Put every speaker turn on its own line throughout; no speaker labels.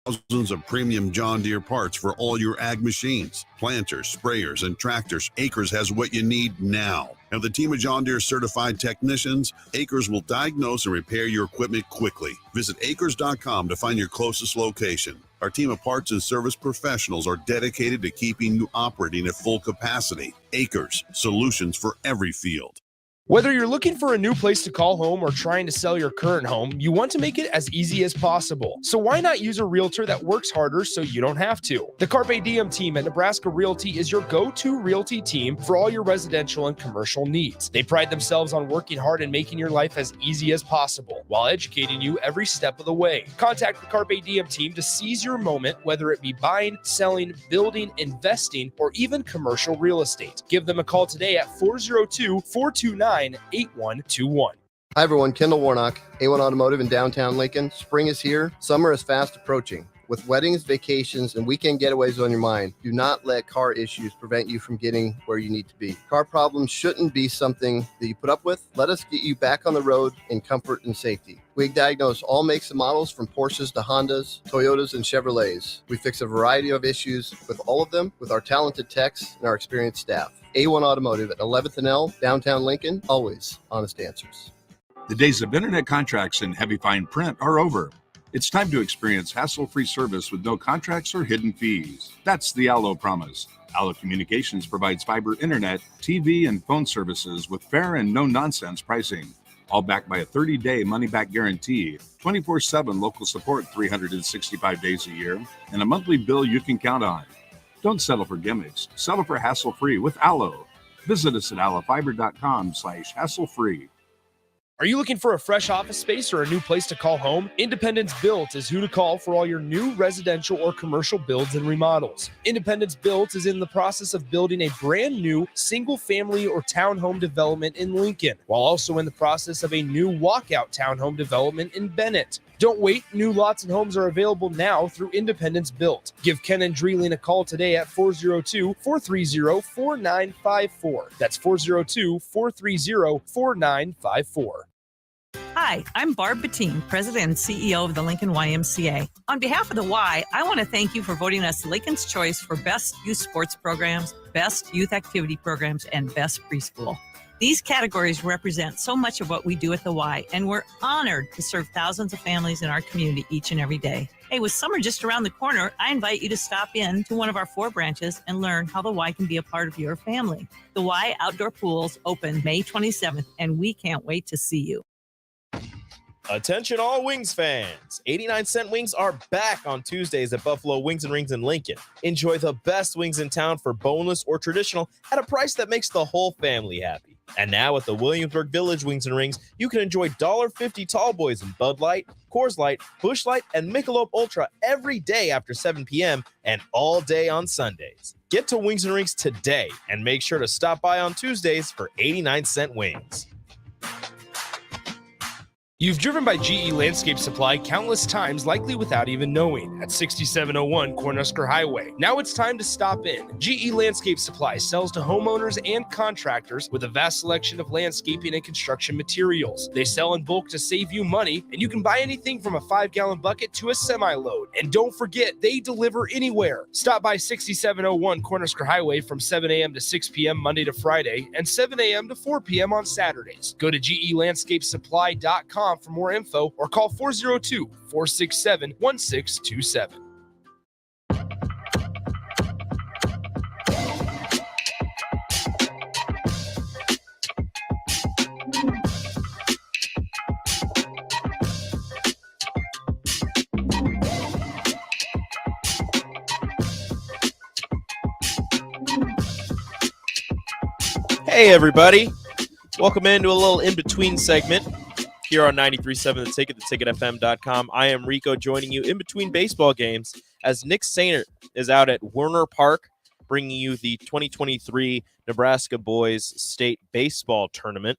Thousands of premium John Deere parts for all your ag machines, planters, sprayers, and tractors. Acres has what you need now. And with a team of John Deere certified technicians, Acres will diagnose and repair your equipment quickly. Visit acres.com to find your closest location. Our team of parts and service professionals are dedicated to keeping you operating at full capacity. Acres, solutions for every field.
Whether you're looking for a new place to call home or trying to sell your current home, you want to make it as easy as possible. So why not use a realtor that works harder so you don't have to? The Carpe Diem team at Nebraska Realty is your go-to realty team for all your residential and commercial needs. They pride themselves on working hard and making your life as easy as possible while educating you every step of the way. Contact the Carpe Diem team to seize your moment, whether it be buying, selling, building, investing, or even commercial real estate. Give them a call today at 402-429-8121.
Hi everyone, Kendall Warnock, A1 Automotive in downtown Lincoln. Spring is here, summer is fast approaching. With weddings, vacations, and weekend getaways on your mind, do not let car issues prevent you from getting where you need to be. Car problems shouldn't be something that you put up with. Let us get you back on the road in comfort and safety. We diagnose all makes and models from Porsches to Hondas, Toyotas, and Chevrolets. We fix a variety of issues with all of them with our talented techs and our experienced staff. A1 Automotive at 11th and L, downtown Lincoln, always honest answers.
The days of internet contracts and heavy fine print are over. It's time to experience hassle-free service with no contracts or hidden fees. That's the Allo promise. Allo Communications provides fiber internet, TV, and phone services with fair and no-nonsense pricing. All backed by a 30-day money-back guarantee, 24/7 local support 365 days a year, and a monthly bill you can count on. Don't settle for gimmicks. Settle for hassle-free with Allo. Visit us at allofiber.com/hassle-free.
Are you looking for a fresh office space or a new place to call home? Independence Built is who to call for all your new residential or commercial builds and remodels. Independence Built is in the process of building a brand new single-family or townhome development in Lincoln, while also in the process of a new walkout townhome development in Bennett. Don't wait. New lots and homes are available now through Independence Built. Give Ken and Dreeling a call today at 402-430-4954. That's 402-430-4954.
Hi, I'm Barb Bettine, President and CEO of the Lincoln YMCA. On behalf of the Y, I want to thank you for voting us Lincoln's choice for Best Youth Sports Programs, Best Youth Activity Programs, and Best Preschool. These categories represent so much of what we do at the Y, and we're honored to serve thousands of families in our community each and every day. Hey, with summer just around the corner, I invite you to stop in to one of our 4 branches and learn how the Y can be a part of your family. The Y Outdoor Pools open May 27th, and we can't wait to see you.
Attention all Wings fans. 89-cent wings are back on Tuesdays at Buffalo Wings and Rings in Lincoln. Enjoy the best wings in town for boneless or traditional at a price that makes the whole family happy. And now at the Williamsburg Village Wings and Rings, you can enjoy $1.50 tall boys in Bud Light, Coors Light, Busch Light, and Michelob Ultra every day after 7 p.m. and all day on Sundays. Get to Wings and Rings today and make sure to stop by on Tuesdays for 89-cent wings.
You've driven by GE Landscape Supply countless times, likely without even knowing, at 6701 Cornhusker Highway. Now it's time to stop in. GE Landscape Supply sells to homeowners and contractors with a vast selection of landscaping and construction materials. They sell in bulk to save you money, and you can buy anything from a 5-gallon bucket to a semi-load. And don't forget, they deliver anywhere. Stop by 6701 Cornhusker Highway from 7 a.m. to 6 p.m. Monday to Friday and 7 a.m. to 4 p.m. on Saturdays. Go to GELandscapesupply.com for more info or call 402-467-1627.
Hey everybody, welcome into a little in-between segment here on 93.7 The Ticket, theticketfm.com. I am Rico, joining you in between baseball games as Nick Sainert is out at Werner Park, bringing you the 2023 Nebraska Boys State Baseball Tournament.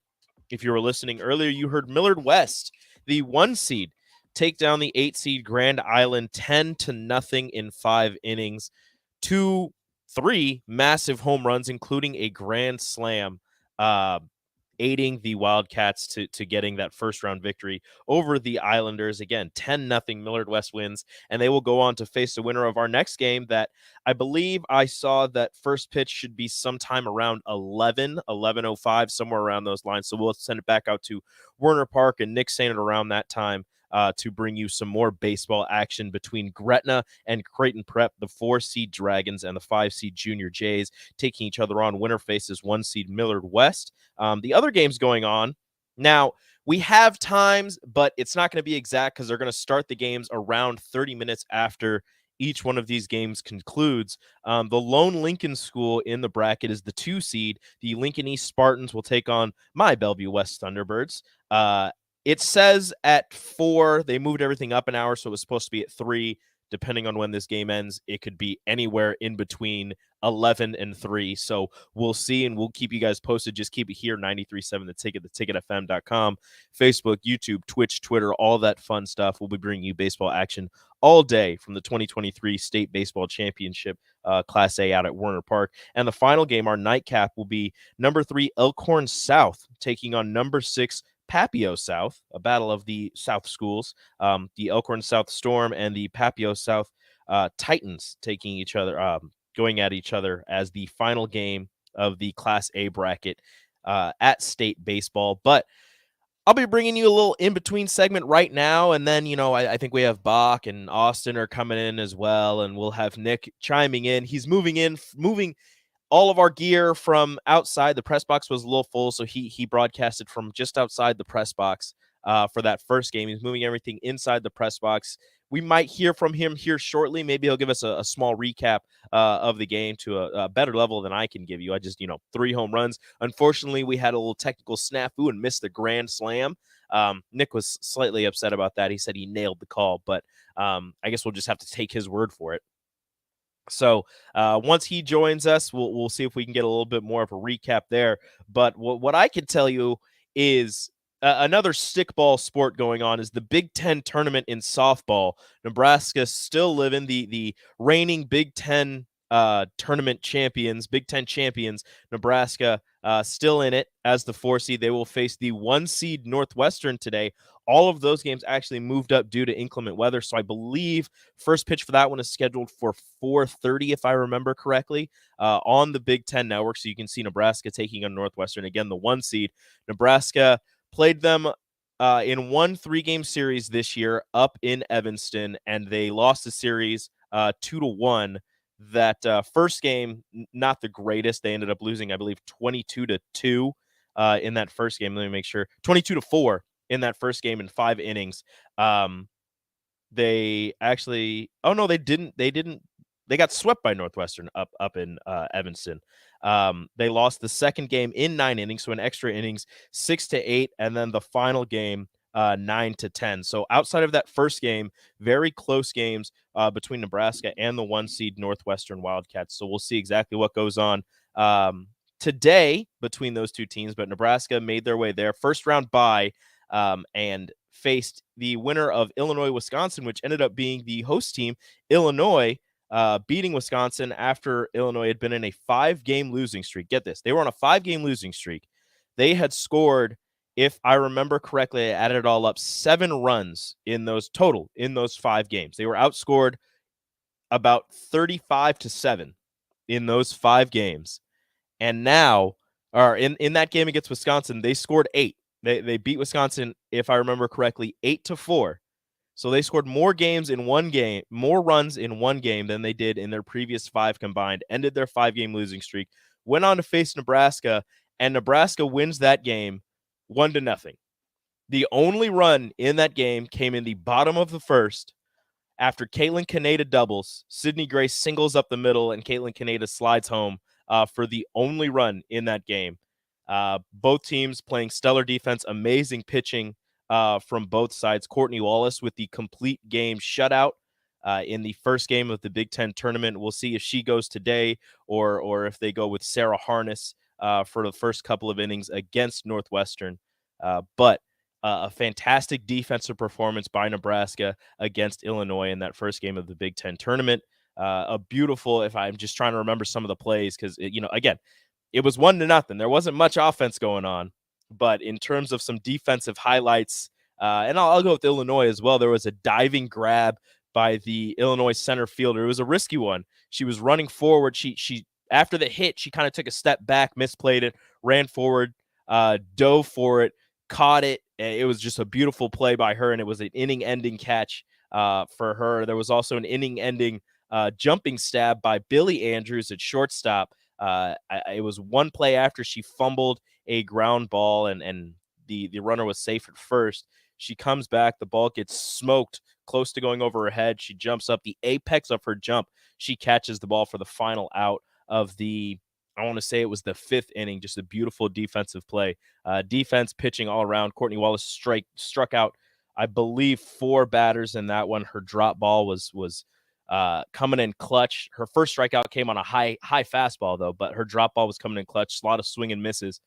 If you were listening earlier, you heard Millard West, the 1 seed, take down the 8 seed Grand Island 10-0 in 5 innings. 2-3 massive home runs, including a grand slam. 8 aiding the Wildcats to getting that first-round victory over the Islanders. Again, 10-0 Millard West wins, and they will go on to face the winner of our next game that I believe I saw that first pitch should be sometime around 11:05, somewhere around those lines. So we'll send it back out to Werner Park and Nick Sainert around that time to bring you some more baseball action between Gretna and Creighton Prep, the 4-seed Dragons and the 5-seed Junior Jays, taking each other on. Winner faces 1-seed Millard West. The other games going on now, we have times, but it's not going to be exact because they're going to start the games around 30 minutes after each one of these games concludes. The lone Lincoln school in the bracket is the 2-seed. The Lincoln East Spartans will take on my Bellevue West Thunderbirds. It says at 4. They moved everything up an hour, so it was supposed to be at 3. Depending on when this game ends, it could be anywhere in between 11 and 3. So we'll see, and we'll keep you guys posted. Just keep it here, 93.7 The Ticket, theticketfm.com, Facebook, YouTube, Twitch, Twitter, all that fun stuff. We'll be bringing you baseball action all day from the 2023 State Baseball Championship Class A out at Werner Park. And the final game, our nightcap, will be number 3 Elkhorn South taking on number 6 Papio South, a battle of the South schools, the Elkhorn South Storm and the Papio South Titans taking each other, going at each other as the final game of the Class A bracket at State Baseball. But I'll be bringing you a little in-between segment right now, and then, I think we have Bach and Austin are coming in as well, and we'll have Nick chiming in. He's moving all of our gear from outside. The press box was a little full, so he broadcasted from just outside the press box for that first game. He's moving everything inside the press box. We might hear from him here shortly. Maybe he'll give us a small recap of the game to a better level than I can give you. I just, 3 home runs. Unfortunately, we had a little technical snafu and missed the grand slam. Nick was slightly upset about that. He said he nailed the call, but I guess we'll just have to take his word for it. So once he joins us, we'll see if we can get a little bit more of a recap there. But what I can tell you is another stickball sport going on is the Big Ten tournament in softball. Nebraska still living the reigning Big Ten tournament champions, Big Ten champions. Nebraska still in it as the 4-seed. They will face the 1-seed Northwestern today. All of those games actually moved up due to inclement weather. So I believe first pitch for that one is scheduled for 4:30, if I remember correctly, on the Big Ten Network. So you can see Nebraska taking on Northwestern. Again, the 1-seed. Nebraska played them in one 3-game series this year up in Evanston, and they lost the series 2-1. That first game, not the greatest. They ended up losing, I believe, 22-2 in that first game. Let me make sure. 22-4 in that first game in 5 innings. They actually, they didn't. They got swept by Northwestern up in Evanston. They lost the second game in 9 innings, so in extra innings, 6-8, and then the final game 9-10. So outside of that first game, very close games between Nebraska and the 1-seed Northwestern Wildcats. So we'll see exactly what goes on today between those two teams. But Nebraska made their way there, first round bye, and faced the winner of Illinois-Wisconsin, which ended up being the host team, Illinois, beating Wisconsin after Illinois had been in a 5-game losing streak. Get this. They were on a 5-game losing streak. They had scored, if I remember correctly, I added it all up, 7 runs in those 5 games. They were outscored about 35-7 in those 5 games. And now, or in that game against Wisconsin, they scored 8. They beat Wisconsin, if I remember correctly, 8-4. So they scored more runs in one game than they did in their previous 5 combined, ended their 5-game losing streak, went on to face Nebraska, and Nebraska wins that game 1-0. The only run in that game came in the bottom of the first after Caitlin Kaneda doubles. Sydney Grace singles up the middle, and Caitlin Kaneda slides home for the only run in that game. Both teams playing stellar defense, amazing pitching from both sides. Courtney Wallace with the complete game shutout in the first game of the Big Ten tournament. We'll see if she goes today or if they go with Sarah Harness for the first couple of innings against Northwestern. But a fantastic defensive performance by Nebraska against Illinois in that first game of the Big Ten tournament. A beautiful, if I'm just trying to remember some of the plays, because, again, it was 1-0. There wasn't much offense going on, But in terms of some defensive highlights, and I'll go with Illinois as well, there was a diving grab by the Illinois center fielder. It was a risky one. She was running forward. She after the hit, she kind of took a step back, misplayed it, ran forward, dove for it, caught it. It was just a beautiful play by her, and it was an inning-ending catch for her. There was also an inning-ending jumping stab by Billy Andrews at shortstop. It was one play after she fumbled a ground ball, and the runner was safe at first. She comes back, the ball gets smoked close to going over her head. She jumps up, the apex of her jump. She catches the ball for the final out of the, I want to say it was the 5th inning. Just a beautiful defensive play. Defense, pitching all around. Courtney Wallace struck out, I believe, 4 batters in that one. Her drop ball was coming in clutch. Her first strikeout came on a high fastball, though, but her drop ball was coming in clutch. A lot of swing and misses.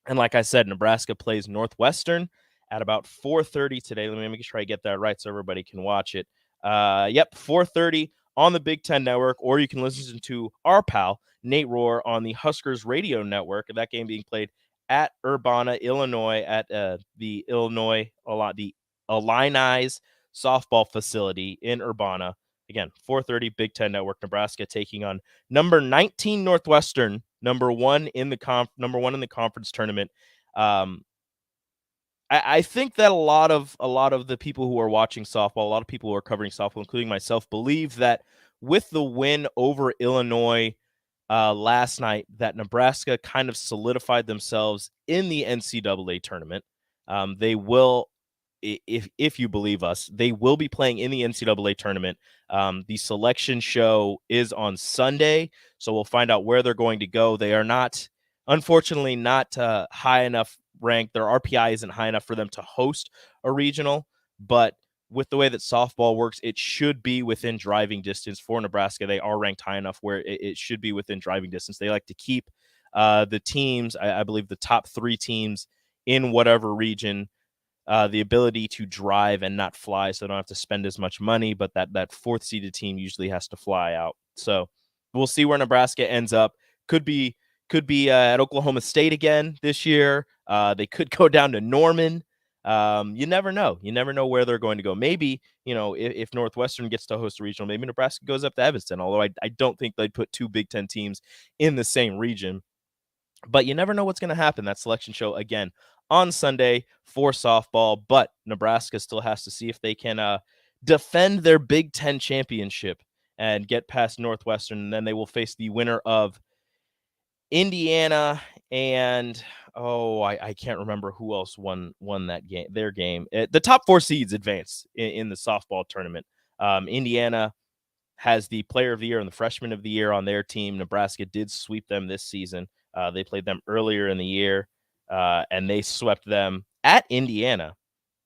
And like I said, Nebraska plays Northwestern at about 4:30 today. Let me make sure I get that right so everybody can watch it. 4:30 on the Big Ten Network, or you can listen to our pal, Nate Rohr, on the Huskers Radio Network. That game being played at Urbana, Illinois, at the Illinois Illini's softball facility in Urbana. Again, 4:30 Big Ten Network. Nebraska taking on number 19 Northwestern, number one in the conference tournament. I think that a lot of the people who are watching softball, a lot of people who are covering softball, including myself, believe that with the win over Illinois last night, that Nebraska kind of solidified themselves in the NCAA tournament. They will, if you believe us, they will be playing in the NCAA tournament. The selection show is on Sunday, so we'll find out where they're going to go. They are unfortunately not high enough ranked. Their RPI isn't high enough for them to host a regional, but with the way that softball works, it should be within driving distance for Nebraska. They are ranked high enough where it should be within driving distance. They like to keep the teams, I believe the top 3 teams in whatever region, the ability to drive and not fly, so they don't have to spend as much money, but that 4th seeded team usually has to fly out. So we'll see where Nebraska ends up. Could be at Oklahoma State again this year. They could go down to Norman. You never know. You never know where they're going to go. Maybe, if Northwestern gets to host a regional, maybe Nebraska goes up to Evanston, although I don't think they'd put 2 Big Ten teams in the same region. But you never know what's going to happen. That selection show, again, on Sunday for softball, but Nebraska still has to see if they can defend their Big Ten championship and get past Northwestern, and then they will face the winner of Indiana and I can't remember who else won that game. Their game. The top 4 seeds advance in the softball tournament. Indiana has the Player of the Year and the Freshman of the Year on their team. Nebraska did sweep them this season. They played them earlier in the year, and they swept them at Indiana,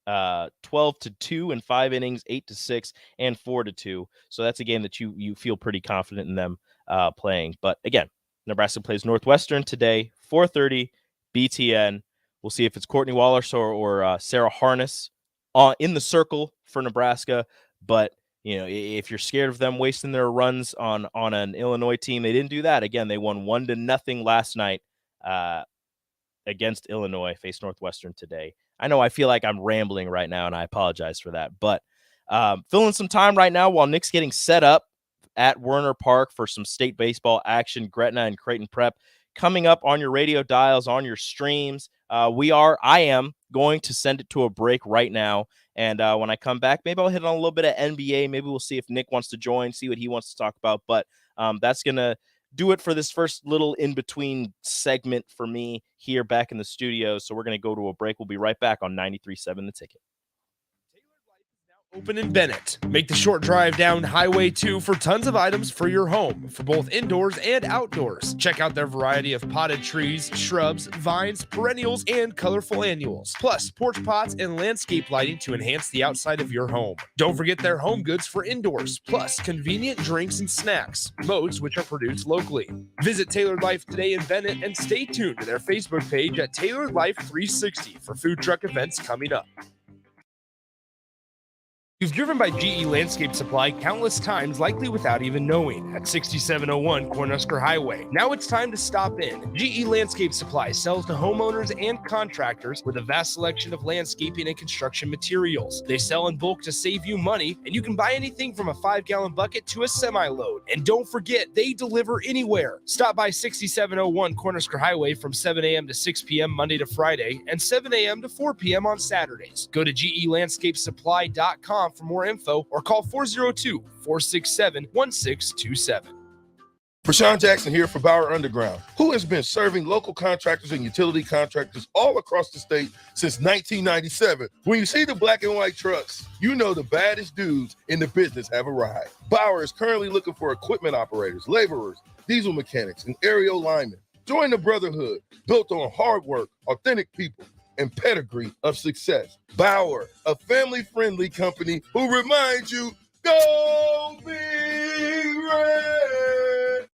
12-2 in 5 innings, 8-6, and 4-2. So that's a game that you feel pretty confident in them playing. But again, Nebraska plays Northwestern today, 4:30 BTN. We'll see if it's Courtney Wallace or Sarah Harness in the circle for Nebraska. But if you're scared of them wasting their runs on an Illinois team, they didn't do that. Again, they won 1-0 last night against Illinois. Faced Northwestern today. I know I feel like I'm rambling right now, and I apologize for that. But filling some time right now while Nick's getting set up at Werner Park for some state baseball action. Gretna and Creighton Prep coming up on your radio dials, on your streams. I am going to send it to a break right now. And when I come back, maybe I'll hit on a little bit of NBA. Maybe we'll see if Nick wants to join, see what he wants to talk about. But that's going to do it for this first little in-between segment for me here back in the studio. So we're going to go to a break. We'll be right back on 93.7 The Ticket.
Open in Bennett. Make the short drive down Highway 2 for tons of items for your home, for both indoors and outdoors. Check out their variety of potted trees, shrubs, vines, perennials, and colorful annuals. Plus, porch pots and landscape lighting to enhance the outside of your home. Don't forget their home goods for indoors, plus convenient drinks and snacks, most which are produced locally. Visit Tailored Life today in Bennett and stay tuned to their Facebook page at Tailored Life 360 for food truck events coming up. You've driven by GE Landscape Supply countless times, likely without even knowing, at 6701 Cornhusker Highway. Now it's time to stop in. GE Landscape Supply sells to homeowners and contractors with a vast selection of landscaping and construction materials. They sell in bulk to save you money, and you can buy anything from a 5-gallon bucket to a semi-load. And don't forget, they deliver anywhere. Stop by 6701 Cornhusker Highway from 7 a.m. to 6 p.m. Monday to Friday and 7 a.m. to 4 p.m. on Saturdays. Go to GELandscapesupply.com for more info or call 402-467-1627.
Rashawn Jackson here for Bauer Underground, who has been serving local contractors and utility contractors all across the state since 1997. When you see the black and white trucks, you know the baddest dudes in the business have arrived. Bauer is currently looking for equipment operators, laborers, diesel mechanics, and aerial linemen. Join the brotherhood built on hard work, authentic people, and pedigree of success. Bauer, a family-friendly company who reminds you, go Big Red!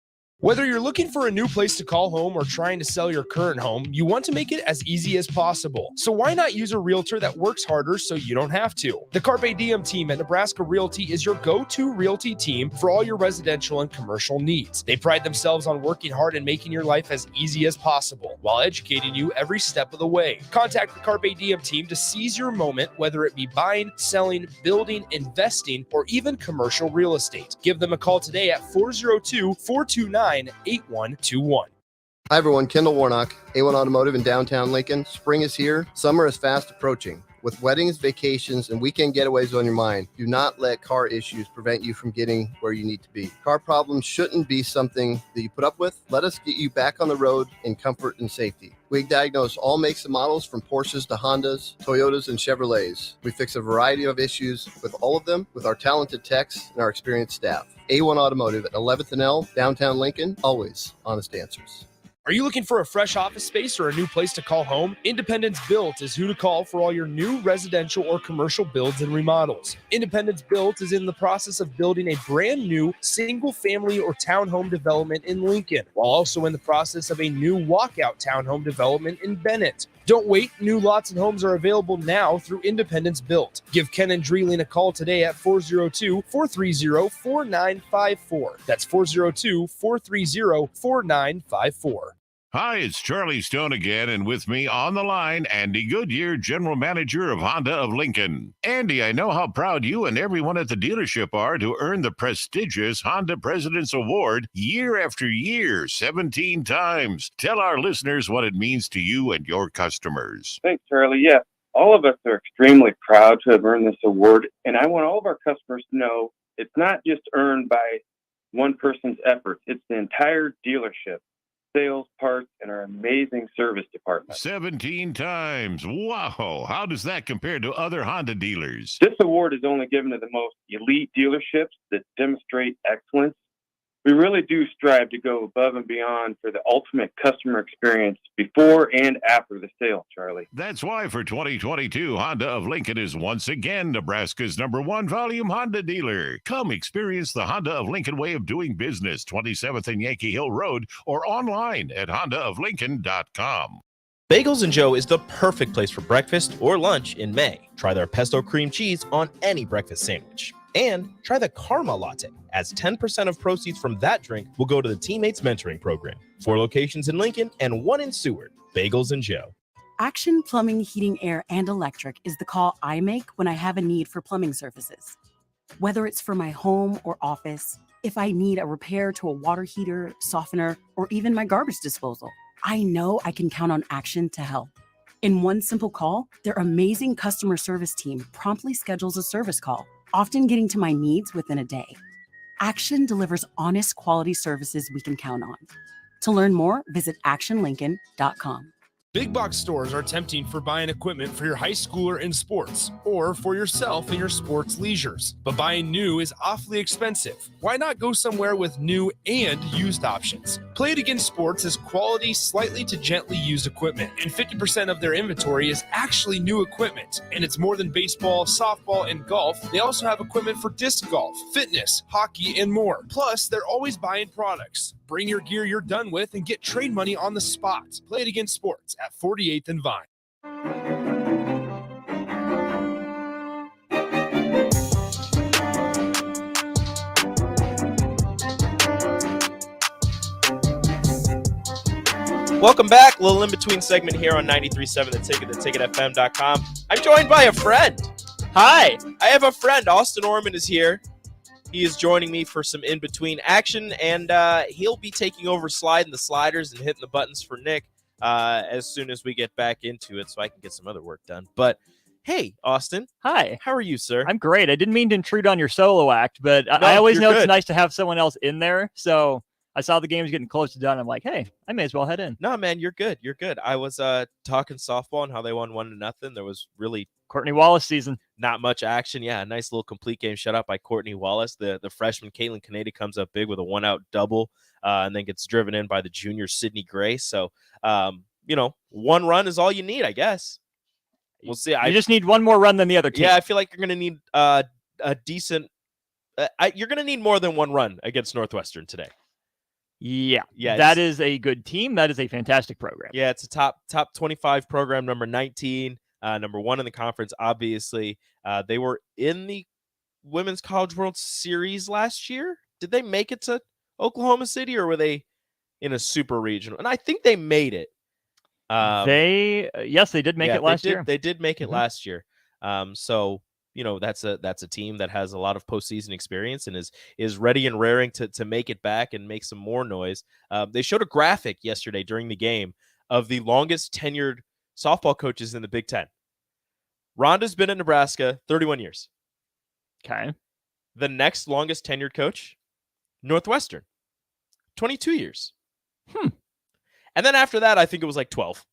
Whether you're looking for a new place to call home or trying to sell your current home, you want to make it as easy as possible. So why not use a realtor that works harder so you don't have to? The Carpe Diem team at Nebraska Realty is your go-to realty team for all your residential and commercial needs. They pride themselves on working hard and making your life as easy as possible while educating you every step of the way. Contact the Carpe Diem team to seize your moment, whether it be buying, selling, building, investing, or even commercial real estate. Give them a call today at 402-429-8121.
Hi everyone, Kendall Warnock, A1 Automotive in downtown Lincoln. Spring is here. Summer is fast approaching. With weddings, vacations, and weekend getaways on your mind, do not let car issues prevent you from getting where you need to be. Car problems shouldn't be something that you put up with. Let us get you back on the road in comfort and safety. We diagnose all makes and models from Porsches to Hondas, Toyotas, and Chevrolets. We fix a variety of issues with all of them with our talented techs and our experienced staff. A1 Automotive at 11th and L, downtown Lincoln, always honest answers.
Are you looking for a fresh office space or a new place to call home? Independence Built is who to call for all your new residential or commercial builds and remodels. Independence Built is in the process of building a brand new single-family or townhome development in Lincoln, while also in the process of a new walkout townhome development in Bennett. Don't wait. New lots and homes are available now through Independence Built. Give Ken and Dreeling a call today at 402-430-4954. That's 402-430-4954.
Hi, it's Charlie Stone again, and with me on the line, Andy Goodyear, General Manager of Honda of Lincoln. Andy, I know how proud you and everyone at the dealership are to earn the prestigious Honda President's Award year after year, 17 times. Tell our listeners what it means to you and your customers.
Thanks, Charlie. Yeah, all of us are extremely proud to have earned this award, and I want all of our customers to know it's not just earned by one person's efforts. It's the entire dealership. Sales, parts, and our amazing service department.
17 times. Wow. How does that compare to other Honda dealers?
This award is only given to the most elite dealerships that demonstrate excellence. We really do strive to go above and beyond for the ultimate customer experience before and after the sale, Charlie.
That's why for 2022, Honda of Lincoln is once again Nebraska's #1 volume Honda dealer. Come experience the Honda of Lincoln way of doing business, 27th and Yankee Hill Road, or online at hondaoflincoln.com.
Bagels & Joe is the perfect place for breakfast or lunch in May. Try their pesto cream cheese on any breakfast sandwich. And try the Karma Latte, as 10% of proceeds from that drink will go to the Teammates Mentoring Program. 4 locations in Lincoln and 1 in Seward. Bagels & Joe.
Action Plumbing, Heating, Air, and Electric is the call I make when I have a need for plumbing services. Whether it's for my home or office, if I need a repair to a water heater, softener, or even my garbage disposal, I know I can count on Action to help. In one simple call, their amazing customer service team promptly schedules a service call, often getting to my needs within a day. Action delivers honest quality services we can count on. To learn more, visit actionlincoln.com.
Big box stores are tempting for buying equipment for your high schooler in sports or for yourself in your sports leisures. But buying new is awfully expensive. Why not go somewhere with new and used options? Play It Again Sports is quality, slightly to gently used equipment, and 50% of their inventory is actually new equipment. And it's more than baseball, softball, and golf. They also have equipment for disc golf, fitness, hockey, and more. Plus, they're always buying products. Bring your gear you're done with and get trade money on the spot. Play It Again Sports at 48th and Vine.
Welcome back. A little in-between segment here on 93.7 The Ticket, theticketfm.com. I'm joined by a friend. Hi. I have a friend. Austin Orman is here. He is joining me for some in-between action, and he'll be taking over sliding the sliders and hitting the buttons for Nick as soon as we get back into it so I can get some other work done. But, hey, Austin.
Hi.
How are you, sir?
I'm great. I didn't mean to intrude on your solo act, but I always know it's nice to have someone else in there, so I saw the game was getting close to done. I'm like, hey, I may as well head in.
No, man, you're good. You're good. I was talking softball and how they won 1-0. There was really
Courtney Wallace season.
Not much action. Yeah, a nice little complete game shutout by Courtney Wallace. The freshman Caitlin Canady comes up big with a 1-out double and then gets driven in by the junior Sydney Gray. So, one run is all you need, I guess. We'll see.
You just need one more run than the other team.
Yeah, I feel like you're going to need a decent you're going to need more than one run against Northwestern today.
Yeah, that is a good team. That is a fantastic program.
Yeah, it's a top 25 program, number 19, number 1 in the conference, obviously. They were in the Women's College World Series last year. Did they make it to Oklahoma City, or were they in a super regional? And I think they made it.
Yes, they did make it last year.
They did make it last year. So that's a team that has a lot of postseason experience and is ready and raring to make it back and make some more noise. They showed a graphic yesterday during the game of the longest tenured softball coaches in the Big Ten. Rhonda's been in Nebraska 31 years.
Okay.
The next longest tenured coach, Northwestern, 22 years. And then after that, I think it was like 12,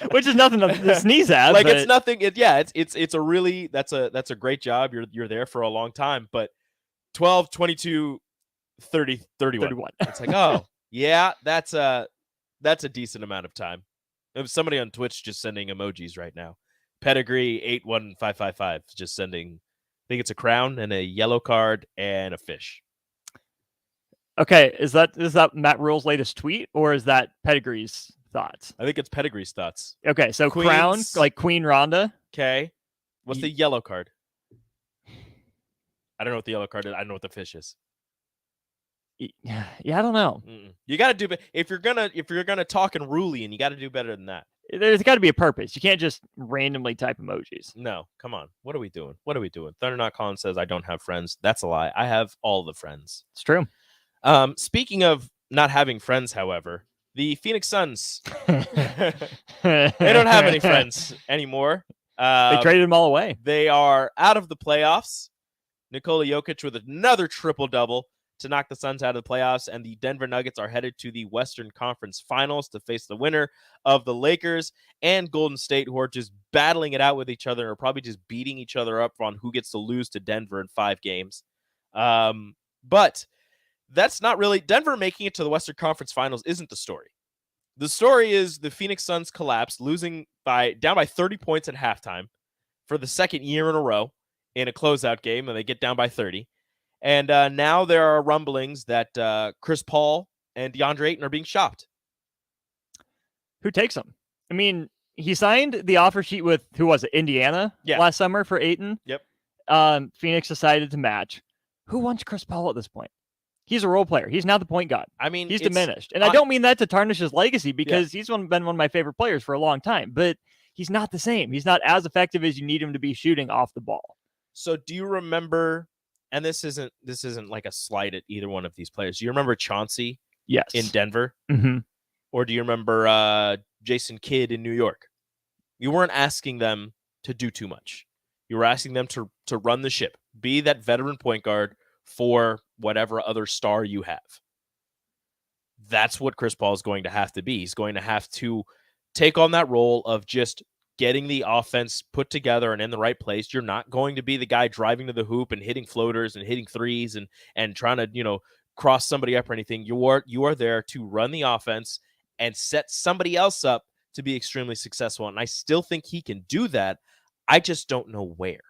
which is nothing to sneeze at.
Like it's nothing. It's a really that's a great job. You're there for a long time, but 12, 22, 30, 31. It's like, oh yeah, that's a decent amount of time. There's somebody on Twitch just sending emojis right now. Pedigree 81555 just sending. I think it's a crown and a yellow card and a fish.
Okay, is that Matt Rule's latest tweet, or is that Pedigree's thoughts?
I think it's Pedigree's thoughts.
Okay, so Queens, crown, like Queen Rhonda.
Okay. What's the yellow card? I don't know what the yellow card is. I don't know what the fish is.
Yeah, I don't know.
You got to do if you're gonna talk in Rulian, you got to do better than that.
There's got to be a purpose. You can't just randomly type emojis.
No, come on. What are we doing? Thunderknock Collins says I don't have friends. That's a lie. I have all the friends.
It's true.
Speaking of not having friends, however, the Phoenix Suns, they don't have any friends anymore.
They traded them all away.
They are out of the playoffs. Nikola Jokic with another triple-double to knock the Suns out of the playoffs, and the Denver Nuggets are headed to the Western Conference Finals to face the winner of the Lakers and Golden State, who are just battling it out with each other, or probably just beating each other up on who gets to lose to Denver in 5 games. But that's not really Denver making it to the Western Conference Finals isn't the story. The story is the Phoenix Suns collapsed, down by 30 points at halftime for the second year in a row in a closeout game, and they get down by 30. And now there are rumblings that Chris Paul and DeAndre Ayton are being shopped.
Who takes them? I mean, he signed the offer sheet with, who was it, Indiana last summer for Ayton.
Yep.
Phoenix decided to match. Who wants Chris Paul at this point? He's a role player. He's now the point guard.
I mean,
he's diminished. And I don't mean that to tarnish his legacy, because he's been one of my favorite players for a long time, but he's not the same. He's not as effective as you need him to be shooting off the ball.
So do you remember, and this isn't like a slight at either one of these players, do you remember Chauncey in Denver?
Mm-hmm.
Or do you remember Jason Kidd in New York? You weren't asking them to do too much. You were asking them to run the ship, be that veteran point guard for whatever other star you have. That's what Chris Paul is going to have to be. He's going to have to take on that role of just getting the offense put together and in the right place. You're not going to be the guy driving to the hoop and hitting floaters and hitting threes and trying to, cross somebody up or anything. You are there to run the offense and set somebody else up to be extremely successful. And I still think he can do that. I just don't know where.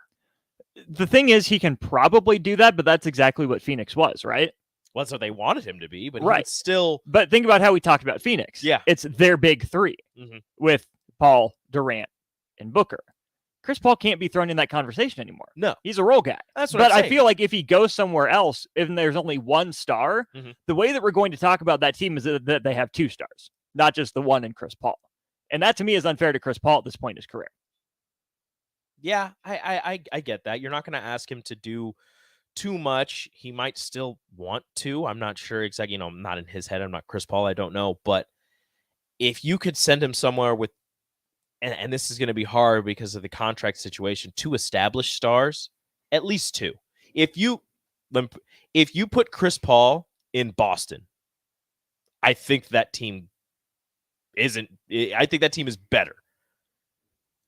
The thing is, he can probably do that, but that's exactly what Phoenix was, right?
Well, that's what they wanted him to be, but
right.
He's still...
But think about how we talked about Phoenix.
Yeah.
It's their big three with Paul, Durant, and Booker. Chris Paul can't be thrown in that conversation anymore.
No.
He's a role guy.
That's what I'm saying.
I feel like if he goes somewhere else, if there's only one star, the way that we're going to talk about that team is that they have 2 stars. not just the one in Chris Paul. And that to me is unfair to Chris Paul at this point in his career.
Yeah, I get that. You're not going to ask him to do too much. He might still want to. I'm not sure exactly. I'm not in his head. I'm not Chris Paul. I don't know. But if you could send him somewhere with, and this is going to be hard because of the contract situation, 2 established stars, at least 2. If you put Chris Paul in Boston, I think that team is better.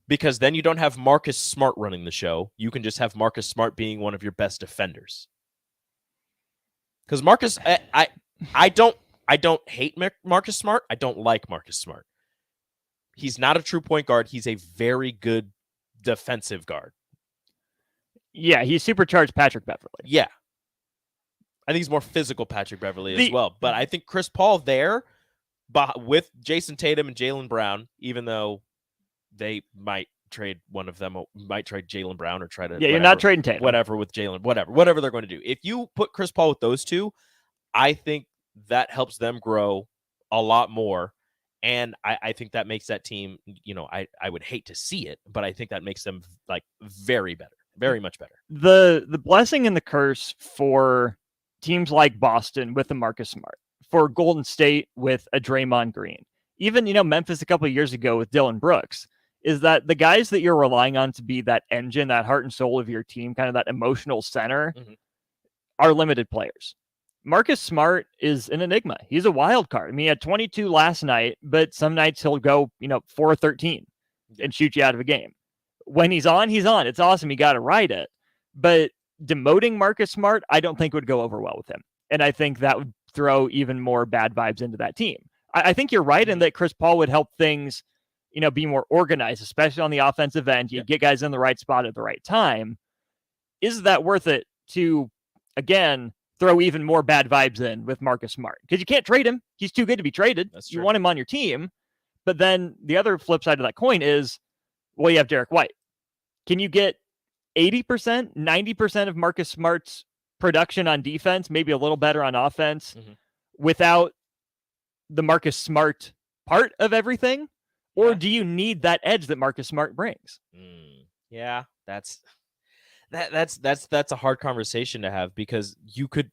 Because then you don't have Marcus Smart running the show. You can just have Marcus Smart being one of your best defenders. Because Marcus, I don't hate Marcus Smart. I don't like Marcus Smart. He's not a true point guard. He's a very good defensive guard.
Yeah, he's supercharged Patrick Beverley.
Yeah. I think he's more physical Patrick Beverley as well. But I think Chris Paul there, with Jason Tatum and Jaylen Brown, even though they might trade one of them, might trade Jaylen Brown or try to.
Yeah, you're not trading Tatum.
Whatever with Jaylen, whatever they're going to do. If you put Chris Paul with those 2, I think that helps them grow a lot more. And I think that makes that team, I would hate to see it, but I think that makes them like very much better.
The blessing and the curse for teams like Boston with a Marcus Smart, for Golden State with a Draymond Green, even, Memphis a couple of years ago with Dylan Brooks, is that the guys that you're relying on to be that engine, that heart and soul of your team, kind of that emotional center, are limited players. Marcus Smart is an enigma. He's a wild card. I mean, he had 22 last night, but some nights he'll go, 4-13 and shoot you out of a game. When he's on, he's on. It's awesome. You got to ride it. But demoting Marcus Smart, I don't think would go over well with him. And I think that would throw even more bad vibes into that team. I think you're right in that Chris Paul would help things, be more organized, especially on the offensive end. You get guys in the right spot at the right time. Is that worth it to, again, throw even more bad vibes in with Marcus Smart? Because you can't trade him. He's too good to be traded. You want him on your team. But then the other flip side of that coin is, well, you have Derek White. Can you get 80%, 90% of Marcus Smart's production on defense, maybe a little better on offense, without the Marcus Smart part of everything? Or do you need that edge that Marcus Smart brings?
Yeah, that's a hard conversation to have, because you could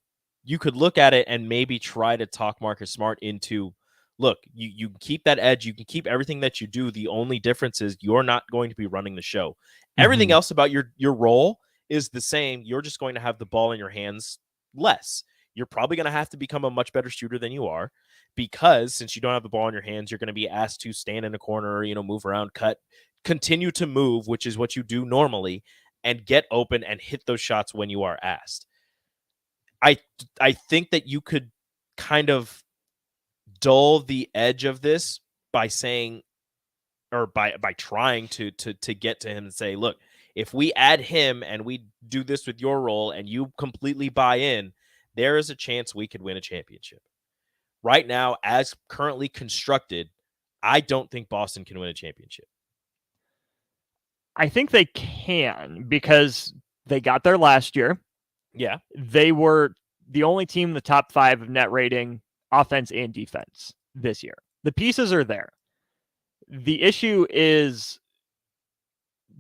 look at it and maybe try to talk Marcus Smart into, look, you keep that edge, you can keep everything that you do. The only difference is you're not going to be running the show. Everything else about your role is the same. You're just going to have the ball in your hands less. You're probably going to have to become a much better shooter than you are, because since you don't have the ball in your hands, you're going to be asked to stand in a corner, move around, cut, continue to move, which is what you do normally, and get open and hit those shots when you are asked. I think that you could kind of dull the edge of this by saying, or by trying to get to him and say, look, if we add him and we do this with your role and you completely buy in, there is a chance we could win a championship. Right now, as currently constructed, I don't think Boston can win a championship.
I think they can, because they got there last year.
Yeah.
They were the only team in the top 5 of net rating, offense and defense this year. The pieces are there. The issue is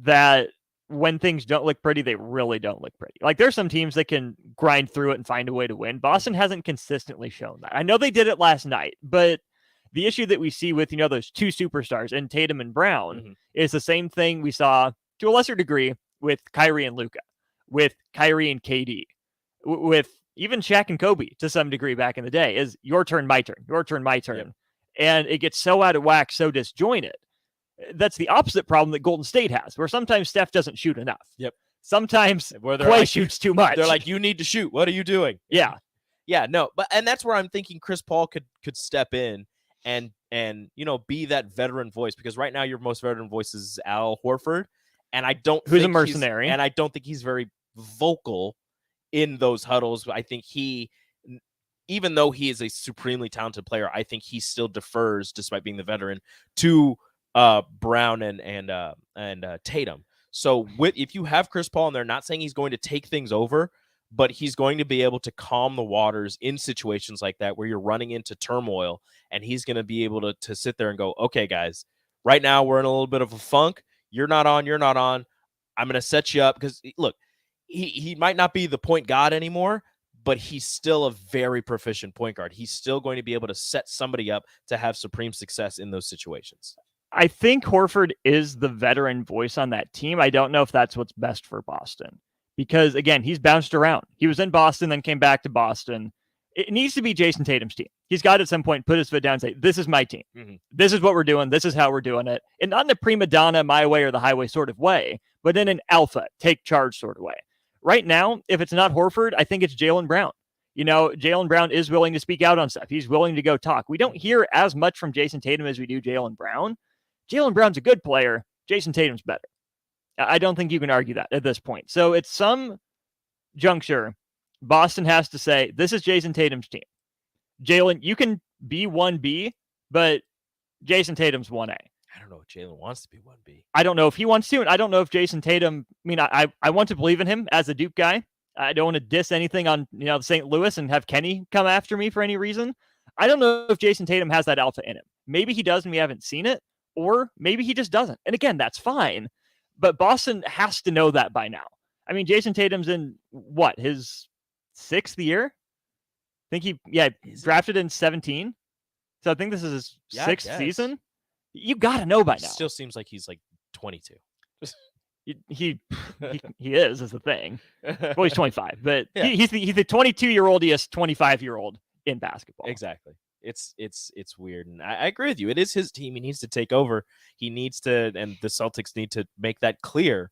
that when things don't look pretty, they really don't look pretty. Like, there's some teams that can grind through it and find a way to win. Boston hasn't consistently shown that. I know they did it last night, but the issue that we see with, those 2 superstars in Tatum and Brown is the same thing we saw to a lesser degree with Kyrie and Luka, with Kyrie and KD, with even Shaq and Kobe to some degree back in the day, is your turn, my turn, your turn, my turn. Yep. And it gets so out of whack, so disjointed. That's the opposite problem that Golden State has, where sometimes Steph doesn't shoot enough.
Yep.
Sometimes Clay shoots too much.
They're like, you need to shoot. What are you doing?
Yeah.
Yeah, no. And that's where I'm thinking Chris Paul could step in and be that veteran voice, because right now your most veteran voice is Al Horford. And I don't
who's a mercenary.
And I don't think he's very vocal in those huddles. I think even though he is a supremely talented player, I think he still defers, despite being the veteran, to Brown and Tatum. So if you have Chris Paul, and they're not saying he's going to take things over, but he's going to be able to calm the waters in situations like that where you're running into turmoil, and he's going to be able to sit there and go, okay, guys, right now we're in a little bit of a funk. You're not on. I'm going to set you up because, look, he might not be the point god anymore, but he's still a very proficient point guard. He's still going to be able to set somebody up to have supreme success in those situations.
I think Horford is the veteran voice on that team. I don't know if that's what's best for Boston because, again, he's bounced around. He was in Boston, then came back to Boston. It needs to be Jason Tatum's team. He's got to at some point put his foot down and say, this is my team. Mm-hmm. This is what we're doing. This is how we're doing it. And not in a prima donna, my way or the highway sort of way, but in an alpha, take charge sort of way. Right now, if it's not Horford, I think it's Jaylen Brown. Jaylen Brown is willing to speak out on stuff. He's willing to go talk. We don't hear as much from Jason Tatum as we do Jaylen Brown. Jaylen Brown's a good player. Jason Tatum's better. I don't think you can argue that at this point. So at some juncture, Boston has to say, this is Jason Tatum's team. Jaylen, you can be 1B, but Jason Tatum's 1A.
I don't know if Jaylen wants to be 1B.
I don't know if he wants to, and I don't know if Jason Tatum, I want to believe in him as a Duke guy. I don't want to diss anything on, St. Louis and have Kenny come after me for any reason. I don't know if Jason Tatum has that alpha in him. Maybe he does and we haven't seen it, or maybe he just doesn't. And again, that's fine, but Boston has to know that by now. Jason Tatum's in his 6th year? I think he drafted in 17. So I think this is his 6th season. You got to know by now.
Still seems like he's like 22.
He is the thing. Well, he's 25, but yeah. he's the 22-year-oldiest 25-year-old in basketball.
Exactly. It's weird, and I agree with you. It is his team. He needs to take over. He needs to, and the Celtics need to make that clear.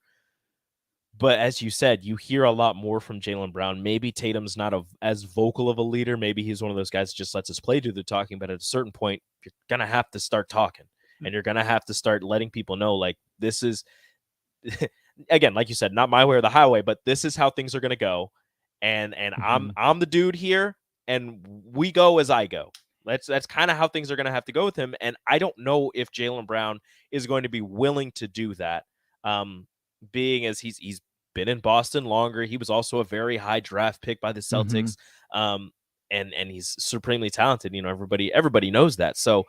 But as you said, you hear a lot more from Jaylen Brown. Maybe Tatum's not as vocal of a leader. Maybe he's one of those guys that just lets his play do the talking. But at a certain point, you're gonna have to start talking, and you're gonna have to start letting people know, like, this is. Again, like you said, not my way or the highway, but this is how things are going to go. And I'm the dude here, and we go as I go. That's kind of how things are going to have to go with him. And I don't know if Jaylen Brown is going to be willing to do that. Being as he's been in Boston longer. He was also a very high draft pick by the Celtics. And he's supremely talented. Everybody knows that. So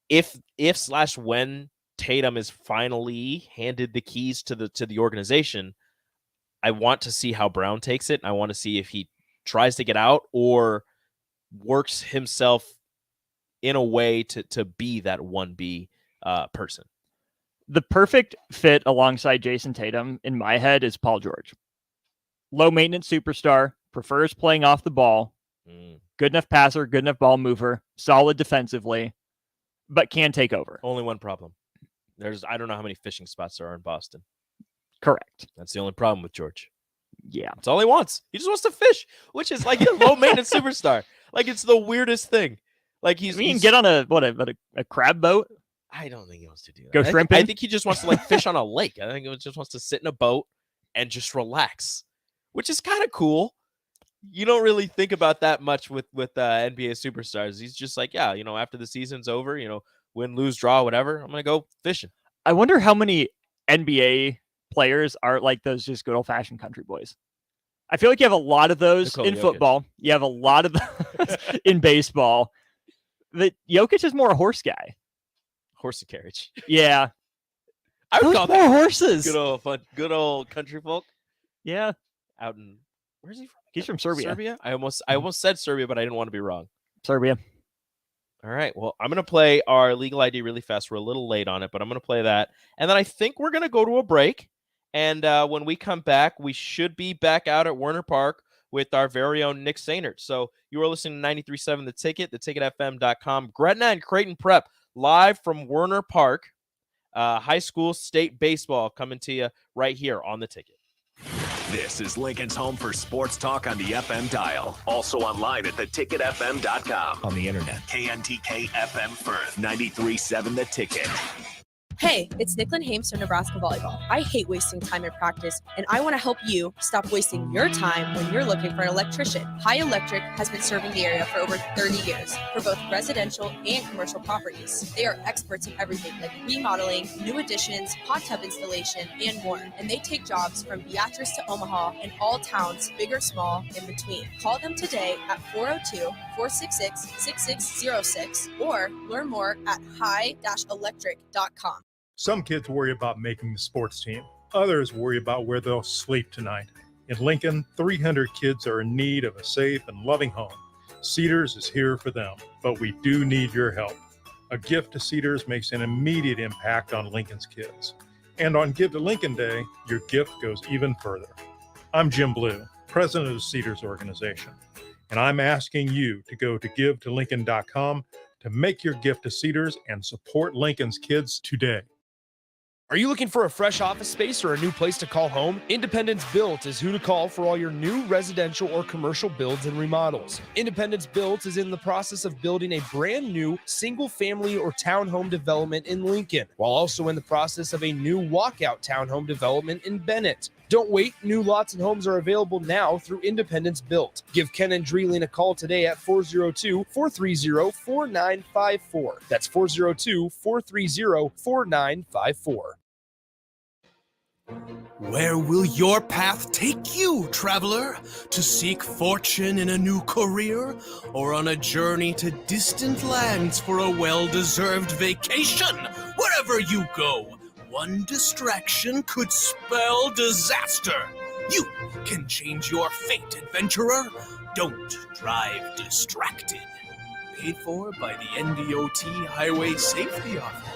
when Tatum is finally handed the keys to the organization, I want to see how Brown takes it. I want to see if he tries to get out or works himself in a way to be that 1B person.
The perfect fit alongside Jason Tatum in my head is Paul George. Low maintenance superstar, prefers playing off the ball, good enough passer, good enough ball mover, solid defensively, but can take over.
Only one problem. I don't know how many fishing spots there are in Boston.
Correct.
That's the only problem with George.
Yeah.
That's all he wants. He just wants to fish, which is like a low maintenance superstar. Like, it's the weirdest thing. Like, he can
get on a crab boat.
I don't think he wants to do that.
Go shrimping?
I think he just wants to fish on a lake. I think he just wants to sit in a boat and just relax, which is kind of cool. You don't really think about that much with NBA superstars. He's just like, yeah, after the season's over, win, lose, draw, whatever, I'm going to go fishing.
I wonder how many NBA players are like those just good old-fashioned country boys. I feel like you have a lot of those in football. You have a lot of those in baseball. But Jokic is more a horse guy.
Horsey carriage.
Yeah.
I would call
more horses.
Good old country folk.
Yeah.
Out in, where's he from?
He's from Serbia.
I almost said Serbia, but I didn't want to be wrong.
Serbia.
All right. Well, I'm going to play our legal ID really fast. We're a little late on it, but I'm going to play that. And then I think we're going to go to a break. And when we come back, we should be back out at Werner Park with our very own Nick Sainert. So you are listening to 93.7 The Ticket, theticketfm.com. Gretna and Creighton Prep live from Werner Park. High school state baseball coming to you right here on The Ticket.
This is Lincoln's home for sports talk on the FM dial. Also online at theticketfm.com.
On the internet.
KNTK FM Firth, 93.7 The Ticket.
Hey, it's Nicklin Hames from Nebraska Volleyball. I hate wasting time in practice, and I want to help you stop wasting your time when you're looking for an electrician. High Electric has been serving the area for over 30 years for both residential and commercial properties. They are experts in everything like remodeling, new additions, hot tub installation, and more. And they take jobs from Beatrice to Omaha and all towns, big or small, in between. Call them today at 402-466-6606 or learn more at high-electric.com.
Some kids worry about making the sports team. Others worry about where they'll sleep tonight. In Lincoln, 300 kids are in need of a safe and loving home. Cedars is here for them, but we do need your help. A gift to Cedars makes an immediate impact on Lincoln's kids. And on Give to Lincoln Day, your gift goes even further. I'm Jim Blue, president of the Cedars organization, and I'm asking you to go to givetolincoln.com to make your gift to Cedars and support Lincoln's kids today.
Are you looking for a fresh office space or a new place to call home? Independence Built is who to call for all your new residential or commercial builds and remodels. Independence Built is in the process of building a brand new single-family or townhome development in Lincoln, while also in the process of a new walkout townhome development in Bennett. Don't wait. New lots and homes are available now through Independence Built. Give Ken and Dreeling a call today at 402-430-4954. That's 402-430-4954.
Where will your path take you, traveler? To seek fortune in a new career? Or on a journey to distant lands for a well-deserved vacation? Wherever you go, one distraction could spell disaster. You can change your fate, adventurer. Don't drive distracted. Paid for by the NDOT Highway Safety Office.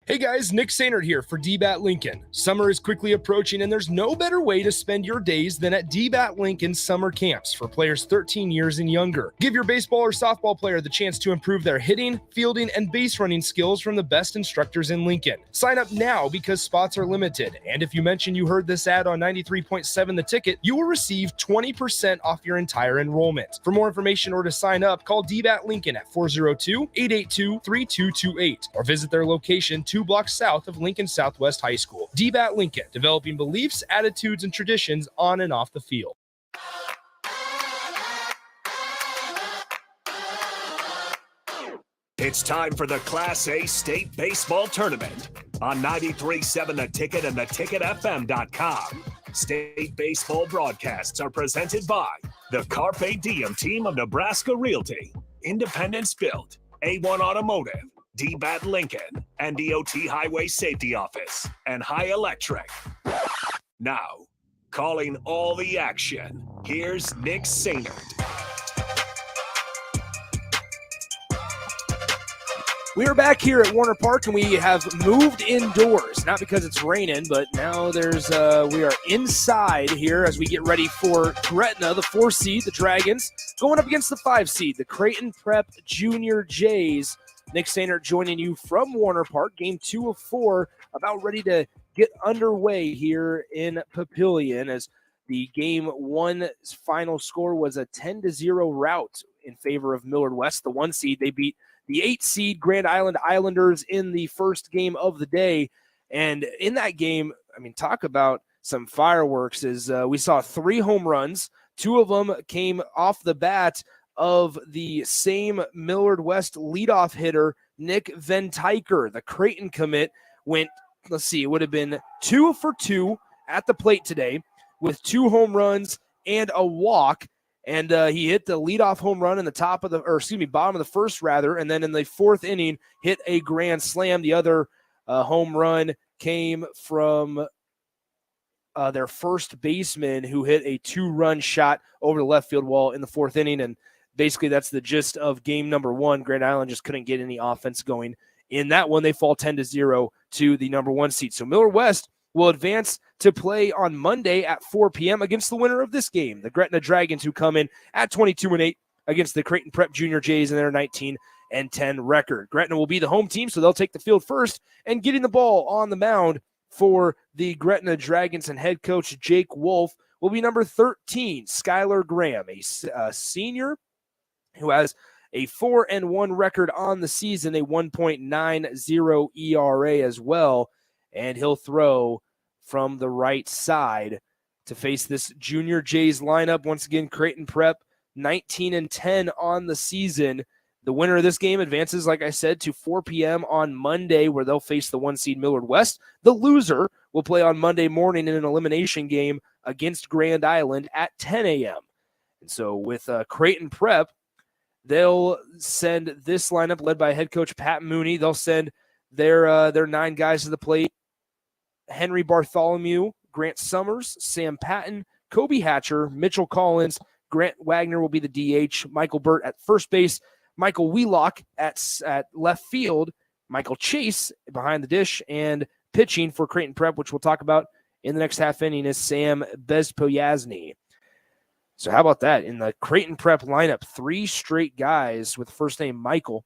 Hey guys, Nick Sainert here for DBAT Lincoln. Summer is quickly approaching and there's no better way to spend your days than at DBAT Lincoln summer camps for players 13 years and younger. Give your baseball or softball player the chance to improve their hitting, fielding, and base running skills from the best instructors in Lincoln. Sign up now because spots are limited. And if you mention you heard this ad on 93.7 The Ticket, you will receive 20% off your entire enrollment. For more information or to sign up, call DBAT Lincoln at 402-882-3228 or visit their location 2 blocks south of Lincoln Southwest High School. DBAT Lincoln, developing beliefs, attitudes, and traditions on and off the field.
It's time for the Class A State Baseball Tournament on 93.7 The Ticket and theticketfm.com. State baseball broadcasts are presented by the Carpe Diem team of Nebraska Realty, Independence Built, A1 Automotive, DBAT Lincoln, NDOT Highway Safety Office, and High Electric. Now, calling all the action, here's Nick Sainert.
We are back here at Warner Park, and we have moved indoors. Not because it's raining, but now we are inside here as we get ready for Gretna, the 4 seed, the Dragons, going up against the 5 seed, the Creighton Prep Junior Jays. Nick Sainert joining you from Warner Park, game 2 of 4, about ready to get underway here in Papillion as the game 1 final score was a 10-0 rout in favor of Millard West, the 1 seed. They beat the 8 seed Grand Island Islanders in the first game of the day. And in that game, I mean, talk about some fireworks as we saw 3 home runs. 2 of them came off the bat of the same Millard West leadoff hitter, Nick Ventiker. The Creighton commit went, it would have been 2 for 2 at the plate today with 2 home runs and a walk. And he hit the leadoff home run in the bottom of the first rather. And then in the 4th inning, hit a grand slam. The other home run came from their first baseman who hit a 2-run shot over the left field wall in the 4th inning. And basically, that's the gist of game number 1. Grand Island just couldn't get any offense going. In that one, they fall 10-0 to the number 1 seed. So Millard West will advance to play on Monday at 4 p.m. against the winner of this game, the Gretna Dragons, who come in at 22-8 against the Creighton Prep Junior Jays and their 19-10 record. Gretna will be the home team, so they'll take the field first, and getting the ball on the mound for the Gretna Dragons and head coach Jake Wolf will be number 13, Skylar Graham, a senior who has a 4-1 record on the season, a 1.90 ERA as well. And he'll throw from the right side to face this Junior Jays lineup. Once again, Creighton Prep 19-10 on the season. The winner of this game advances, like I said, to 4 p.m. on Monday, where they'll face the 1-seed Millard West. The loser will play on Monday morning in an elimination game against Grand Island at 10 a.m. And so with Creighton Prep, they'll send this lineup led by head coach Pat Mooney. They'll send their 9 guys to the plate: Henry Bartholomew, Grant Summers, Sam Patton, Kobe Hatcher, Mitchell Collins. Grant Wagner will be the DH. Michael Burt at first base. Michael Wheelock at left field. Michael Chase behind the dish. And pitching for Creighton Prep, which we'll talk about in the next half inning, is Sam Bezpoyazny. So how about that? In the Creighton Prep lineup, 3 straight guys with the first name Michael.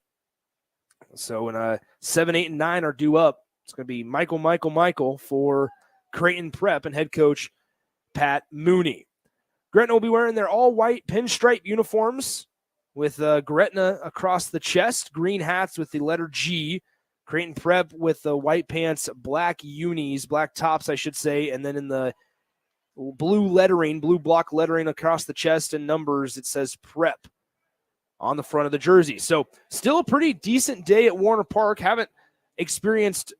So in 7, 8, and 9 are due up. It's going to be Michael for Creighton Prep and head coach Pat Mooney. Gretna will be wearing their all-white pinstripe uniforms with Gretna across the chest, green hats with the letter G. Creighton Prep with the white pants, black unis, black tops, I should say, and then in the blue block lettering across the chest and numbers, it says Prep on the front of the jersey. So still a pretty decent day at Warner Park. Haven't experienced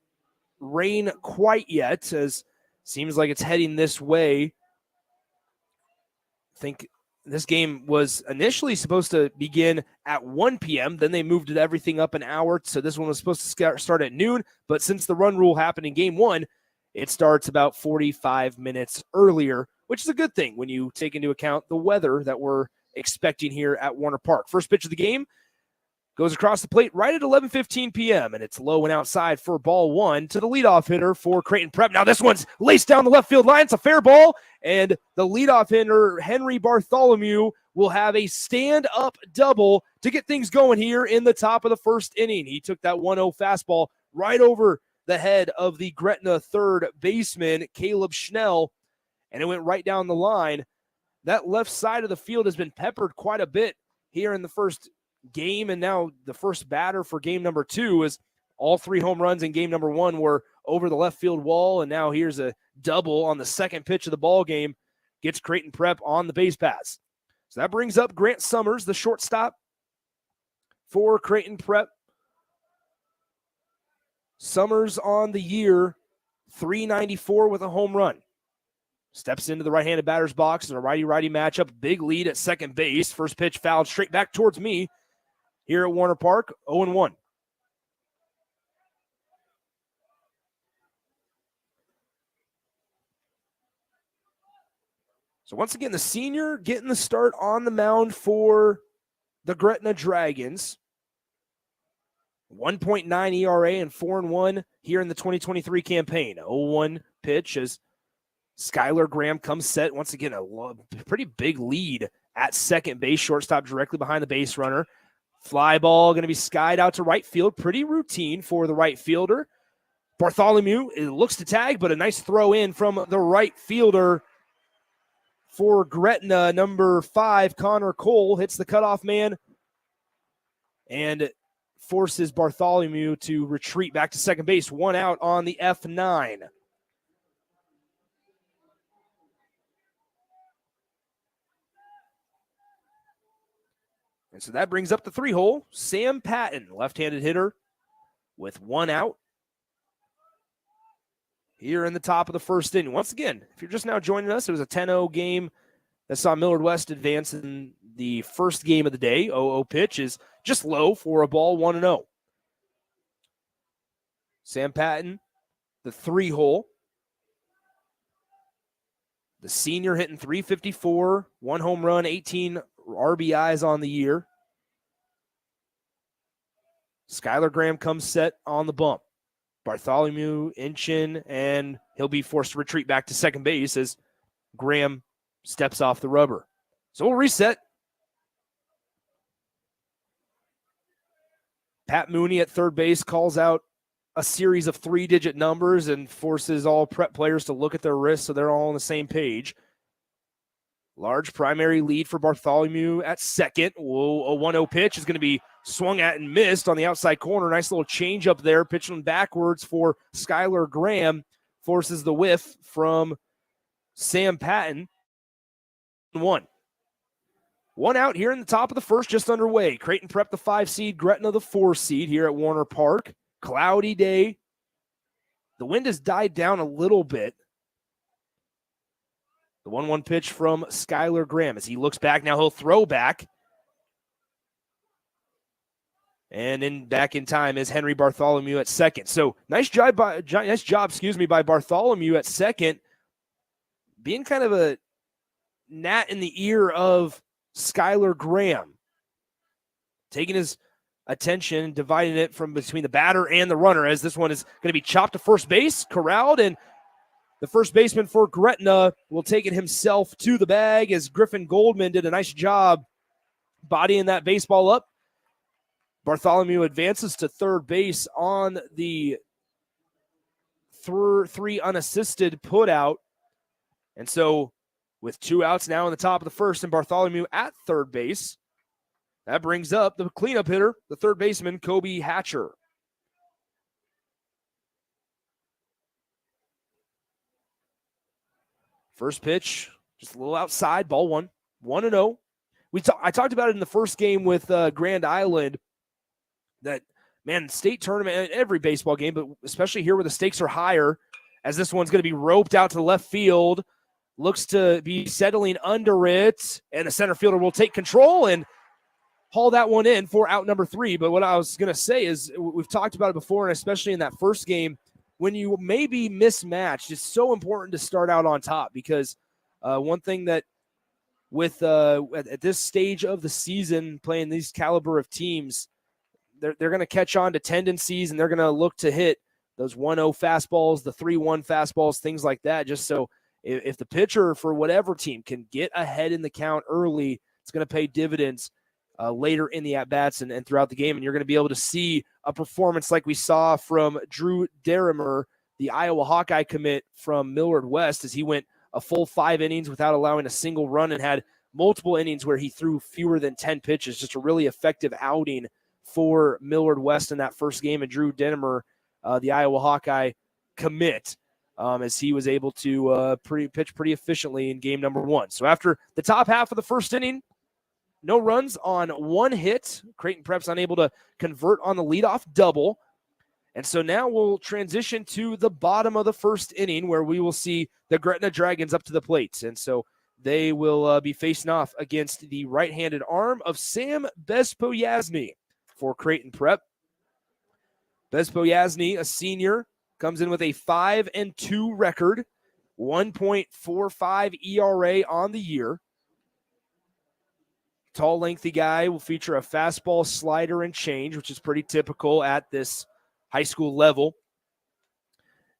rain quite yet, as seems like it's heading this way. I think this game was initially supposed to begin at 1 p.m. Then they moved everything up an hour. So this one was supposed to start at noon. But since the run rule happened in game 1, it starts about 45 minutes earlier, which is a good thing when you take into account the weather that we're expecting here at Warner Park. First pitch of the game goes across the plate right at 11:15 p.m., and it's low and outside for ball 1 to the leadoff hitter for Creighton Prep. Now this one's laced down the left field line. It's a fair ball, and the leadoff hitter, Henry Bartholomew, will have a stand-up double to get things going here in the top of the first inning. He took that 1-0 fastball right over the head of the Gretna third baseman, Caleb Schnell, and it went right down the line. That left side of the field has been peppered quite a bit here in the first game, and now the first batter for game number 2 is all 3 home runs in game number 1 were over the left field wall, and now here's a double on the second pitch of the ball game, gets Creighton Prep on the base pass. So that brings up Grant Summers, the shortstop for Creighton Prep. Summers on the year, .394 with a home run. Steps into the right-handed batter's box in a righty-righty matchup. Big lead at second base. First pitch fouled straight back towards me here at Warner Park, 0-1. So once again, the senior getting the start on the mound for the Gretna Dragons. 1.9 ERA and 4-1 here in the 2023 campaign. 0-1 pitch as Skylar Graham comes set. Once again, a pretty big lead at second base. Shortstop directly behind the base runner. Fly ball going to be skied out to right field. Pretty routine for the right fielder. Bartholomew, it looks to tag, but a nice throw in from the right fielder for Gretna. Number 5, Connor Cole, hits the cutoff man and forces Bartholomew to retreat back to second base. 1 out on the F9. And so that brings up the 3-hole. Sam Patton, left-handed hitter, with 1 out here in the top of the first inning. Once again, if you're just now joining us, it was a 10-0 game that saw Millard West advance in the first game of the day. 0-0 pitch is just low for a ball, 1-0. Sam Patton, the 3-hole. The senior hitting .354, 1 home run, 18 RBIs on the year. Skylar Graham comes set on the bump. Bartholomew inching, and he'll be forced to retreat back to second base as Graham steps off the rubber. So we'll reset. Pat Mooney at third base calls out a series of 3-digit numbers and forces all Prep players to look at their wrists so they're all on the same page. Large primary lead for Bartholomew at second. Whoa, a 1-0 pitch is going to be swung at and missed on the outside corner. Nice little change up there, pitching backwards for Skylar Graham. Forces the whiff from Sam Patton. 1 out here in the top of the first, just underway. Creighton Prep the 5 seed, Gretna the 4 seed here at Warner Park. Cloudy day. The wind has died down a little bit. The 1-1 pitch from Skylar Graham. As he looks back, now he'll throw back. And then back in time is Henry Bartholomew at second. So nice job by Bartholomew at second, being kind of a gnat in the ear of Skylar Graham, taking his attention, dividing it from between the batter and the runner, as this one is going to be chopped to first base, corralled, and the first baseman for Gretna will take it himself to the bag, as Griffin Goldman did a nice job bodying that baseball up. Bartholomew advances to third base on the 3 unassisted putout. And so with 2 outs now in the top of the first and Bartholomew at third base, that brings up the cleanup hitter, the third baseman, Kobe Hatcher. First pitch, just a little outside, ball 1, 1-0. I talked about it in the first game with Grand Island, that, man, state tournament, every baseball game, but especially here where the stakes are higher, as this one's going to be roped out to the left field, looks to be settling under it, and the center fielder will take control and haul that one in for out number 3. But what I was going to say is, we've talked about it before, and especially in that first game, when you may be mismatched, it's so important to start out on top, because one thing that with at this stage of the season, playing these caliber of teams, they're going to catch on to tendencies, and they're going to look to hit those 1-0 fastballs, the 3-1 fastballs, things like that, just so if the pitcher for whatever team can get ahead in the count early, it's going to pay dividends later in the at-bats and throughout the game, and you're going to be able to see a performance like we saw from Drew Derrimer, the Iowa Hawkeye commit from Millard West, as he went a full 5 innings without allowing a single run and had multiple innings where he threw fewer than 10 pitches. Just a really effective outing for Millard West in that first game, and Drew Dennemer, the Iowa Hawkeye commit, as he was able to pitch pretty efficiently in game number 1. So after the top half of the first inning, no runs on 1 hit. Creighton Prep's unable to convert on the leadoff double. And so now we'll transition to the bottom of the first inning, where we will see the Gretna Dragons up to the plate. And so they will be facing off against the right-handed arm of Sam Bespoyazny for Creighton Prep. Bespoyazny, a senior, comes in with a 5-2 record, 1.45 ERA on the year. Tall, lengthy guy, will feature a fastball, slider, and change, which is pretty typical at this high school level.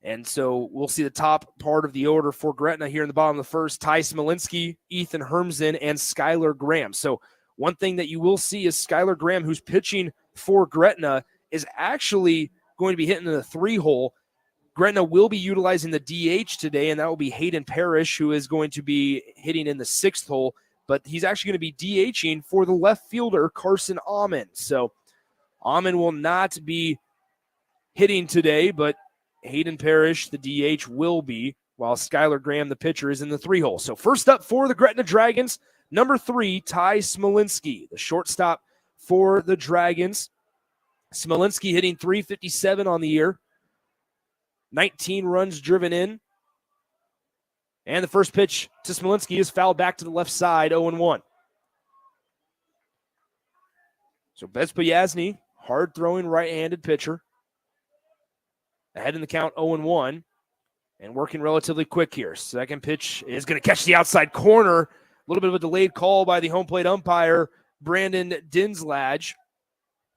And so we'll see the top part of the order for Gretna here in the bottom of the first: Ty Smolinski, Ethan Hermsen, and Skylar Graham. So one thing that you will see is Skylar Graham, who's pitching for Gretna, is actually going to be hitting the 3-hole. Gretna will be utilizing the DH today, and that will be Hayden Parrish, who is going to be hitting in the 6th hole. But he's actually going to be DHing for the left fielder, Carson Amon. So Amon will not be hitting today, but Hayden Parrish, the DH, will be, while Skylar Graham, the pitcher, is in the 3-hole. So first up for the Gretna Dragons, number 3, Ty Smolinski, the shortstop for the Dragons. Smolinski hitting .357 on the year, 19 runs driven in. And the first pitch to Smolinski is fouled back to the left side, 0-1. So Bespoyazny, hard-throwing right-handed pitcher, ahead in the count, 0-1, and working relatively quick here. Second pitch is going to catch the outside corner. A little bit of a delayed call by the home plate umpire, Brandon Dinslage.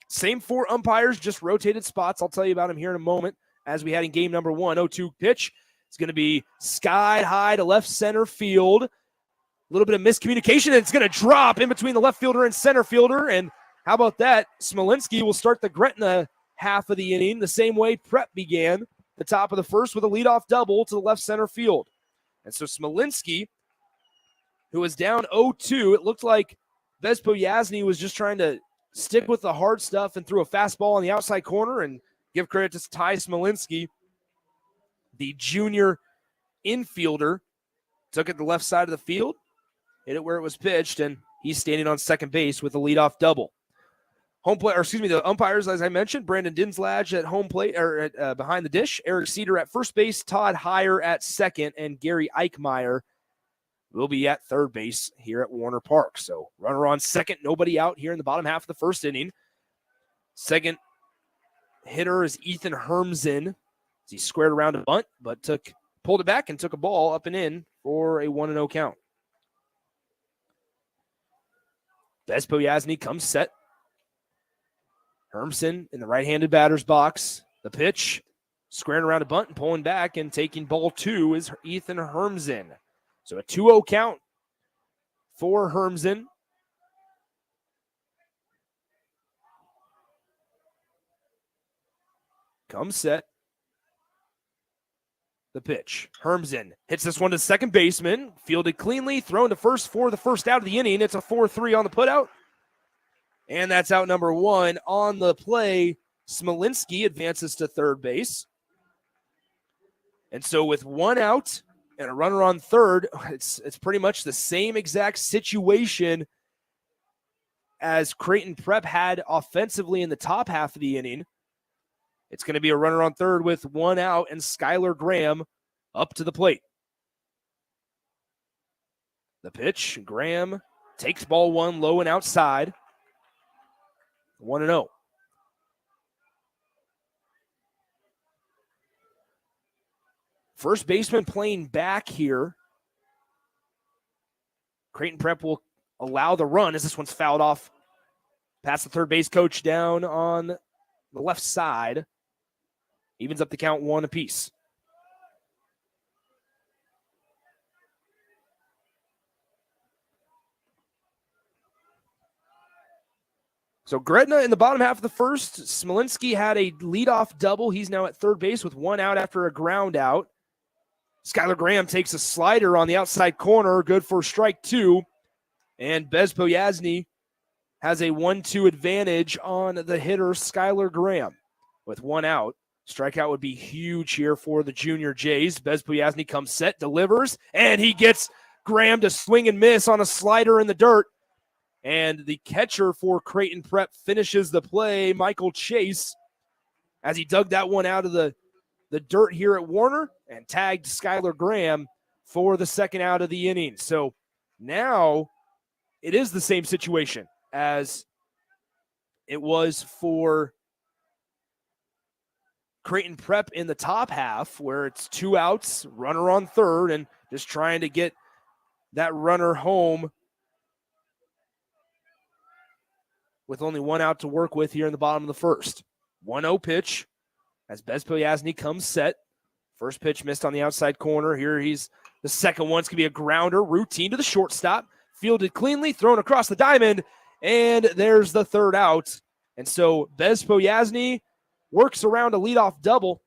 Same 4 umpires, just rotated spots. I'll tell you about him here in a moment, as we had in game number 1. 0-2 pitch. It's going to be sky high to left center field. A little bit of miscommunication, and it's going to drop in between the left fielder and center fielder. And how about that? Smolinski will start the Gretna half of the inning the same way Prep began the top of the first, with a leadoff double to the left center field. And so Smolinski, who was down 0-2. It looked like Vespo Yasny was just trying to stick with the hard stuff and threw a fastball on the outside corner, and give credit to Ty Smolinski, the junior infielder, took it the left side of the field, hit it where it was pitched, and he's standing on second base with a leadoff double. The umpires, as I mentioned, Brandon Dinslage at home plate or behind the dish, Eric Cedar at first base, Todd Heyer at second, and Gary Eichmeyer will be at third base here at Warner Park. So runner on second, nobody out here in the bottom half of the first inning. Second hitter is Ethan Hermsen. He squared around a bunt, but pulled it back and took a ball up and in for a 1-0 count. Vespo Yasny comes set. Hermsen in the right-handed batter's box. The pitch, squaring around a bunt and pulling back and taking ball 2 is Ethan Hermsen. So a 2-0 count for Hermsen. Comes set. The pitch. Hermsen hits this one to second baseman. Fielded cleanly, thrown to first for the first out of the inning. It's a 4-3 on the putout. And that's out number 1 on the play. Smolinski advances to third base. And so with 1 out and a runner on third, it's pretty much the same exact situation as Creighton Prep had offensively in the top half of the inning. It's going to be a runner on third with 1 out and Skylar Graham up to the plate. The pitch, Graham takes ball 1 low and outside. 1-0. First baseman playing back here. Creighton Prep will allow the run as this one's fouled off past the third base coach down on the left side. Evens up the count 1 apiece. So Gretna in the bottom half of the first. Smolinski had a leadoff double. He's now at third base with 1 out after a ground out. Skylar Graham takes a slider on the outside corner. Good for strike 2. And Vespo Yasny has a 1-2 advantage on the hitter Skylar Graham. With 1 out, strikeout would be huge here for the Junior Jays. Vespo Yasny comes set, delivers, and he gets Graham to swing and miss on a slider in the dirt. And the catcher for Creighton Prep finishes the play, Michael Chase, as he dug that one out of the dirt here at Warner and tagged Skylar Graham for the second out of the inning. So now it is the same situation as it was for Creighton Prep in the top half, where it's 2 outs, runner on third, and just trying to get that runner home with only 1 out to work with here in the bottom of the first. 1-0 pitch as Vespo Yasny comes set. First pitch missed on the outside corner. Here he's the second one. It's going to be a grounder, routine to the shortstop. Fielded cleanly, thrown across the diamond, and there's the third out. And so Vespo Yasny works around a leadoff double,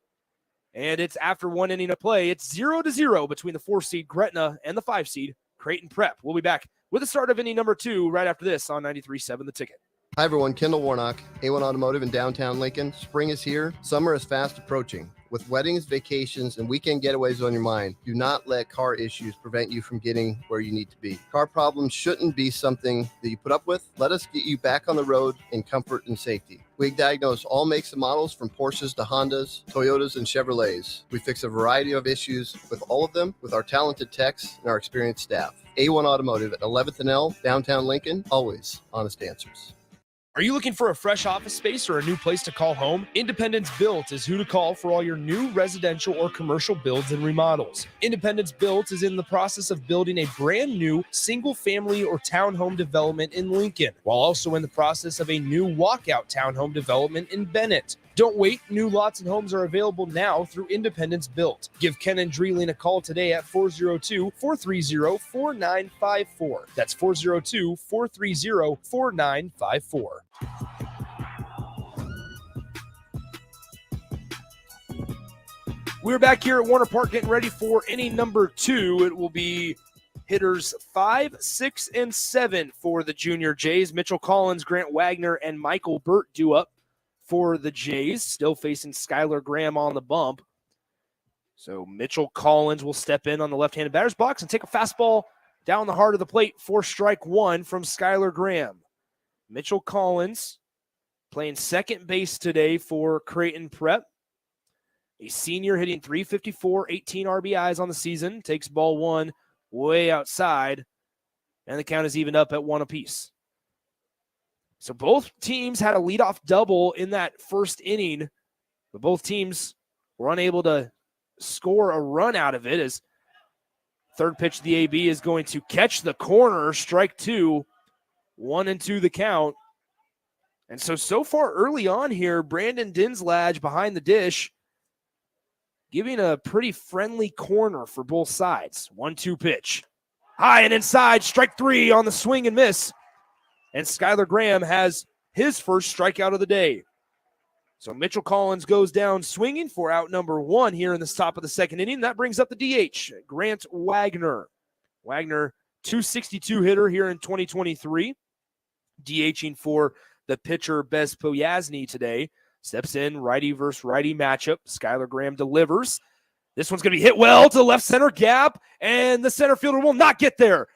and it's after 1 inning of play. It's 0-0 between the 4-seed Gretna and the 5-seed Creighton Prep. We'll be back with the start of inning number 2 right after this on 93.7 The Ticket.
Hi everyone, Kendall Warnock, A1 Automotive in downtown Lincoln. Spring is here, summer is fast approaching. With weddings, vacations, and weekend getaways on your mind, do not let car issues prevent you from getting where you need to be. Car problems shouldn't be something that you put up with. Let us get you back on the road in comfort and safety. We diagnose all makes and models from Porsches to Hondas, Toyotas, and Chevrolets. We fix a variety of issues with all of them with our talented techs and our experienced staff. A1 Automotive at 11th and L, downtown Lincoln, always honest answers.
Are you looking for a fresh office space or a new place to call home? Independence Built is who to call for all your new residential or commercial builds and remodels. Independence Built is in the process of building a brand new single-family or townhome development in Lincoln, while also in the process of a new walkout townhome development in Bennett. Don't wait. New lots and homes are available now through Independence Built. Give Ken and Dreeline a call today at 402-430-4954. That's 402-430-4954. We're back here at Warner Park getting ready for inning number 2. It will be hitters 5, 6, and 7 for the Junior Jays. Mitchell Collins, Grant Wagner, and Michael Burt due up for the Jays, still facing Skylar Graham on the bump. So Mitchell Collins will step in on the left-handed batter's box and take a fastball down the heart of the plate for strike one from Skylar Graham. Mitchell Collins playing second base today for Creighton Prep. A senior hitting .354, 18 RBIs on the season, takes ball one way outside, and the count is evened up at 1 apiece. So both teams had a leadoff double in that first inning, but both teams were unable to score a run out of it as third pitch of the AB is going to catch the corner, strike two, 1-2 the count. And so far early on here, Brandon Dinslage behind the dish, giving a pretty friendly corner for both sides. 1-2 pitch. High and inside, strike three on the swing and miss. And Skylar Graham has his first strikeout of the day. So Mitchell Collins goes down swinging for out number one here in the top of the second inning. That brings up the DH, Grant Wagner. Wagner, .262 hitter here in 2023. DHing for the pitcher Bez Poyasny today. Steps in, righty versus righty matchup. Skylar Graham delivers. This one's going to be hit well to the left center gap, and the center fielder will not get there.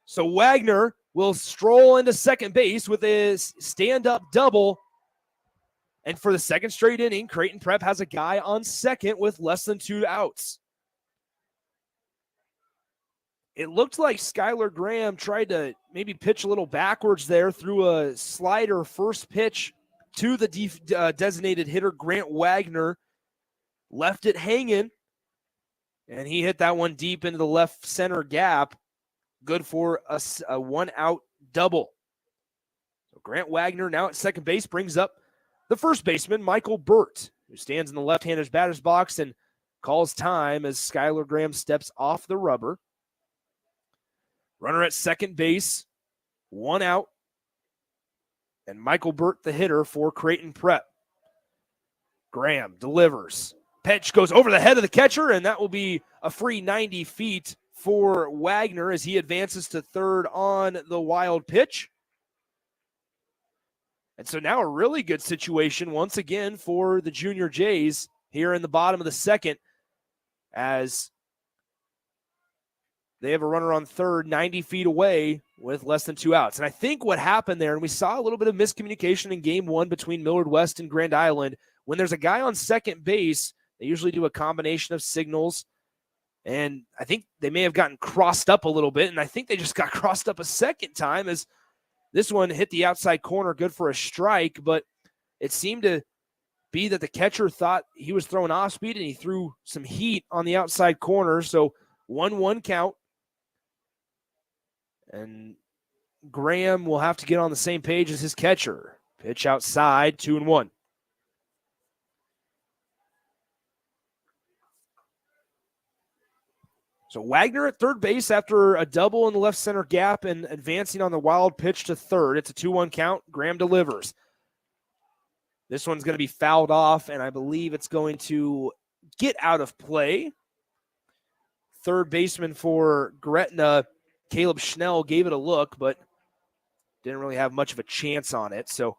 So Wagner will stroll into second base with his stand-up double. And for the second straight inning, Creighton Prep has a guy on second with less than 2 outs. It looked like Skylar Graham tried to maybe pitch a little backwards there through a slider first pitch to the designated hitter, Grant Wagner. Left it hanging, and he hit that one deep into the left center gap. Good for a 1-out double. So Grant Wagner now at second base brings up the first baseman, Michael Burt, who stands in the left-hander's batter's box and calls time as Skylar Graham steps off the rubber. Runner at second base, 1 out. And Michael Burt, the hitter for Creighton Prep. Graham delivers. Pitch goes over the head of the catcher, and that will be a free 90 feet for Wagner as he advances to third on the wild pitch. And so now a really good situation once again for the Junior Jays here in the bottom of the second as they have a runner on third 90 feet away with less than 2 outs. And I think what happened there, and we saw a little bit of miscommunication in game one between Millard West and Grand Island, when there's a guy on second base, they usually do a combination of signals. And I think they may have gotten crossed up a little bit, and I think they just got crossed up a second time as this one hit the outside corner, good for a strike, but it seemed to be that the catcher thought he was throwing off speed, and he threw some heat on the outside corner. So 1-1 count. And Graham will have to get on the same page as his catcher. Pitch outside, 2-1. So Wagner at third base after a double in the left center gap and advancing on the wild pitch to third. It's a 2-1 count. Graham delivers. This one's going to be fouled off, and I believe it's going to get out of play. Third baseman for Gretna, Caleb Schnell, gave it a look, but didn't really have much of a chance on it. So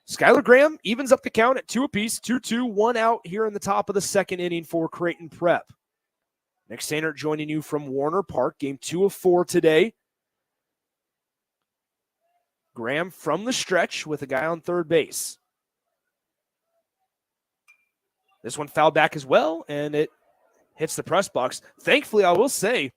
Skylar Graham evens up the count at 2 apiece, 2-2, 1 out here in the top of the second inning for Creighton Prep. Nick Sainert joining you from Warner Park, game 2 of 4 today. Graham from the stretch with a guy on third base. This one fouled back as well, and it hits the press box. Thankfully, I will say,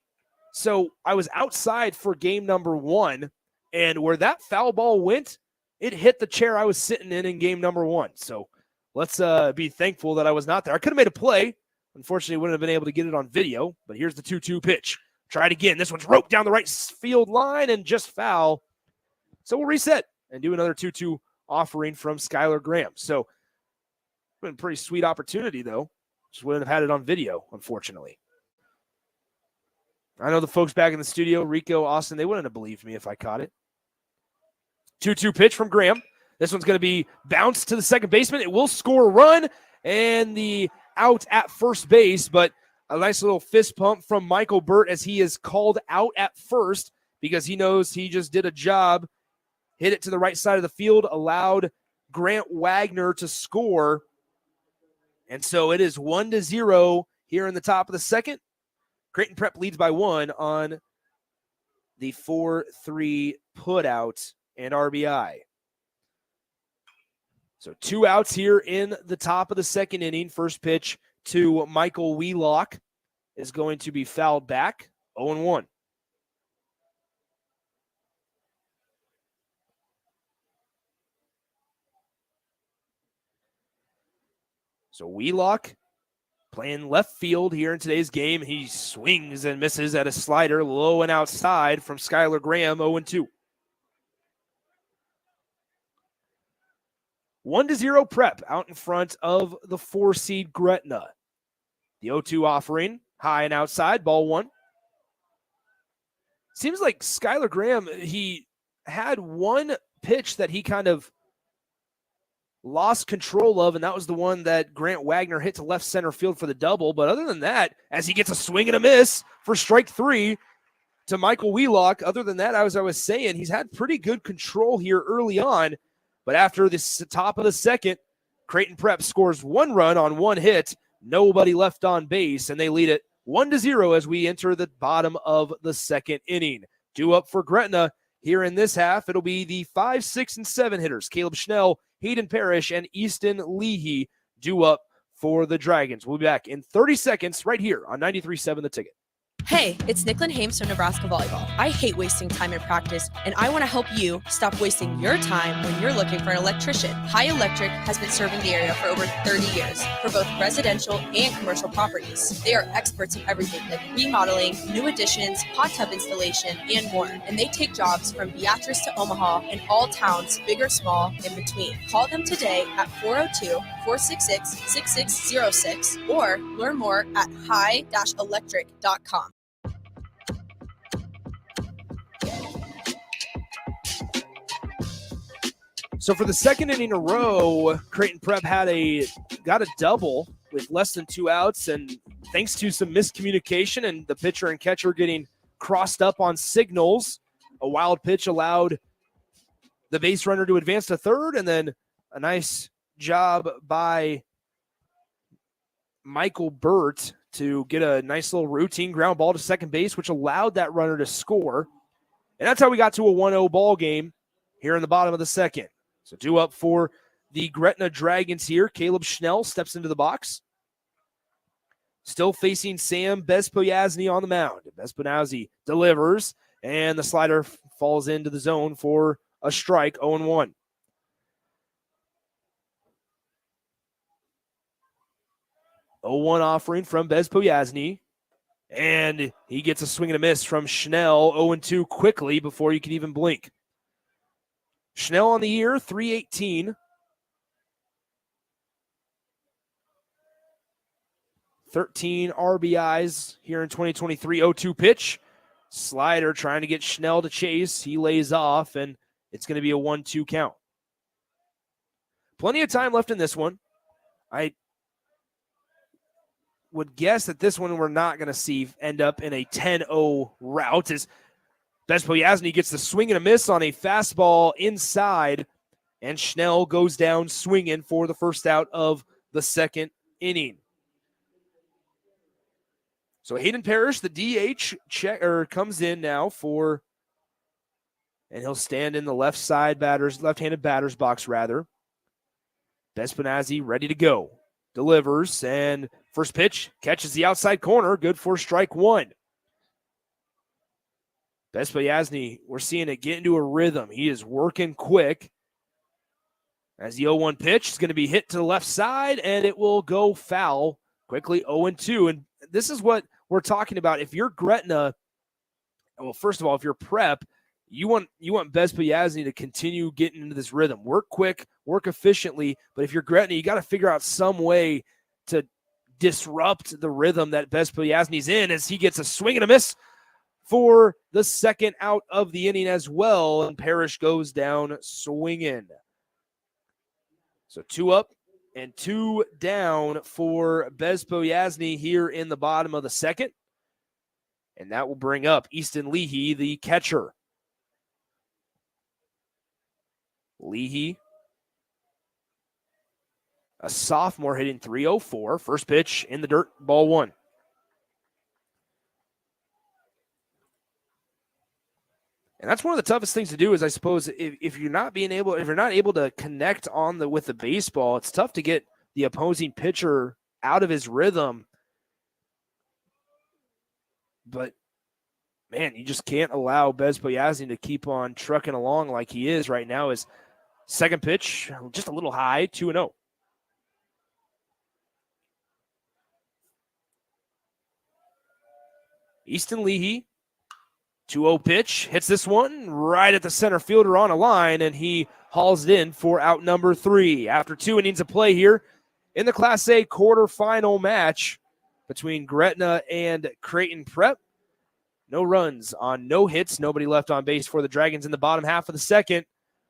so I was outside for game number 1, and where that foul ball went, it hit the chair I was sitting in game number 1. So let's be thankful that I was not there. I could have made a play. Unfortunately, wouldn't have been able to get it on video, but here's the 2-2 pitch. Try it again. This one's roped down the right field line and just foul. So we'll reset and do another 2-2 offering from Skylar Graham. So been a pretty sweet opportunity, though. Just wouldn't have had it on video, unfortunately. I know the folks back in the studio, Rico, Austin, they wouldn't have believed me if I caught it. 2-2 pitch from Graham. This one's going to be bounced to the second baseman. It will score a run, and the out at first base, but A nice little fist pump from Michael Burt as he is called out at first because he knows he just did a job, hit it to the right side of the field, allowed Grant Wagner to score. And so it is 1-0 here in the top of the second. Creighton Prep leads by 1 on the 4-3 putout and RBI. So 2 outs here in the top of the second inning. First pitch to Michael Wheelock is going to be fouled back. 0-1. So Wheelock playing left field here in today's game. He swings and misses at a slider low and outside from Skylar Graham, 0-2. 1-0 Prep out in front of the 4-seed Gretna. The 0-2 offering, high and outside, ball 1. Seems like Skylar Graham, he had one pitch that he kind of lost control of, and that was the one that Grant Wagner hit to left center field for the double. But other than that, as he gets a swing and a miss for strike 3 to Michael Wheelock, other than that, as I was saying, he's had pretty good control here early on. But after this top of the second, Creighton Prep scores 1 run on 1 hit, nobody left on base, and they lead it 1-0 as we enter the bottom of the second inning. 2 up for Gretna here in this half. It'll be the 5, 6, and 7 hitters, Caleb Schnell, Hayden Parrish, and Easton Leahy due up for the Dragons. We'll be back in 30 seconds right here on 93.7 The Ticket.
Hey, it's Nicklin Hames from Nebraska Volleyball. I hate wasting time in practice, and I want to help you stop wasting your time when you're looking for an electrician. High Electric has been serving the area for over 30 years for both residential and commercial properties. They are experts in everything like remodeling, new additions, hot tub installation, and more. And they take jobs from Beatrice to Omaha and all towns, big or small, in between. Call them today at 402-466-6606 or learn more at high-electric.com.
So for the second inning in a row, Creighton Prep got a double with less than 2 outs, and thanks to some miscommunication and the pitcher and catcher getting crossed up on signals, a wild pitch allowed the base runner to advance to third, and then a nice job by Michael Burt to get a nice little routine ground ball to second base, which allowed that runner to score. And that's how we got to a 1-0 ball game here in the bottom of the second. So 2 up for the Gretna Dragons here. Caleb Schnell steps into the box. Still facing Sam Bezpoyazny on the mound. Bezpoyazny delivers, and the slider falls into the zone for a strike, 0-1. (0-1) offering from Bezpoyazny, and he gets a swing and a miss from Schnell, 0-2 quickly before you can even blink. Schnell on the year, 318. 13 RBIs here in 2023. 0-2 pitch. Slider trying to get Schnell to chase. He lays off, and it's going to be a 1-2 count. Plenty of time left in this one. I would guess that this one we're not going to see end up in a 10-0 route as Bezpoyazny gets the swing and a miss on a fastball inside, and Schnell goes down swinging for the first out of the second inning. So Hayden Parrish, the DH, comes in now and he'll stand in the left-handed batter's box rather. Bezpoyazny ready to go. Delivers, and first pitch catches the outside corner, good for strike 1. Bezpoyazny, we're seeing it get into a rhythm. He is working quick. As the 0-1 pitch is going to be hit to the left side, and it will go foul quickly, 0-2. And this is what we're talking about. If you're Gretna, well, first of all, if you're Prep, you want Bezpoyazny to continue getting into this rhythm. Work quick, work efficiently. But if you're Gretna, you got to figure out some way to disrupt the rhythm that Bezpoyazny's in as he gets a swing and a miss for the second out of the inning as well, and Parrish goes down swinging. So 2 up And 2 down for Bespo Yasny here in the bottom of the second. And that will bring up Easton Leahy, the catcher. Leahy, a sophomore, hitting .304. First pitch in the dirt, ball 1. And that's one of the toughest things to do is, I suppose, if you're not able to connect with the baseball, it's tough to get the opposing pitcher out of his rhythm. But man, you just can't allow Bespo Yasny to keep on trucking along like he is right now. His second pitch, just a little high, 2-0. Easton Leahy, 2-0 pitch, hits this one right at the center fielder on a line, and he hauls it in for out number 3. After 2 innings of play here in the Class A quarterfinal match between Gretna and Creighton Prep. No runs on no hits, nobody left on base for the Dragons in the bottom half of the second.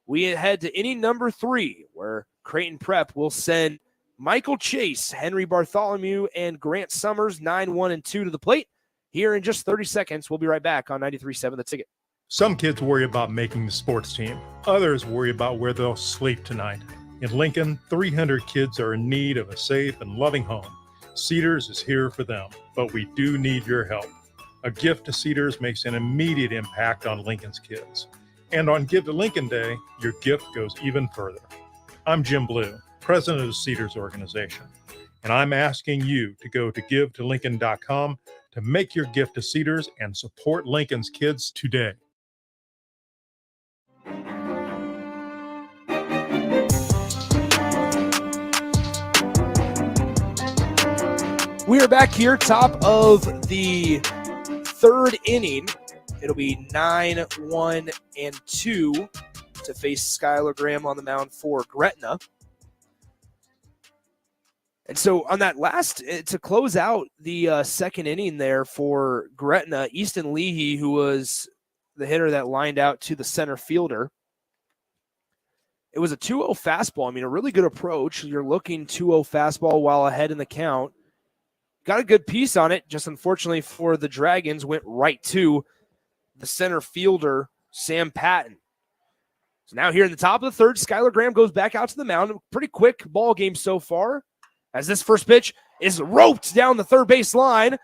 We head to inning number 3, where Creighton Prep will send Michael Chase, Henry Bartholomew, and Grant Summers, 9, 1, and 2 to the plate. Here in just 30 seconds, we'll be right back on 93.7 The Ticket.
Some kids worry about making the sports team. Others worry about where they'll sleep tonight. In Lincoln, 300 kids are in need of a safe and loving home. Cedars is here for them, but we do need your help. A gift to Cedars makes an immediate impact on Lincoln's kids. And on Give to Lincoln Day, your gift goes even further. I'm Jim Blue, president of the Cedars organization, and I'm asking you to go to givetolincoln.com to make your gift to Cedars and support Lincoln's kids today.
We are back here, top of the third inning. It'll be 9, 1, and 2 to face Skylar Graham on the mound for Gretna. And so on that last, to close out the second inning there for Gretna, Easton Leahy, who was the hitter that lined out to the center fielder, it was a 2-0 fastball. I mean, a really good approach. You're looking 2-0 fastball while ahead in the count. Got a good piece on it, just unfortunately for the Dragons, went right to the center fielder, Sam Patton. So now here in the top of the third, Skylar Graham goes back out to the mound. Pretty quick ball game so far, as this first pitch is roped down the third base line.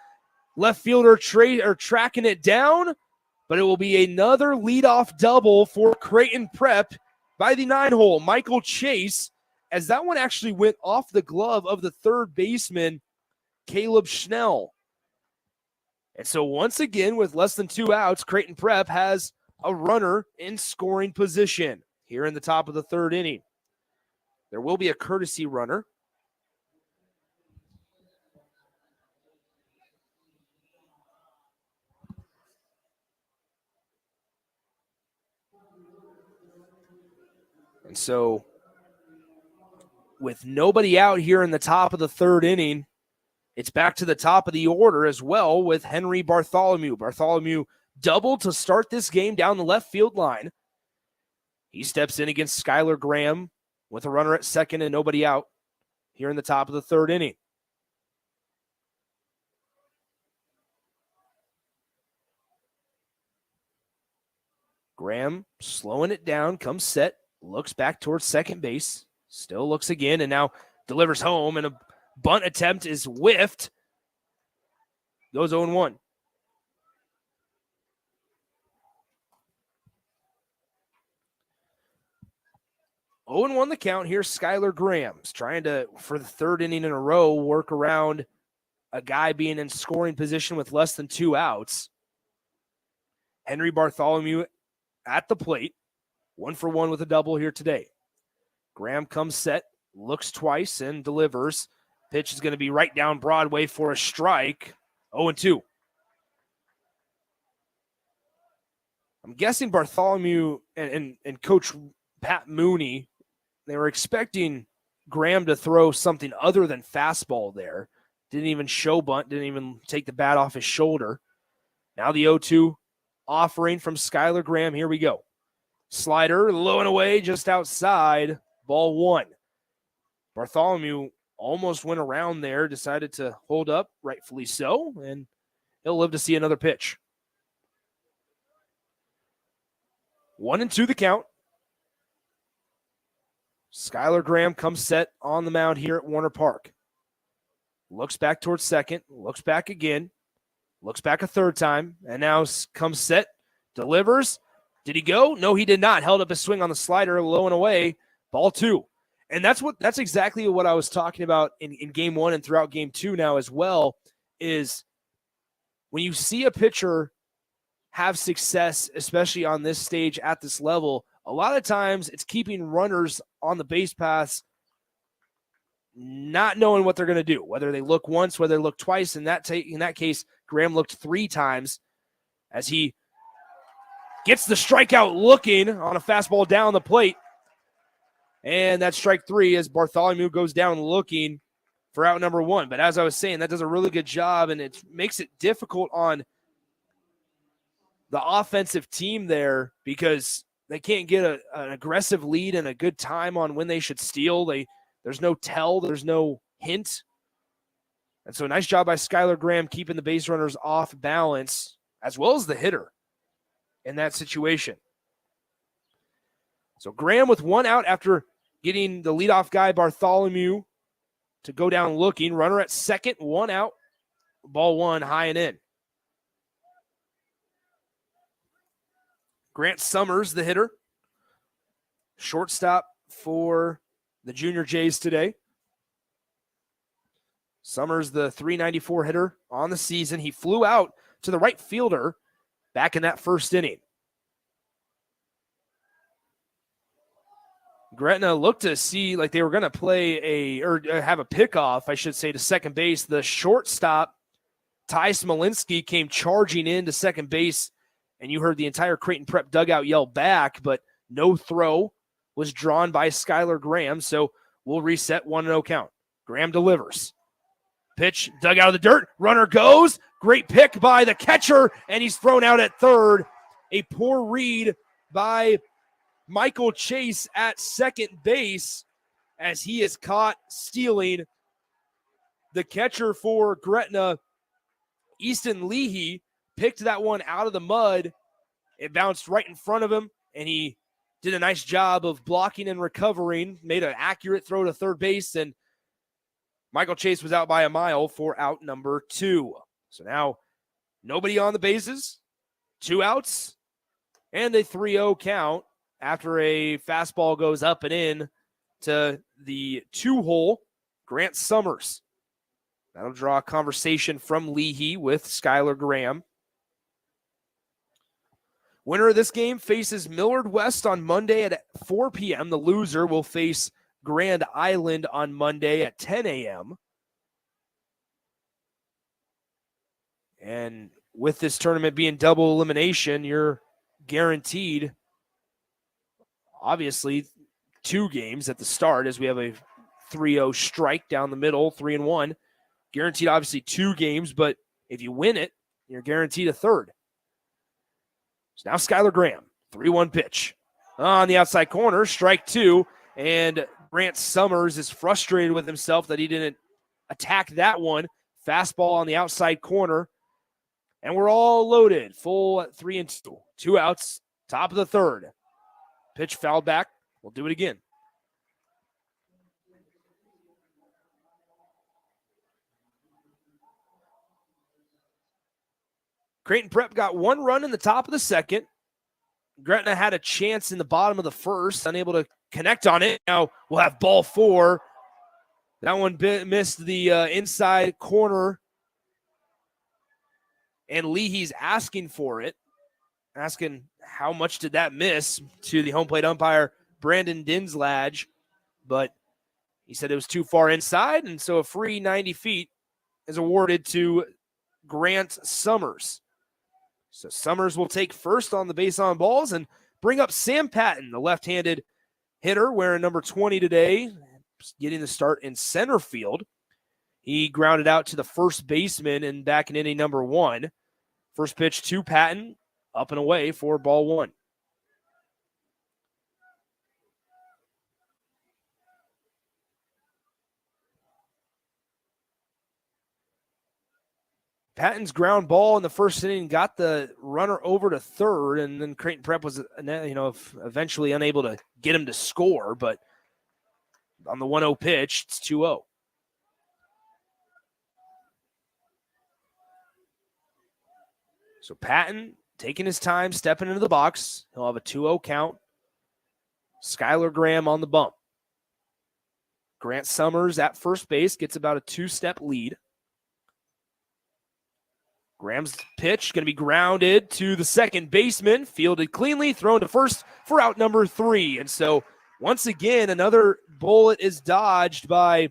Left fielder tracking it down, but it will be another leadoff double for Creighton Prep by the 9-hole, Michael Chase, as that one actually went off the glove of the third baseman, Caleb Schnell. And so once again, with less than 2 outs, Creighton Prep has a runner in scoring position here in the top of the third inning. There will be a courtesy runner. And so with nobody out here in the top of the third inning, it's back to the top of the order as well with Henry Bartholomew. Bartholomew doubled to start this game down the left field line. He steps in against Skylar Graham with a runner at second and nobody out here in the top of the third inning. Graham slowing it down, comes set, looks back towards second base, still looks again, and now delivers home, and a bunt attempt is whiffed. Goes 0-1. Oh, and 1 the count here. Skylar Graham's trying to, for the third inning in a row, work around a guy being in scoring position with less than 2 outs. Henry Bartholomew at the plate, 1 for 1 with a double here today. Graham comes set, looks twice, and delivers. Pitch is going to be right down Broadway for a strike. 0-2. I'm guessing Bartholomew and Coach Pat Mooney, they were expecting Graham to throw something other than fastball there. Didn't even show bunt, didn't even take the bat off his shoulder. Now the 0-2 offering from Skylar Graham. Here we go. Slider low and away just outside. Ball 1. Bartholomew almost went around there, decided to hold up, rightfully so, and he'll live to see another pitch. 1-2 the count. Skylar Graham comes set on the mound here at Warner Park. Looks back towards second, looks back again, looks back a third time, and now comes set, delivers. Did he go? No, he did not. Held up his swing on the slider, low and away. Ball 2. And that's exactly what I was talking about in game 1 and throughout game 2 now as well, is when you see a pitcher have success, especially on this stage at this level, a lot of times it's keeping runners on the base paths not knowing what they're going to do, whether they look once, whether they look twice. In that case, Graham looked 3 times as he gets the strikeout looking on a fastball down the plate. And that's strike 3 as Bartholomew goes down looking for out number 1. But as I was saying, that does a really good job, and it makes it difficult on the offensive team there because they can't get an aggressive lead and a good time on when they should steal. There's no tell, there's no hint. And so nice job by Skylar Graham keeping the base runners off balance, as well as the hitter in that situation. So Graham with 1 out after getting the leadoff guy Bartholomew to go down looking. Runner at second, 1 out. Ball 1, high and in. Grant Summers, the hitter. Shortstop for the Junior Jays today. Summers, the .394 hitter on the season. He flew out to the right fielder back in that first inning. Gretna looked to see like they were going to play have a pickoff, I should say, to second base. The shortstop, Ty Smolinski, came charging into second base, and you heard the entire Creighton Prep dugout yell back, but no throw was drawn by Skylar Graham, so we'll reset 1-0 count. Graham delivers. Pitch dug out of the dirt. Runner goes. Great pick by the catcher, and he's thrown out at third. A poor read by Michael Chase at second base as he is caught stealing. The catcher for Gretna, Easton Leahy, picked that one out of the mud. It bounced right in front of him, and he did a nice job of blocking and recovering, made an accurate throw to third base, and Michael Chase was out by a mile for out number 2. So now nobody on the bases, 2 outs, and a 3-0 count after a fastball goes up and in to the 2-hole, Grant Summers. That'll draw a conversation from Leahy with Skylar Graham. Winner of this game faces Millard West on Monday at 4 p.m. The loser will face Grand Island on Monday at 10 a.m. And with this tournament being double elimination, you're guaranteed, obviously, 2 games at the start as we have a 3-0 strike down the middle, 3-1. Guaranteed, obviously, 2 games, but if you win it, you're guaranteed a third. So now Skylar Graham, 3-1 pitch. On the outside corner, strike 2, and Grant Summers is frustrated with himself that he didn't attack that one. Fastball on the outside corner, and we're all loaded, full at 3-2. 2 outs, top of the third. Pitch fouled back. We'll do it again. Creighton Prep got 1 run in the top of the second. Gretna had a chance in the bottom of the first, unable to connect on it. Now we'll have ball 4. That one missed the inside corner, and Leahy's asking for it, asking how much did that miss to the home plate umpire, Brandon Dinslage, but he said it was too far inside, and so a free 90 feet is awarded to Grant Summers. So Summers will take first on the base on balls and bring up Sam Patton, the left-handed hitter wearing number 20 today, getting the start in center field. He grounded out to the first baseman and back in inning number 1. First pitch to Patton, up and away for ball 1. Patton's ground ball in the first inning got the runner over to third, and then Creighton Prep was, eventually unable to get him to score. But on the 1-0 pitch, it's 2-0. So Patton taking his time, stepping into the box. He'll have a 2-0 count. Skylar Graham on the bump. Grant Summers at first base gets about a 2-step lead. Graham's pitch going to be grounded to the second baseman, fielded cleanly, thrown to first for out number 3. And so once again, another bullet is dodged by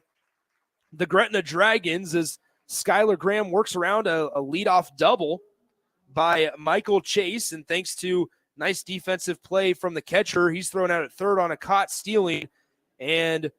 the Gretna Dragons as Skylar Graham works around a leadoff double by Michael Chase. And thanks to nice defensive play from the catcher, he's thrown out at third on a caught stealing, and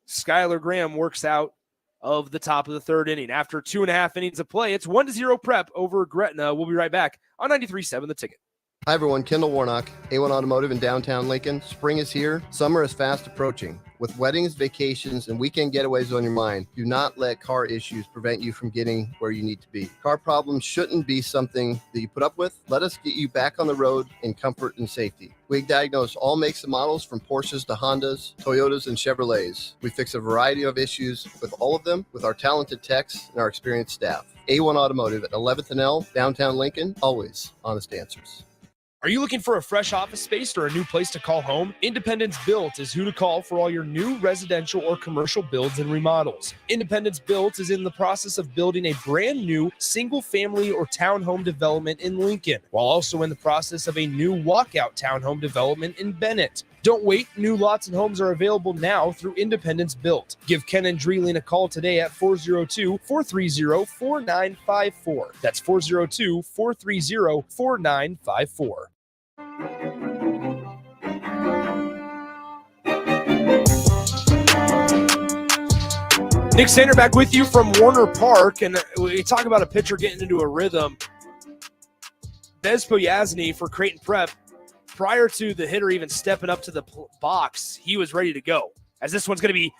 Skylar Graham works out of the top of the third inning. After 2.5 innings of play, it's 1-0 Prep over Gretna. We'll be right back on 93.7 The Ticket.
Hi, everyone. Kendall Warnock, A1 Automotive in downtown Lincoln. Spring is here. Summer is fast approaching. With weddings, vacations, and weekend getaways on your mind, do not let car issues prevent you from getting where you need to be. Car problems shouldn't be something that you put up with. Let us get you back on the road in comfort and safety. We diagnose all makes and models from Porsches to Hondas, Toyotas, and Chevrolets. We fix a variety of issues with all of them with our talented techs and our experienced staff. A1 Automotive at 11th and L, downtown Lincoln, always honest answers.
Are you looking for a fresh office space or a new place to call home? Independence Built is who to call for all your new residential or commercial builds and remodels. Independence Built is in the process of building a brand new single-family or townhome development in Lincoln, while also in the process of a new walkout townhome development in Bennett. Don't wait. New lots and homes are available now through Independence Built. Give Ken and Dreeling a call today at 402-430-4954. That's 402-430-4954. Nick Sander back with you from Warner Park, and we talk about a pitcher getting into a rhythm. Bez Poyasny for Creighton Prep, prior to the hitter even stepping up to the box, he was ready to go. As this one's going to be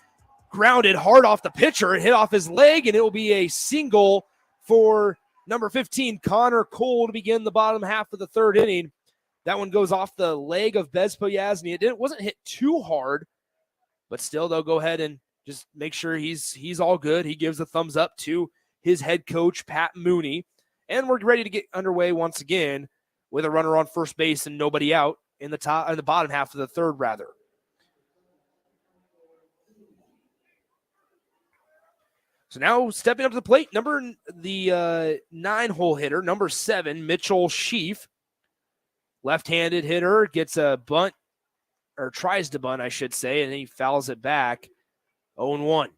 grounded hard off the pitcher, it hit off his leg, and it will be a single for number 15, Connor Cole, to begin the bottom half of the third inning. That one goes off the leg of Bez Poyasny. It wasn't hit too hard, but still, they'll go ahead and just make sure he's all good. He gives a thumbs up to his head coach, Pat Mooney. And we're ready to get underway once again with a runner on first base and nobody out in the bottom half of the third, rather. So now stepping up to the plate, the 9-hole hitter, number 7, Mitchell Sheaf. Left-handed hitter, gets a bunt, or tries to bunt, I should say, and then he fouls it back. 0-1.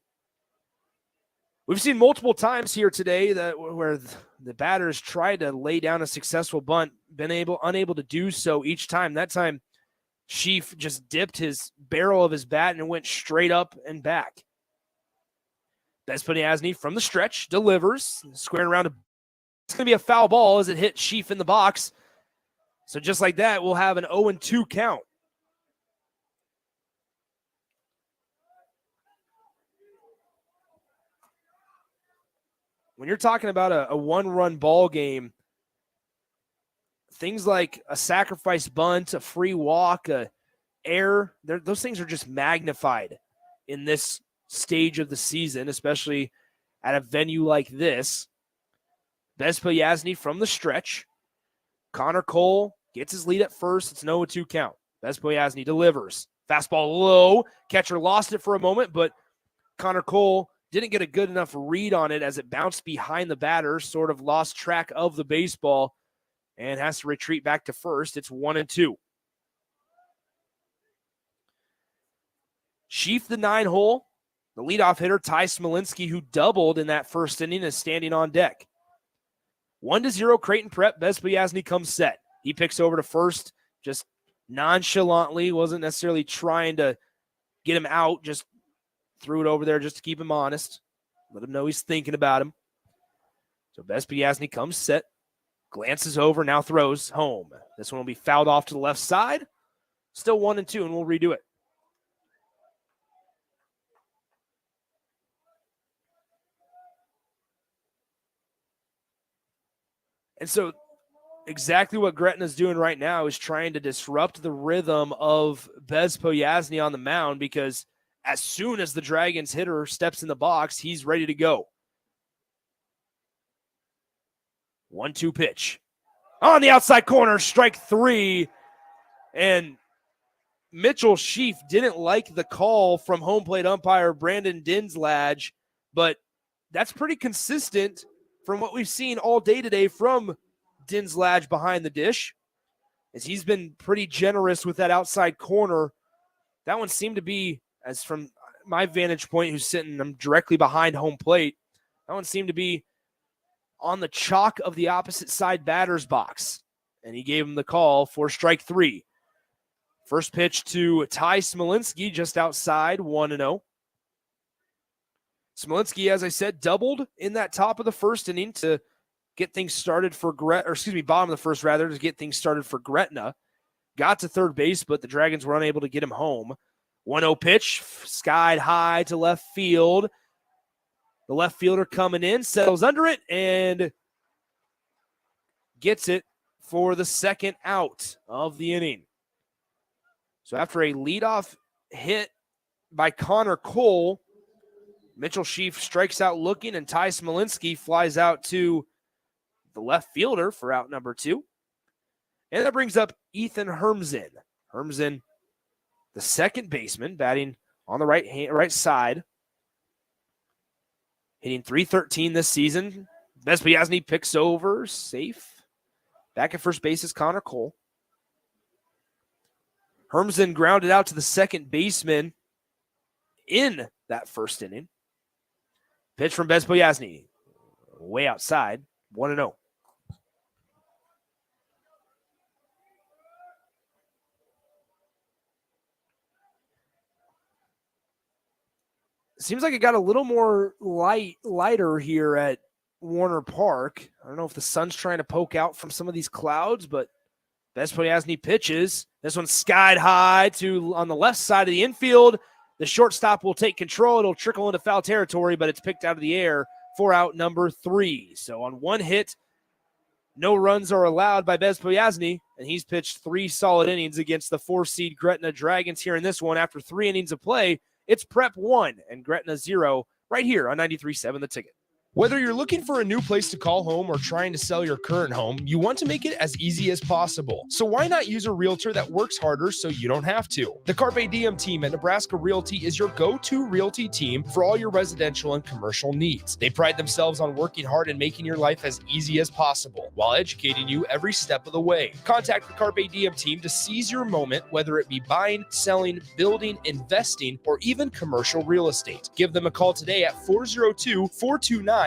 We've seen multiple times here today where the batters tried to lay down a successful bunt, unable to do so each time. That time, Sheaf just dipped his barrel of his bat and it went straight up and back. Bez Poyasny from the stretch delivers, squaring around. It's going to be a foul ball as it hit Sheaf in the box. So just like that, we'll have an 0-2 count. When you're talking about a one-run ball game, things like a sacrifice bunt, a free walk, a error, those things are just magnified in this stage of the season, especially at a venue like this. Bez Poyasny from the stretch. Connor Cole gets his lead at first. It's an 0-2 count. Bez Poyasny delivers. Fastball low. Catcher lost it for a moment, but Connor Cole didn't get a good enough read on it as it bounced behind the batter, sort of lost track of the baseball, and has to retreat back to first. It's 1-2. Sheaf, the 9-hole. The leadoff hitter, Ty Smolinski, who doubled in that first inning, is standing on deck. 1-0 Creighton Prep. Bez Poyasny comes set. He picks over to first just nonchalantly, wasn't necessarily trying to get him out, just threw it over there just to keep him honest. Let him know he's thinking about him. So Bez Poyasny comes set, glances over, now throws home. This one will be fouled off to the left side. Still 1-2, and we'll redo it. And so exactly what Gretna's doing right now is trying to disrupt the rhythm of Bez Poyasny on the mound, because as soon as the Dragons hitter steps in the box, he's ready to go. 1-2 pitch. On the outside corner, strike 3. And Mitchell Sheaf didn't like the call from home plate umpire Brandon Dinslage, but that's pretty consistent from what we've seen all day today from Dinslage behind the dish, as he's been pretty generous with that outside corner. That one seemed to be, as from my vantage point, who's sitting directly behind home plate, that one seemed to be on the chalk of the opposite side batter's box, and he gave him the call for strike 3. First pitch to Ty Smolinski just outside, 1-0. Smolinski, as I said, doubled in that top of the first inning to get things started for bottom of the first rather, to get things started for Gretna. Got to third base, but the Dragons were unable to get him home. 1-0 pitch, skied high to left field. The left fielder coming in, settles under it, and gets it for the second out of the inning. So after a leadoff hit by Connor Cole, Mitchell Sheaf strikes out looking, and Ty Smolinski flies out to the left fielder for out number 2. And that brings up Ethan Hermsen. Hermsen, the second baseman, batting on the right side, hitting .313 this season. Bez Poyasny picks over, safe. Back at first base is Connor Cole. Hermsen grounded out to the second baseman in that first inning. Pitch from Bez Poyasny, way outside, 1-0. Seems like it got a little more lighter here at Warner Park. I don't know if the sun's trying to poke out from some of these clouds, but Bez Poyasny pitches. This one's skied high to on the left side of the infield. The shortstop will take control. It'll trickle into foul territory, but it's picked out of the air for out number 3. So on one hit, no runs are allowed by Bez Poyasny, and he's pitched 3 solid innings against the 4-seed Gretna Dragons here in this one. After 3 innings of play, it's Prep 1 and Gretna 0 right here on 93.7 The Ticket. Whether you're looking for a new place to call home or trying to sell your current home, you want to make it as easy as possible. So why not use a realtor that works harder so you don't have to? The Carpe Diem team at Nebraska Realty is your go-to realty team for all your residential and commercial needs. They pride themselves on working hard and making your life as easy as possible while educating you every step of the way. Contact the Carpe Diem team to seize your moment, whether it be buying, selling, building, investing, or even commercial real estate. Give them a call today at 402-429-8121.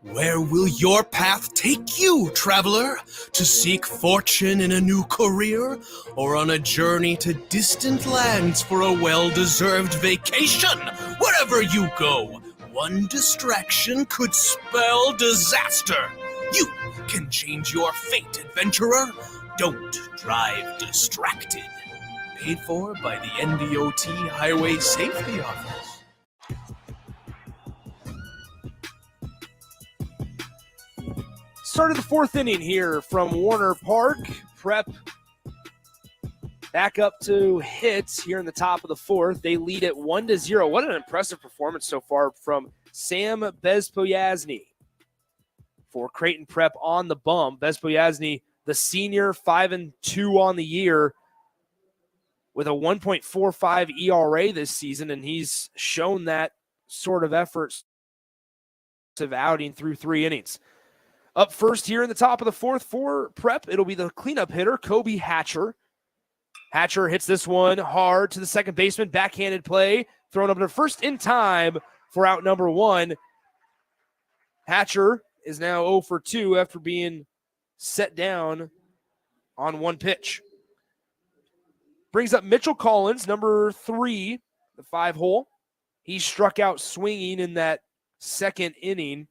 Where will your path take you, traveler? To seek fortune in a new career, or on a journey to distant lands for a well-deserved vacation? Wherever you go, one distraction could spell disaster. You can change your fate, adventurer. Don't drive distracted. Paid for by the NDOT Highway Safety Office.
Start of the 4th inning here from Warner Park. Prep back up to hits here in the top of the 4th. They lead it 1-0. What an impressive performance so far from Sam Bez Poyasny for Creighton Prep on the bump. Bez Poyasny, the senior, 5-2 on the year with a 1.45 ERA this season, and he's shown that sort of effort of outing through 3 innings. Up first here in the top of the 4th for Prep, it'll be the cleanup hitter, Kobe Hatcher. Hatcher hits this one hard to the second baseman, backhanded play, thrown up to first in time for out number 1. Hatcher is now 0 for 2 after being set down on 1 pitch. Brings up Mitchell Collins, number 3, the 5-hole. He struck out swinging in that second inning.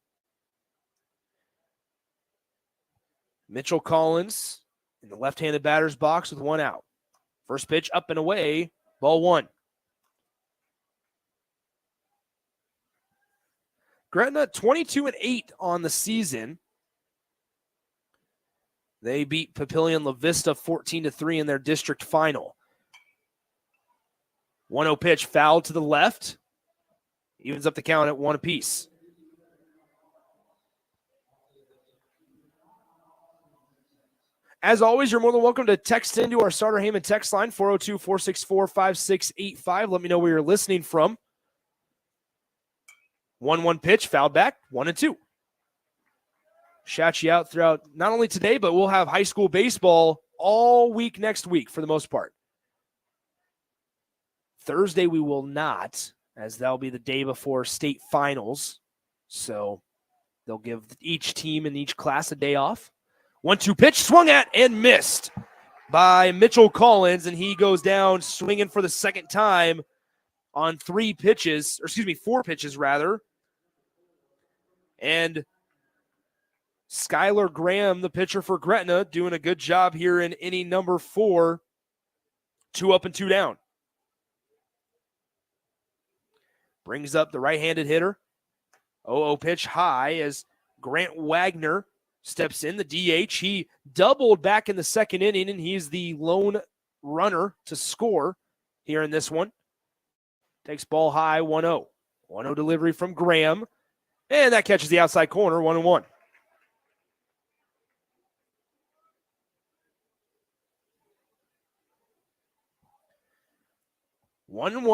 Mitchell Collins in the left-handed batter's box with 1 out. First pitch up and away, ball 1.
Gretna 22-8 on the season. They beat Papillion La Vista 14-3 in their district final. 1-0 pitch, foul to the left. Evens up the count at 1 apiece. As always, you're more than welcome to text into our Starter Heyman text line, 402-464-5685. Let me know where you're listening from. 1-1 pitch, fouled back, 1-2. Shout you out throughout not only today, but we'll have high school baseball all week next week for the most part. Thursday we will not, as that'll be the day before state finals. So they'll give each team in each class a day off. 1-2 pitch, swung at and missed by Mitchell Collins, and he goes down swinging for the second time on 4 pitches rather. And Skylar Graham, the pitcher for Gretna, doing a good job here in inning number 4. 2 up and 2 down. Brings up the right-handed hitter. 0-0 pitch high as Grant Wagner steps in, the DH. He doubled back in the second inning, and he's the lone runner to score here in this one. Takes ball high, 1-0. 1-0 delivery from Graham, and that catches the outside corner, 1-1.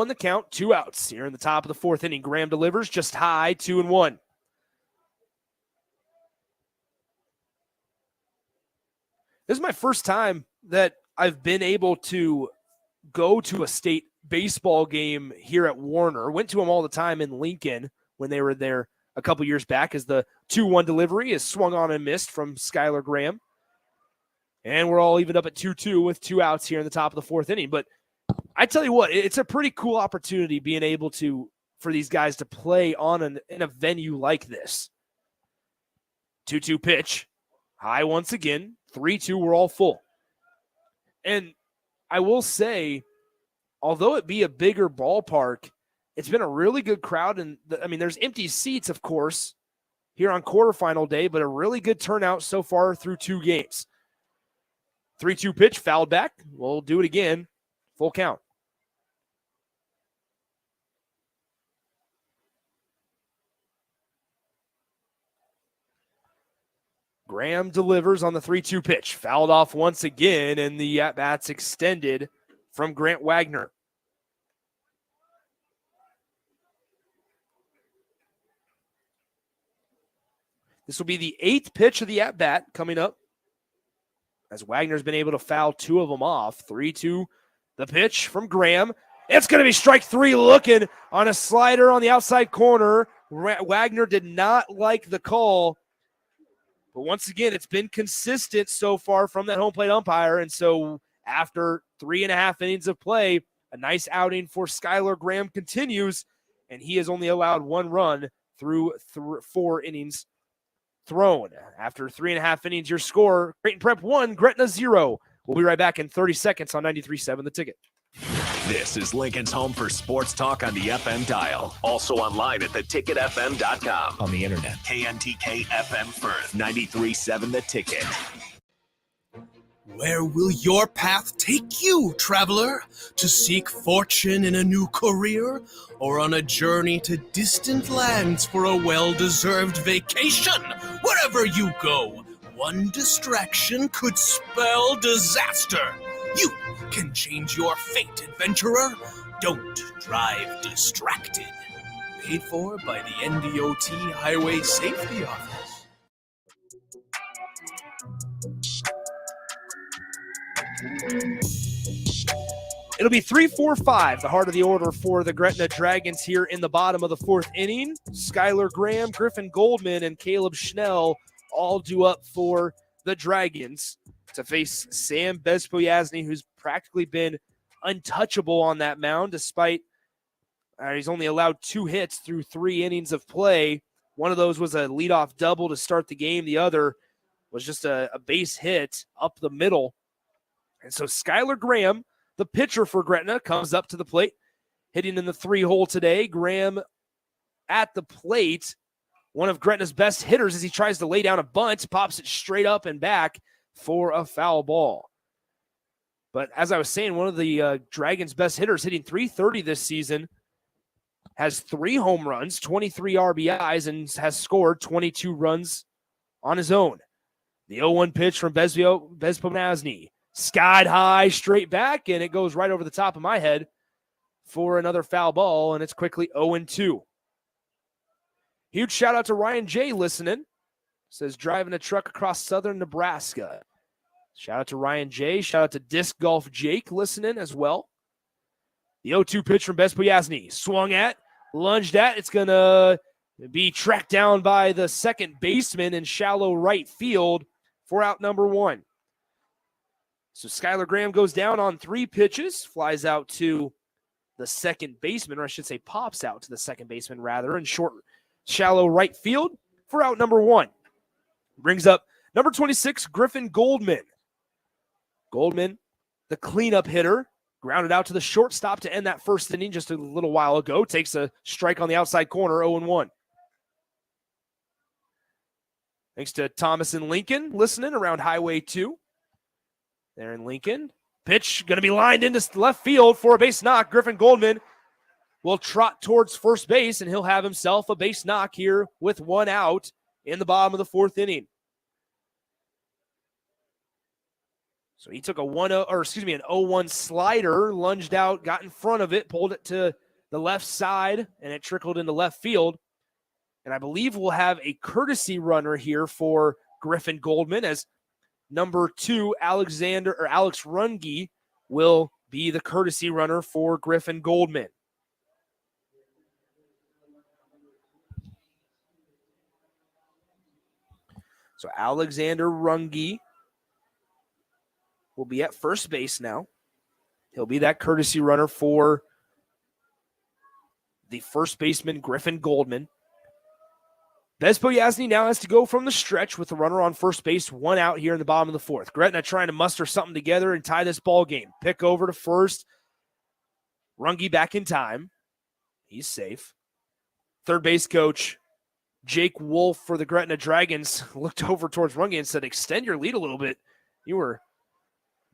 The count, 2 outs here in the top of the 4th inning. Graham delivers just high, 2-1. This is my first time that I've been able to go to a state baseball game here at Warner. Went to them all the time in Lincoln when they were there a couple years back, as the 2-1 delivery is swung on and missed from Skylar Graham. And we're all evened up at 2-2 with 2 outs here in the top of the 4th inning. But I tell you what, it's a pretty cool opportunity being able for these guys to play in a venue like this. 2-2 pitch, high once again, 3-2, we're all full. And I will say, although it be a bigger ballpark, it's been a really good crowd. And there's empty seats, of course, here on quarterfinal day, but a really good turnout so far through 2 games. 3-2 pitch, fouled back. We'll do it again. Full count. Graham delivers on the 3-2 pitch. Fouled off once again, and the at-bat's extended from Grant Wagner. This will be the 8th pitch of the at-bat coming up, as Wagner's been able to foul 2 of them off. 3-2, the pitch from Graham. It's going to be strike 3 looking on a slider on the outside corner. Wagner did not like the call. But once again, it's been consistent so far from that home plate umpire. And so after 3.5 innings of play, a nice outing for Skylar Graham continues, and he has only allowed 1 run through 4 innings thrown. After 3.5 innings, your score, Creighton Prep 1, Gretna 0. We'll be right back in 30 seconds on 93.7 The Ticket.
This is Lincoln's home for sports talk on the FM dial. Also online at theticketfm.com. On the internet. KNTK FM Firth, 93.7 The Ticket.
Where will your path take you, traveler? To seek fortune in a new career? Or on a journey to distant lands for a well-deserved vacation? Wherever you go, one distraction could spell disaster. You can change your fate, adventurer. Don't drive distracted. Paid for by the NDOT Highway Safety Office.
It'll be 3-4-5, the heart of the order for the Gretna Dragons here in the bottom of the 4th inning. Skylar Graham, Griffin Goldman, and Caleb Schnell all due up for the Dragons to face Sam Bespoyasny, who's practically been untouchable on that mound, despite he's only allowed 2 hits through 3 innings of play. One of those was a leadoff double to start the game. The other was just a base hit up the middle. And so Skylar Graham, the pitcher for Gretna, comes up to the plate, hitting in the 3-hole today. Graham at the plate one of Gretna's best hitters as he tries to lay down a bunt, pops it straight up and back for a foul ball. But as I was saying, one of the Dragons' best hitters, hitting .330 this season, has 3 home runs, 23 RBIs, and has scored 22 runs on his own. The 0-1 pitch from Bezpomazny. Skied high, straight back, and it goes right over the top of my head for another foul ball, and it's quickly 0-2. Huge shout out to Ryan J. listening. Says driving a truck across southern Nebraska. Shout out to Ryan J. Shout out to Disc Golf Jake listening as well. The 0-2 pitch from Bezpomazny. Swung at, lunged at. It's going to be tracked down by the second baseman in shallow right field for out number 1. So Skylar Graham goes down on 3 pitches, flies out to the second baseman, or I should say pops out to the second baseman rather, in short, shallow right field for out number 1. Brings up number 26, Griffin Goldman. Goldman, the cleanup hitter, grounded out to the shortstop to end that first inning just a little while ago. Takes a strike on the outside corner, 0-1. Thanks to Thomas and Lincoln listening around Highway 2. There in Lincoln. Pitch going to be lined into left field for a base knock. Griffin Goldman will trot towards first base, and he'll have himself a base knock here with 1 out in the bottom of the 4th inning. So he took an 0-1 slider, lunged out, got in front of it, pulled it to the left side, and it trickled into left field. And I believe we'll have a courtesy runner here for Griffin Goldman, as number 2, Alex Runge, will be the courtesy runner for Griffin Goldman. So Alexander Runge will be at first base now. He'll be that courtesy runner for the first baseman, Griffin Goldman. Bezpomazny now has to go from the stretch with the runner on first base, 1 out here in the bottom of the 4th. Gretna trying to muster something together and tie this ball game. Pick over to first. Runge back in time. He's safe. Third base coach Jake Wolf for the Gretna Dragons looked over towards Runge and said, extend your lead a little bit. You were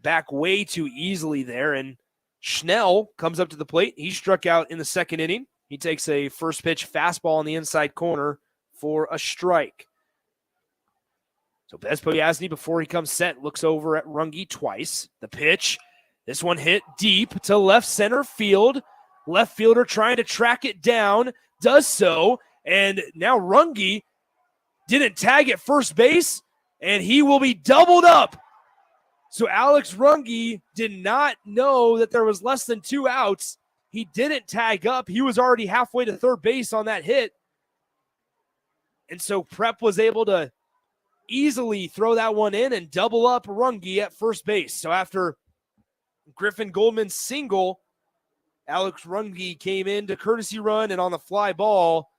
back way too easily there. And Schnell comes up to the plate. He struck out in the 2nd inning. He takes a first pitch fastball on the inside corner for a strike. So Bezpomazny, before he comes set, looks over at Runge twice. The pitch, this one hit deep to left center field. Left fielder trying to track it down, does so, and now Runge didn't tag at first base, and he will be doubled up. So Alex Runge did not know that there was less than 2 outs. He didn't tag up. He was already halfway to third base on that hit. And so Prep was able to easily throw that one in and double up Runge at first base. So after Griffin Goldman's single, Alex Runge came in to courtesy run, and on the fly ball,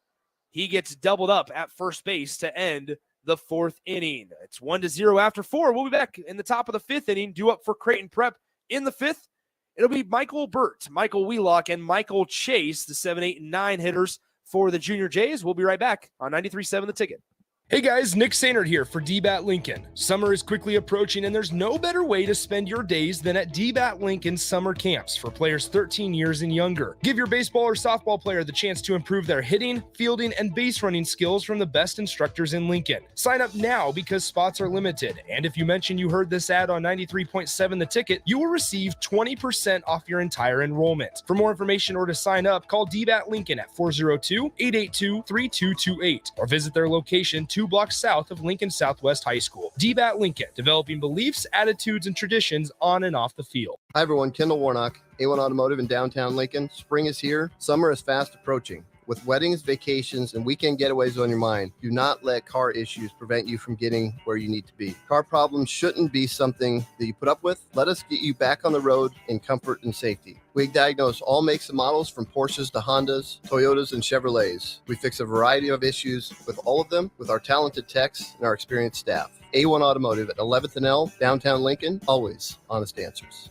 he gets doubled up at first base to end the 4th inning. It's 1-0 after 4. We'll be back in the top of the 5th inning, due up for Creighton Prep in the 5th. It'll be Michael Burt, Michael Wheelock, and Michael Chase, the 7, 8, and 9 hitters for the Junior Jays. We'll be right back on 93.7 The Ticket.
Hey guys, Nick Sainert here for DBAT Lincoln. Summer is quickly approaching, and there's no better way to spend your days than at DBAT Lincoln summer camps for players 13 years and younger. Give your baseball or softball player the chance to improve their hitting, fielding, and base running skills from the best instructors in Lincoln. Sign up now because spots are limited, and if you mention you heard this ad on 93.7 The Ticket, you will receive 20% off your entire enrollment. For more information or to sign up, call DBAT Lincoln at 402-882-3228 or visit their location 2 blocks south of Lincoln Southwest High School. DBAT Lincoln, developing beliefs, attitudes, and traditions on and off the field.
Hi everyone, Kendall Warnock, A1 Automotive in downtown Lincoln. Spring is here. Summer is fast approaching. With weddings, vacations, and weekend getaways on your mind, do not let car issues prevent you from getting where you need to be. Car problems shouldn't be something that you put up with. Let us get you back on the road in comfort and safety. We diagnose all makes and models from Porsches to Hondas, Toyotas, and Chevrolets. We fix a variety of issues with all of them with our talented techs and our experienced staff. A1 Automotive at 11th and L, downtown Lincoln, always honest answers.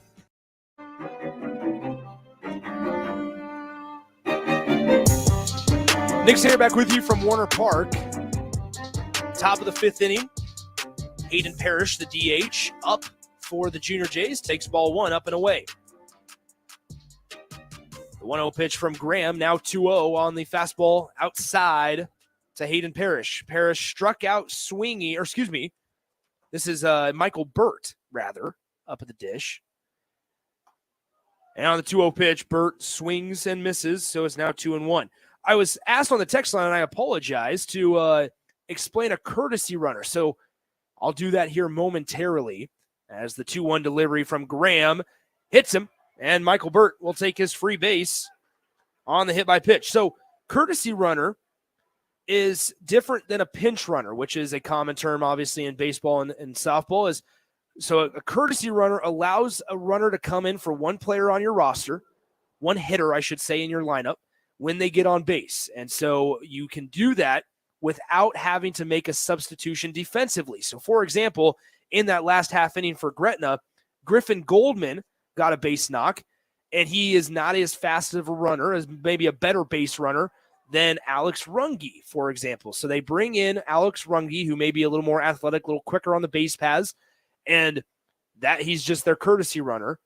Nick Sainert back with you from Warner Park. Top of the fifth inning, Hayden Parrish, the DH, up for the Junior Jays, takes ball one up and away. The 1-0 pitch from Graham, now 2-0 on the fastball outside to Hayden Parrish. Parrish struck out swinging, or excuse me, this is Michael Burt, rather, up at the dish. And on the 2-0 pitch, Burt swings and misses, so it's now 2-1. I was asked on the text line, and I apologize, to explain a courtesy runner. So I'll do that here momentarily as the 2-1 delivery from Graham hits him, and Michael Burt will take his free base on the hit by pitch. So courtesy runner is different than a pinch runner, which is a common term, obviously, in baseball and softball. So a courtesy runner allows a runner to come in for one player on your roster, one hitter, I should say, in your lineup when they get on base. And so you can do that without having to make a substitution defensively. So, for example, in that last half inning for Gretna, Griffin Goldman got a base knock, and he is not as fast of a runner, as maybe a better base runner than Alex Runge, for example. So they bring in Alex Runge, who may be a little more athletic, a little quicker on the base paths, and that he's just their courtesy runner.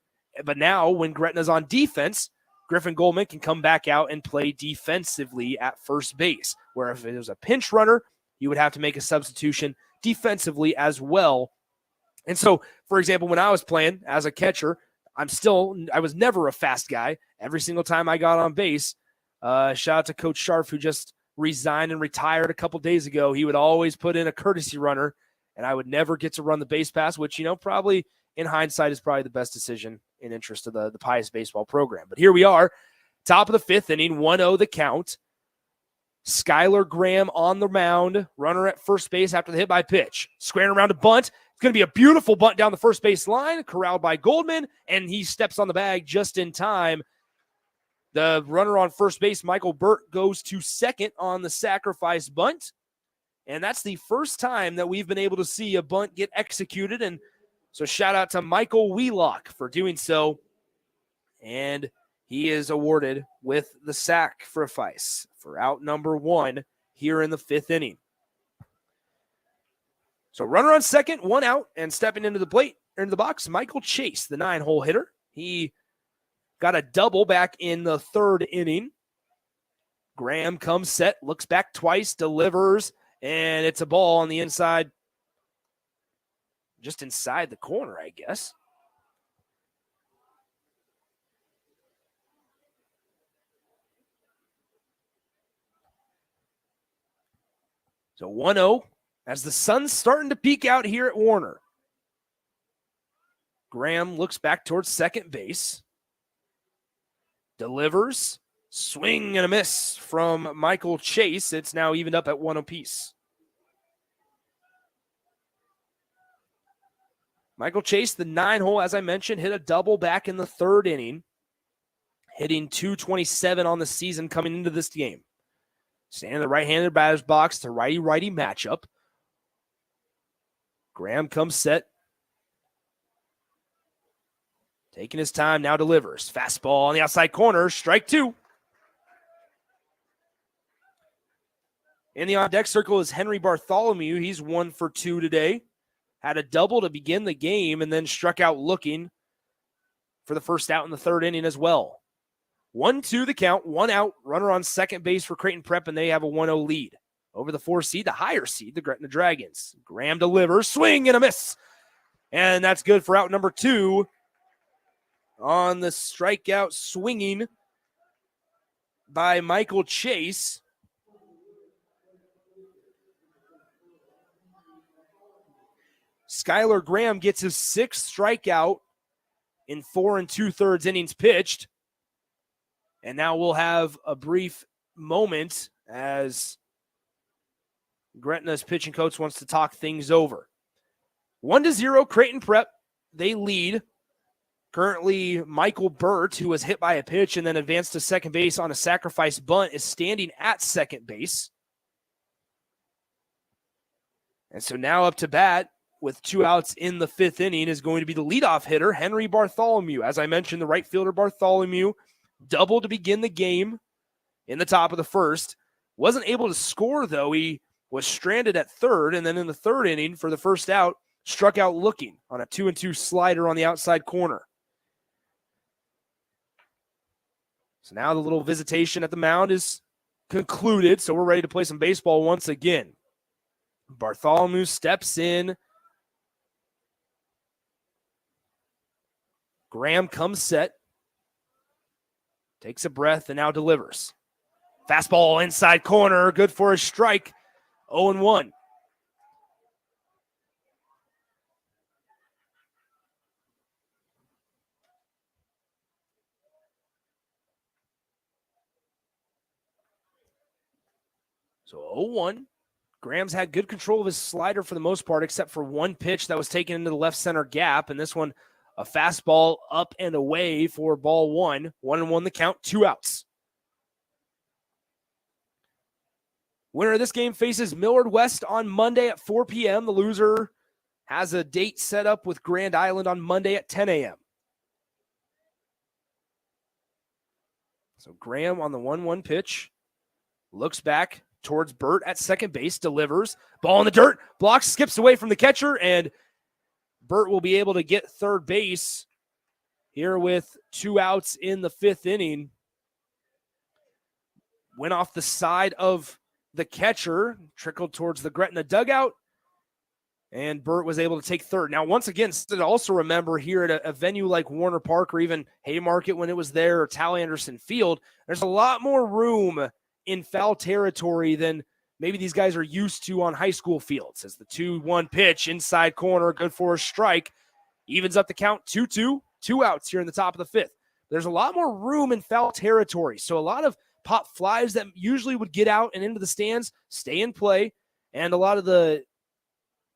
But now when Gretna's on defense, Griffin Goldman can come back out and play defensively at first base, where if it was a pinch runner, you would have to make a substitution defensively as well. And so, for example, when I was playing as a catcher, I was never a fast guy. Every single time I got on base, shout out to Coach Scharf, who just resigned and retired a couple days ago. He would always put in a courtesy runner, and I would never get to run the base pass, which, probably in hindsight is probably the best decision in interest of the Pius baseball program. But here we are, top of the fifth inning, 1-0 the count. Skylar Graham on the mound, runner at first base after the hit by pitch. Squaring around a bunt. It's going to be a beautiful bunt down the first base line, corralled by Goldman, and he steps on the bag just in time. The runner on first base, Michael Burt, goes to second on the sacrifice bunt. And that's the first time that we've been able to see a bunt get executed. And so shout out to Michael Wheelock for doing so. And he is awarded with the sacrifice for out number one here in the fifth inning. So runner on second, one out, and stepping into the box, Michael Chase, the 9-hole hitter. He got a double back in the third inning. Graham comes set, looks back twice, delivers, and it's a ball on the inside, just inside the corner, I guess. So 1-0 as the sun's starting to peek out here at Warner. Graham looks back towards second base. Delivers. Swing and a miss from Michael Chase. It's now evened up at 1 apiece. Michael Chase, the 9-hole, as I mentioned, hit a double back in the third inning, hitting .227 on the season coming into this game. Standing in the right-handed batter's box, to righty-righty matchup. Graham comes set. Taking his time, now delivers. Fastball on the outside corner, strike two. In the on-deck circle is Henry Bartholomew. He's 1 for 2 today. Had a double to begin the game and then struck out looking for the first out in the third inning as well. 1-2 the count, 1 out, runner on second base for Creighton Prep, and they have a 1-0 lead. Over the 4 seed, the higher seed, the Gretna Dragons. Graham delivers, swing and a miss. And that's good for out number 2 on the strikeout swinging by Michael Chase. Skylar Graham gets his 6th strikeout in 4 2/3 innings pitched. And now we'll have a brief moment as Gretna's pitching coach wants to talk things over. 1-0 Creighton Prep. They lead. Currently, Michael Burt, who was hit by a pitch and then advanced to second base on a sacrifice bunt, is standing at second base. And so now up to bat with 2 outs in the 5th inning is going to be the leadoff hitter, Henry Bartholomew. As I mentioned, the right fielder Bartholomew doubled to begin the game in the top of the first. Wasn't able to score, though. He was stranded at third, and then in the third inning for the first out, struck out looking on a 2-2 slider on the outside corner. So now the little visitation at the mound is concluded, so we're ready to play some baseball once again. Bartholomew steps in. Graham comes set. Takes a breath and now delivers. Fastball inside corner, good for a strike. 0-1. So 0-1. Graham's had good control of his slider for the most part, except for one pitch that was taken into the left center gap. And this one, a fastball up and away for ball one. 1-1 the count, 2 outs. Winner of this game faces Millard West on Monday at 4 p.m. The loser has a date set up with Grand Island on Monday at 10 a.m. So Graham on the 1-1 pitch. Looks back towards Burt at second base, delivers. Ball in the dirt, blocks, skips away from the catcher, and Burt will be able to get third base here with 2 outs in the 5th inning. Went off the side of the catcher, trickled towards the Gretna dugout, and Burt was able to take third. Now, once again, also remember here at a venue like Warner Park or even Haymarket when it was there, or Tally Anderson Field, there's a lot more room in foul territory than maybe these guys are used to on high school fields. As the 2-1 pitch, inside corner, good for a strike, evens up the count 2-2, 2 outs here in the top of the 5th. There's a lot more room in foul territory, so a lot of pop flies that usually would get out and into the stands stay in play, and a lot of the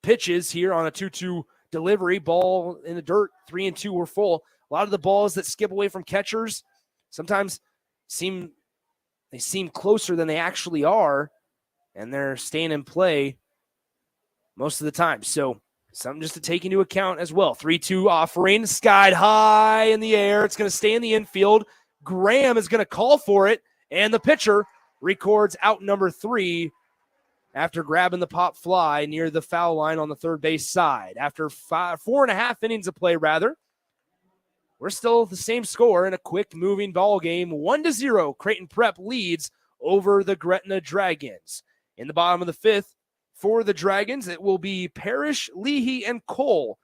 pitches here on a 2-2 delivery, ball in the dirt, 3-2 were full. A lot of the balls that skip away from catchers sometimes seem closer than they actually are, and they're staying in play most of the time. So something just to take into account as well. 3-2 offering, skied high in the air. It's going to stay in the infield. Graham is going to call for it, and the pitcher records out number 3 after grabbing the pop fly near the foul line on the third base side. After 4.5 innings of play, we're still the same score in a quick-moving ball game. 1-0, Creighton Prep leads over the Gretna Dragons. In the bottom of the 5th, for the Dragons, it will be Parrish, Leahy, and Cole.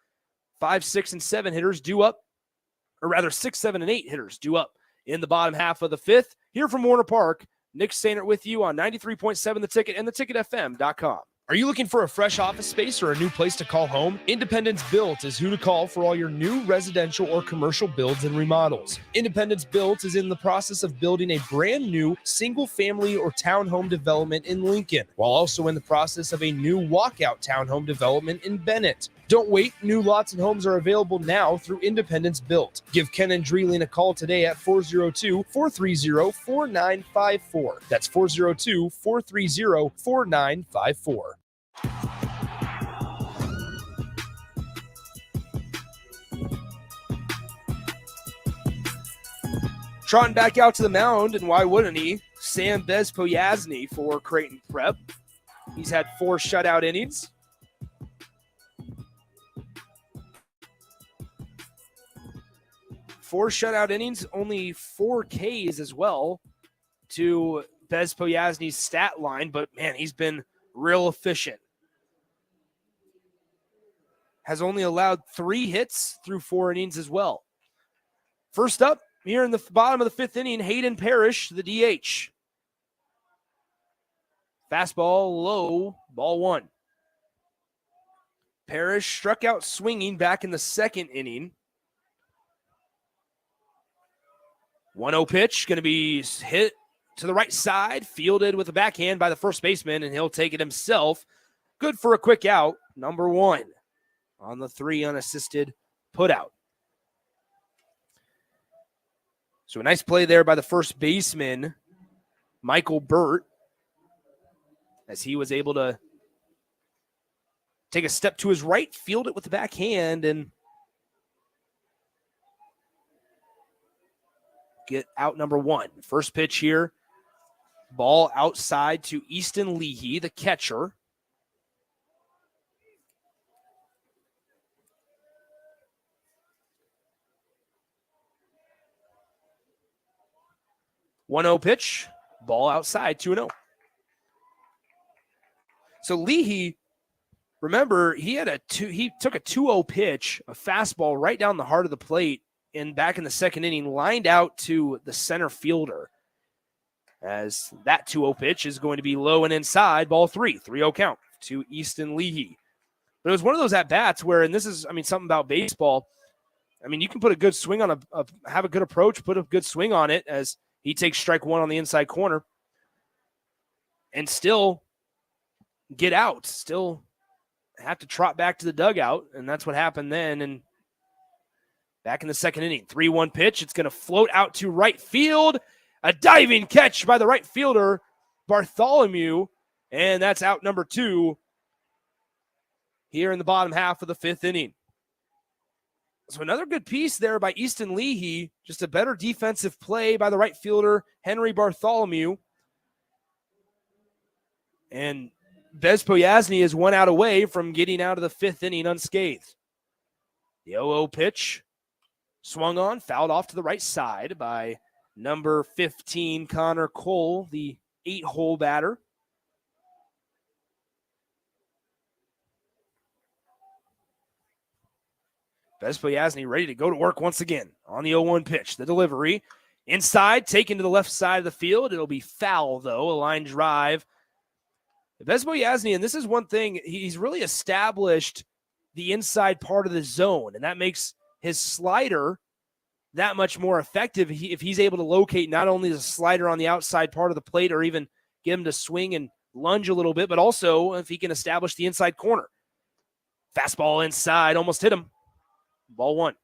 5, 6, and 7 hitters due up, or rather 6, 7, and 8 hitters due up in the bottom half of the 5th. Here from Warner Park, Nick Sainert with you on 93.7 The Ticket and theticketfm.com.
Are you looking for a fresh office space or a new place to call home? Independence Built is who to call for all your new residential or commercial builds and remodels. Independence Built is in the process of building a brand new single-family or townhome development in Lincoln, while also in the process of a new walkout townhome development in Bennett. Don't wait. New lots and homes are available now through Independence Built. Give Ken and Dreeling a call today at 402-430-4954. That's 402-430-4954.
Trotting back out to the mound, and why wouldn't he? Sam Bezpoyazny for Creighton Prep. He's had 4 shutout innings. Four shutout innings, only 4 Ks as well to Bezpoyazny's stat line, but man, he's been real efficient. Has only allowed 3 hits through 4 innings as well. First up, here in the bottom of the 5th inning, Hayden Parrish, the DH. Fastball low, ball 1. Parrish struck out swinging back in the 2nd inning. 1-0 pitch, going to be hit to the right side, fielded with a backhand by the first baseman, and he'll take it himself. Good for a quick out, number 1 on the 3 unassisted putout. So a nice play there by the first baseman, Michael Burt, as he was able to take a step to his right, field it with the backhand, and get out number 1. First pitch here Ball outside to Easton Leahy, the catcher. One-0 pitch. Ball outside, 2-0. So Leahy, remember, he took a 2-0 pitch, a fastball right down the heart of the plate, and back in the second inning, lined out to the center fielder. As that 2-0 pitch is going to be low and inside, ball 3-0 count to Easton Leahy. But it was one of those at-bats where, and this is, something about baseball, you can put a good swing on have a good approach, put a good swing on it as he takes strike one on the inside corner and still get out, still have to trot back to the dugout, and that's what happened then. And back in the second inning, 3-1 pitch. It's going to float out to right field. A diving catch by the right fielder, Bartholomew, and that's out number 2 here in the bottom half of the 5th inning. So another good piece there by Easton Leahy, just a better defensive play by the right fielder, Henry Bartholomew. And Bez Poyasny is 1 out away from getting out of the 5th inning unscathed. The 0-0 pitch swung on, fouled off to the right side by number 15, Connor Cole, the 8-hole batter. Bez Poyasny ready to go to work once again on the 0-1 pitch. The delivery inside, taken to the left side of the field. It'll be foul, though, a line drive. Bez Poyasny, and this is one thing, he's really established the inside part of the zone, and that makes his slider that much more effective if he's able to locate not only the slider on the outside part of the plate or even get him to swing and lunge a little bit, but also if he can establish the inside corner. Fastball inside, almost hit him. Ball 1.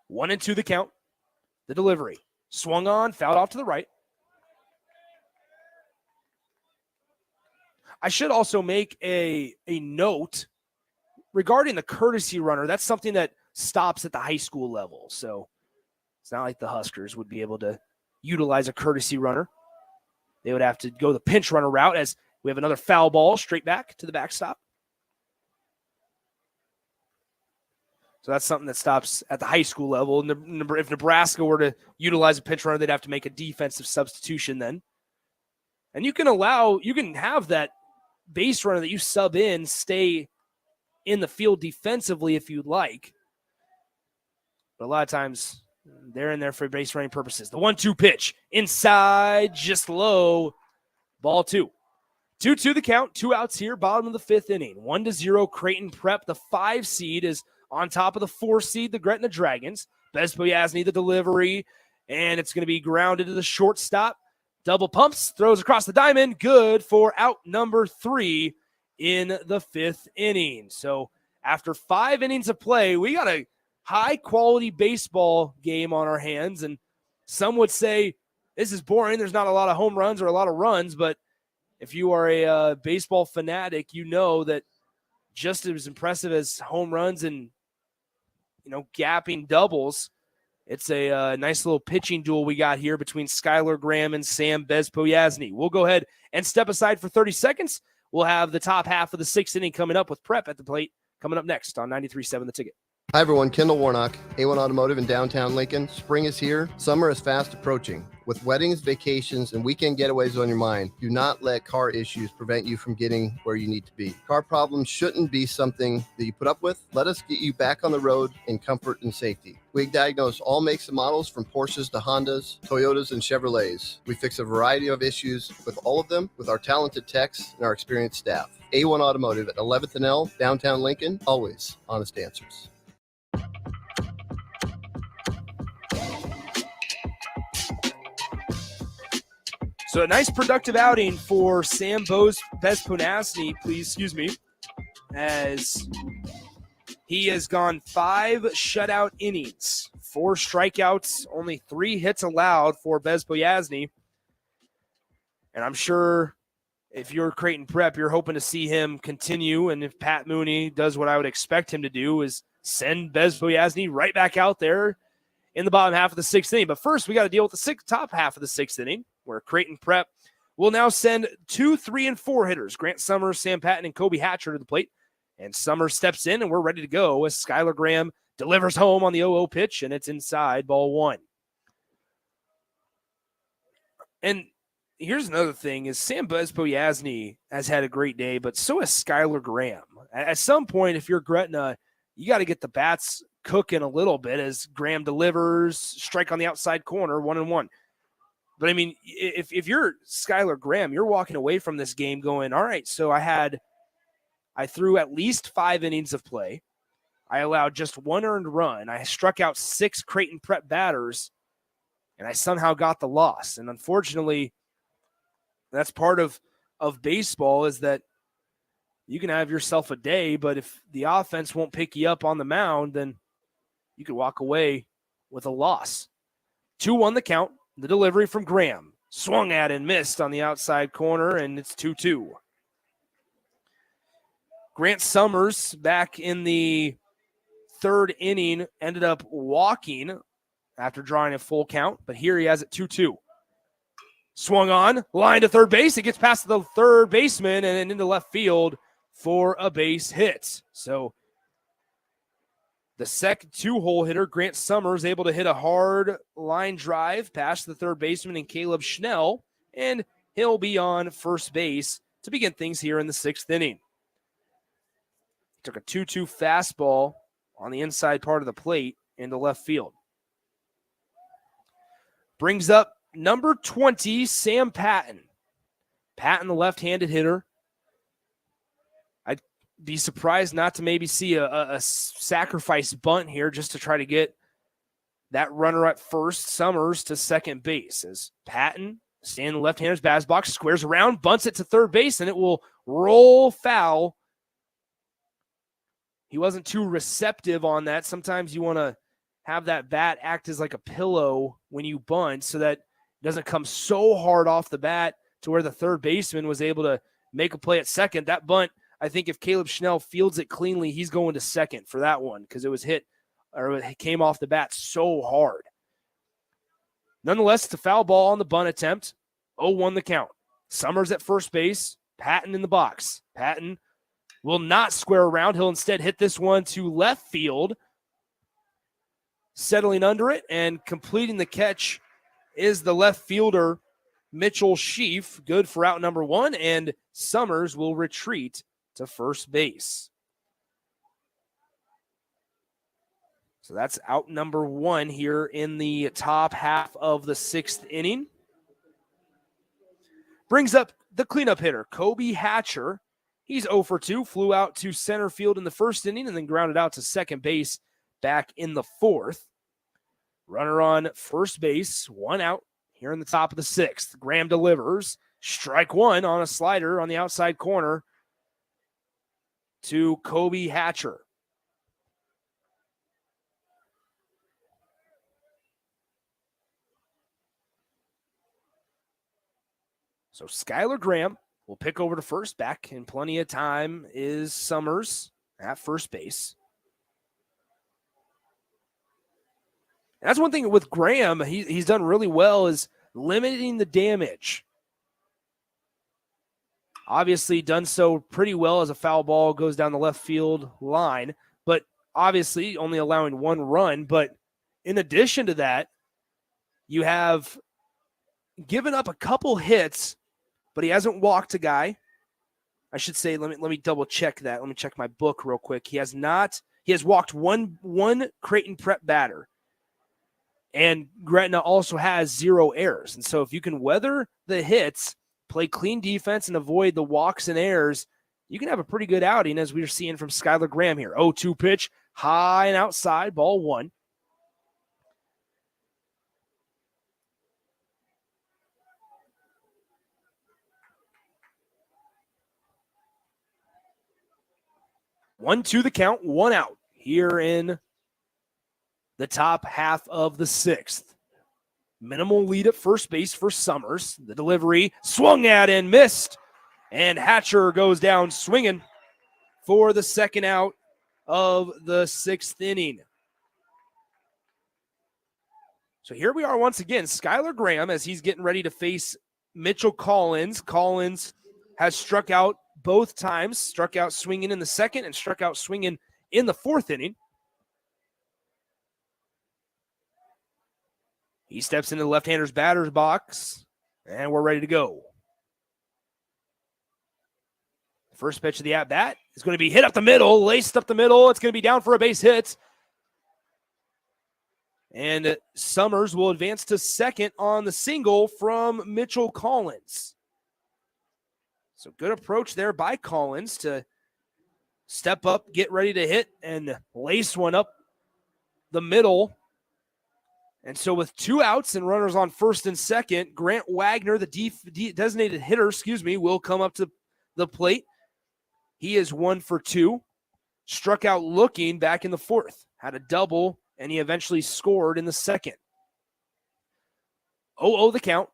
One and 2 the count. The delivery. Swung on, fouled off to the right. I should also make a note regarding the courtesy runner. That's something that stops at the high school level. So it's not like the Huskers would be able to utilize a courtesy runner. They would have to go the pinch runner route as we have another foul ball straight back to the backstop. So that's something that stops at the high school level. And if Nebraska were to utilize a pinch runner, they'd have to make a defensive substitution then. And you can have that base runner that you sub in stay in the field defensively if you'd like. But a lot of times they're in there for base running purposes. The 1-2 pitch inside, just low. Ball 2. 2-2 the count. 2 outs here. Bottom of the 5th inning. 1-0 Creighton Prep. The 5 seed is on top of the 4 seed, the Gretna Dragons. Bez Poyasny, the delivery, and it's going to be grounded to the shortstop. Double pumps, throws across the diamond. Good for out number 3 in the 5th inning. So after 5 innings of play, we got a high-quality baseball game on our hands, and some would say this is boring. There's not a lot of home runs or a lot of runs, but if you are a baseball fanatic, you know that just as impressive as home runs and gapping doubles, it's a nice little pitching duel we got here between Skylar Graham and Sam Bez Poyasny. We'll go ahead and step aside for 30 seconds. We'll have the top half of the 6th inning coming up with Prep at the plate coming up next on 93.7 The Ticket.
Hi everyone, Kendall Warnock, A1 Automotive in downtown Lincoln. Spring is here, summer is fast approaching. With weddings, vacations, and weekend getaways on your mind, do not let car issues prevent you from getting where you need to be. Car problems shouldn't be something that you put up with. Let us get you back on the road in comfort and safety. We diagnose all makes and models from Porsches to Hondas, Toyotas, and Chevrolets. We fix a variety of issues with all of them with our talented techs and our experienced staff. A1 Automotive at 11th and L, downtown Lincoln, always honest answers.
So a nice productive outing for Sam Bez Poyasny, as he has gone 5 shutout innings, 4 strikeouts, only 3 hits allowed for Bez Poyasny. And I'm sure if you're Creighton Prep, you're hoping to see him continue. And if Pat Mooney does what I would expect him to do, is send Bezboyazny right back out there in the bottom half of the sixth inning. But first, we got to deal with the top half of the sixth inning, where Creighton Prep will now send 2, 3, and 4 hitters, Grant Summers, Sam Patton, and Kobe Hatcher to the plate. And Summers steps in, and we're ready to go as Skylar Graham delivers home on the 0-0 pitch, and it's inside, ball 1. And here's another thing is Sam Bezboyazny has had a great day, but so has Skylar Graham. At some point, if you're Gretna, you got to get the bats cooking a little bit as Graham delivers, strike on the outside corner, 1-1. But, I mean, if you're Skylar Graham, you're walking away from this game going, all right, so I threw at least 5 innings of play. I allowed just 1 earned run. I struck out 6 Creighton Prep batters, and I somehow got the loss. And unfortunately, that's part of baseball, is that you can have yourself a day, but if the offense won't pick you up on the mound, then you could walk away with a loss. 2-1 the count. The delivery from Graham. Swung at and missed on the outside corner, and it's 2-2. Grant Summers, back in the 3rd inning, ended up walking after drawing a full count, but here he has it 2-2. Swung on, line to third base. It gets past the third baseman and into left field for a base hit. So the second 2-hole hitter, Grant Summers, able to hit a hard line drive past the third baseman and Caleb Schnell, and he'll be on first base to begin things here in the 6th inning. Took a 2-2 fastball on the inside part of the plate into left field. Brings up number 20, Sam Patton. Patton, the left-handed hitter. I'd be surprised not to maybe see a sacrifice bunt here just to try to get that runner at first, Summers, to second base. As Patton, standing in the left-hander's batter's box, squares around, bunts it to third base, and it will roll foul. He wasn't too receptive on that. Sometimes you want to have that bat act as like a pillow when you bunt so that it doesn't come so hard off the bat to where the third baseman was able to make a play at second. That bunt, I think if Caleb Schnell fields it cleanly, he's going to second for that one because it was hit, or it came off the bat so hard. Nonetheless, it's a foul ball on the bunt attempt. 0-1 the count. Summers at first base. Patton in the box. Patton will not square around. He'll instead hit this one to left field. Settling under it and completing the catch is the left fielder, Mitchell Sheaf. Good for out number 1, and Summers will retreat to first base. So that's out number 1 here in the top half of the 6th inning. Brings up the cleanup hitter, Kobe Hatcher. He's 0 for 2, flew out to center field in the 1st inning and then grounded out to second base back in the 4th. Runner on first base, 1 out here in the top of the 6th. Graham delivers. Strike 1 on a slider on the outside corner to Kobe Hatcher. So Skylar Graham will pick over to first. Back in plenty of time is Summers at first base. And that's one thing with Graham, he's done really well, is limiting the damage. Obviously done so pretty well as a foul ball goes down the left field line, but obviously only allowing 1 run. But in addition to that, you have given up a couple hits, but he hasn't walked a guy. I should say, let me double check that. Let me check my book real quick. He has walked one Creighton Prep batter. And Gretna also has 0 errors. And so if you can weather the hits, play clean defense, and avoid the walks and errors, you can have a pretty good outing, as we're seeing from Skylar Graham here. 0-2 pitch, high and outside, ball 1. One, 2 the count, 1 out here in the top half of the 6th. Minimal lead at first base for Summers. The delivery swung at and missed. And Hatcher goes down swinging for the second out of the 6th inning. So here we are once again. Skylar Graham, as he's getting ready to face Mitchell Collins. Collins has struck out both times, struck out swinging in the 2nd and struck out swinging in the 4th inning. He steps into the left-hander's batter's box, and we're ready to go. First pitch of the at-bat is going to be hit up the middle, laced up the middle. It's going to be down for a base hit. And Summers will advance to 2nd on the single from Mitchell Collins. So good approach there by Collins to step up, get ready to hit, and lace one up the middle. And so with 2 outs and runners on 1st and 2nd, Grant Wagner, the designated hitter, will come up to the plate. He is 1 for 2. Struck out looking back in the 4th. Had a double, and he eventually scored in the 2nd. 0-0 the count.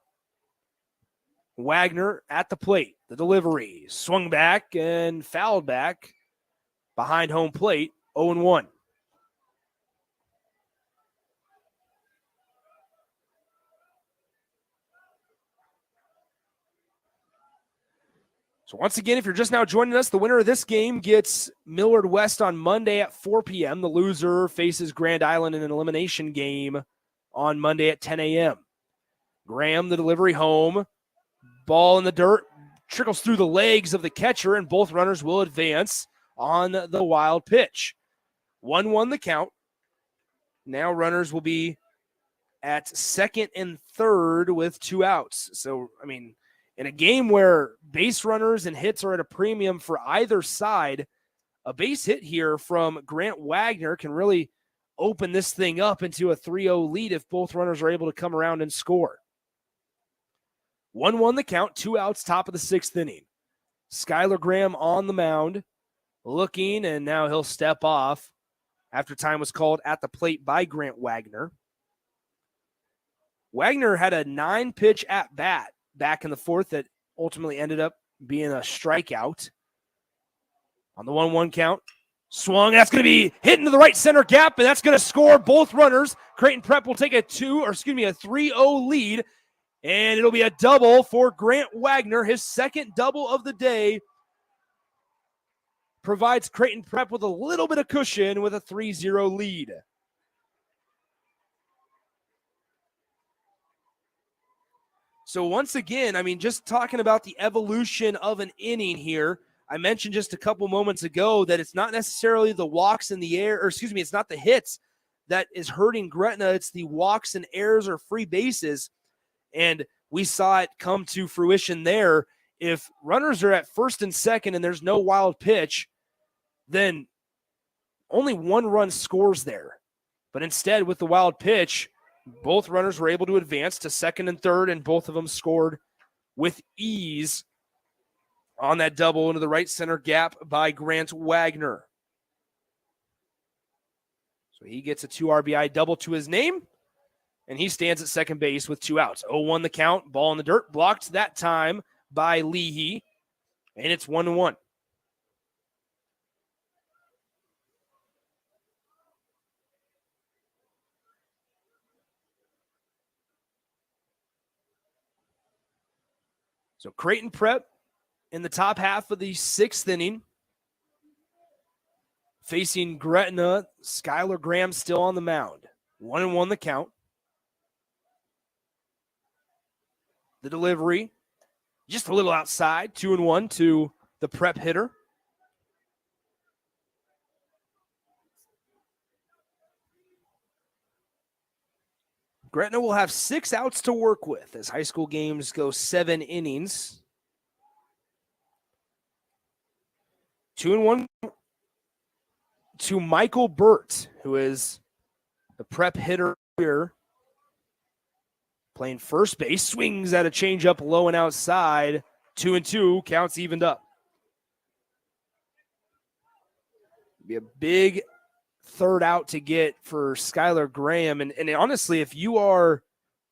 Wagner at the plate. The delivery. Swung back and fouled back behind home plate. 0-1. So once again, if you're just now joining us, the winner of this game gets Millard West on Monday at 4 p.m. The loser faces Grand Island in an elimination game on Monday at 10 a.m. Graham, the delivery home. Ball in the dirt. Trickles through the legs of the catcher, and both runners will advance on the wild pitch. 1-1 the count. Now runners will be at 2nd and 3rd with 2 outs. So, in a game where base runners and hits are at a premium for either side, a base hit here from Grant Wagner can really open this thing up into a 3-0 lead if both runners are able to come around and score. 1-1 the count, 2 outs, top of the 6th inning. Skylar Graham on the mound, looking, and now he'll step off after time was called at the plate by Grant Wagner. Wagner had a 9-pitch at-bat back in the 4th that ultimately ended up being a strikeout. On the 1-1 count, swung. That's going to be hit into the right center gap, and that's going to score both runners. Creighton Prep will take a 3-0 lead, and it'll be a double for Grant Wagner. His 2nd double of the day provides Creighton Prep with a little bit of cushion with a 3-0 lead. So once again, just talking about the evolution of an inning here, I mentioned just a couple moments ago that it's not necessarily the walks in the air, it's not the hits that is hurting Gretna. It's the walks and errors or free bases. And we saw it come to fruition there. If runners are at 1st and 2nd and there's no wild pitch, then only 1 run scores there. But instead, with the wild pitch, both runners were able to advance to 2nd and 3rd, and both of them scored with ease on that double into the right center gap by Grant Wagner. So he gets a 2 RBI double to his name, and he stands at 2nd base with 2 outs. 0-1 the count, ball in the dirt, blocked that time by Leahy, and it's 1-1. So Creighton Prep in the top half of the 6th inning, facing Gretna. Skylar Graham still on the mound. 1-1 the count. The delivery, just a little outside. 2-1 to the Prep hitter. Gretna will have 6 outs to work with as high school games go 7 innings. 2-1 to Michael Burt, who is the Prep hitter here. Playing first base, swings at a changeup low and outside. 2-2, counts evened up. Be a big 3rd out to get for Skylar Graham. And honestly, if you are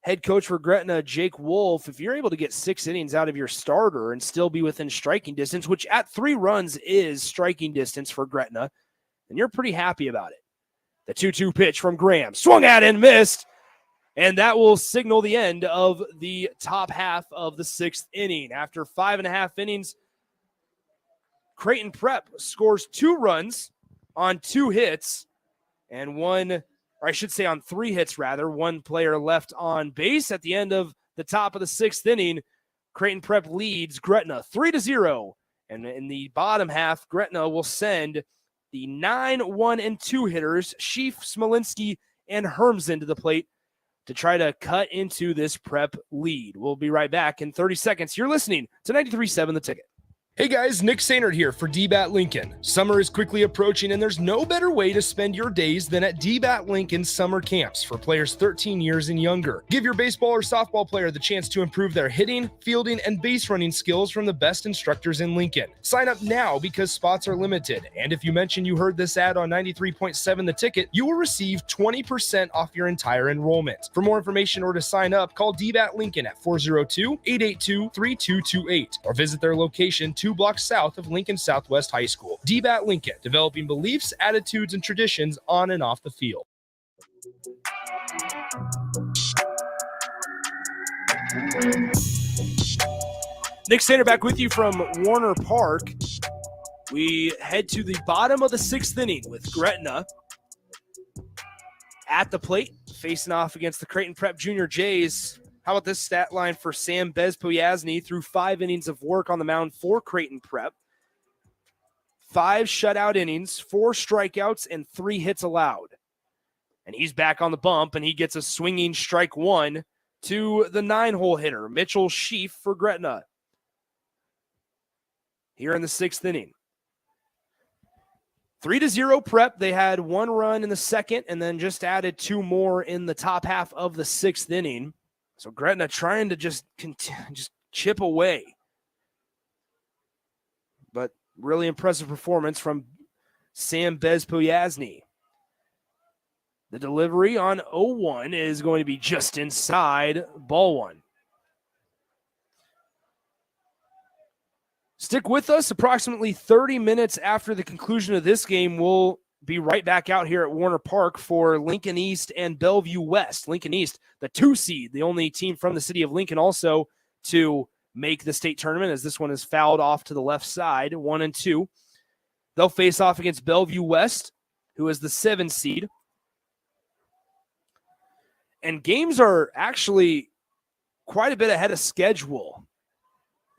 head coach for Gretna, Jake Wolf, if you're able to get 6 innings out of your starter and still be within striking distance, which at 3 runs is striking distance for Gretna, then you're pretty happy about it. The 2-2 pitch from Graham, swung at and missed, and that will signal the end of the top half of the 6th inning. After 5.5 innings, Creighton Prep scores 2 runs on 2 hits, and on 3 hits rather. 1 player left on base. At the end of the top of the 6th inning, Creighton Prep leads Gretna 3-0. And in the bottom half, Gretna will send the 9, 1, and 2 hitters, Sheaf, Smolinski, and Hermsen to the plate to try to cut into this Prep lead. We'll be right back in 30 seconds. You're listening to 93.7 The Ticket.
Hey guys, Nick Sainert here for DBAT Lincoln. Summer is quickly approaching and there's no better way to spend your days than at DBAT Lincoln summer camps for players 13 years and younger. Give your baseball or softball player the chance to improve their hitting, fielding, and base running skills from the best instructors in Lincoln. Sign up now because spots are limited. And if you mention you heard this ad on 93.7 The Ticket, you will receive 20% off your entire enrollment. For more information or to sign up, call DBAT Lincoln at 402-882-3228 or visit their location 2 blocks south of Lincoln Southwest High School. DBAT Lincoln, developing beliefs, attitudes, and traditions on and off the field.
Nick Sainert back with you from Warner Park. We head to the bottom of the 6th inning with Gretna at the plate, facing off against the Creighton Prep Junior Jays. How about this stat line for Sam Bezpoyazny through 5 innings of work on the mound for Creighton Prep? 5 shutout innings, 4 strikeouts, and 3 hits allowed. And he's back on the bump, and he gets a swinging strike 1 to the 9-hole hitter, Mitchell Sheaf for Gretna. Here in the 6th inning. 3-0 Prep. They had 1 run in the 2nd and then just added 2 more in the top half of the 6th inning. So Gretna trying to just chip away. But really impressive performance from Sam Bezpoyazny. The delivery on 0-1 is going to be just inside ball 1. Stick with us. Approximately 30 minutes after the conclusion of this game, we'll be right back out here at Warner Park for Lincoln East and Bellevue West. Lincoln East, the 2 seed, the only team from the city of Lincoln also to make the state tournament, as this one is fouled off to the left side, 1 and 2. They'll face off against Bellevue West, who is the 7 seed. And games are actually quite a bit ahead of schedule.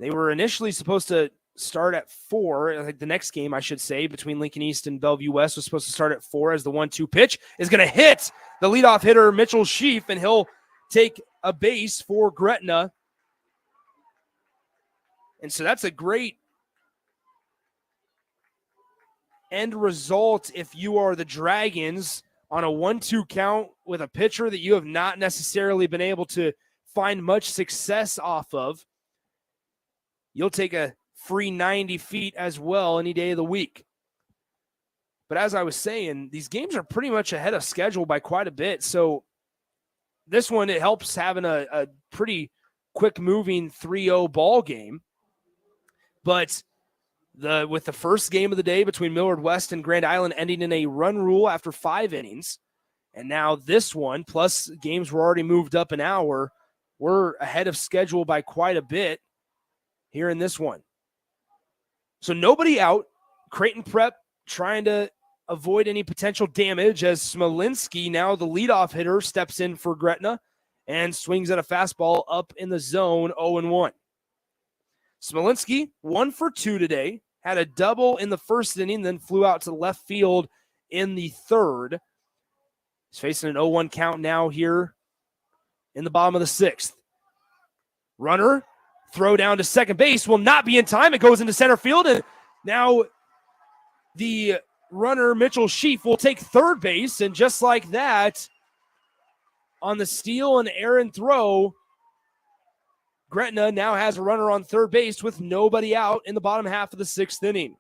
They were initially supposed to start at 4. Like the next game, I should say, between Lincoln East and Bellevue West was supposed to start at 4 as the 1-2 pitch is going to hit the leadoff hitter, Mitchell Sheaf, and he'll take a base for Gretna. And so that's a great end result if you are the Dragons on a 1-2 count with a pitcher that you have not necessarily been able to find much success off of. You'll take a free 90 feet as well any day of the week. But as I was saying, these games are pretty much ahead of schedule by quite a bit. So this one, it helps having a pretty quick moving 3-0 ball game. But with the first game of the day between Millard West and Grand Island ending in a run rule after 5 innings, and now this one, plus games were already moved up an hour, we're ahead of schedule by quite a bit here in this one. So nobody out. Creighton Prep trying to avoid any potential damage as Smolinski, now the leadoff hitter, steps in for Gretna and swings at a fastball up in the zone, 0-1. Smolinski, 1 for 2 today, had a double in the first inning, then flew out to left field in the 3rd. He's facing an 0-1 count now here in the bottom of the 6th. Runner, throw down to second base, will not be in time. It goes into center field, and now the runner, Mitchell Sheaf, will take third base, and just like that, on the steal and errant throw, Gretna now has a runner on third base with nobody out in the bottom half of the 6th inning.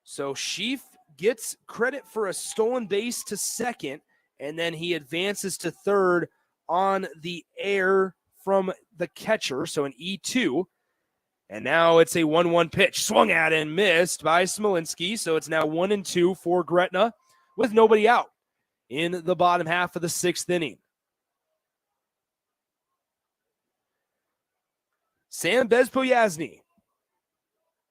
So Sheaf gets credit for a stolen base to second, and then he advances to third on the air from the catcher, so an E2. And now it's a 1-1 pitch. Swung at and missed by Smolinski. So it's now 1-2 for Gretna with nobody out in the bottom half of the 6th inning. Sam Bezpoyazny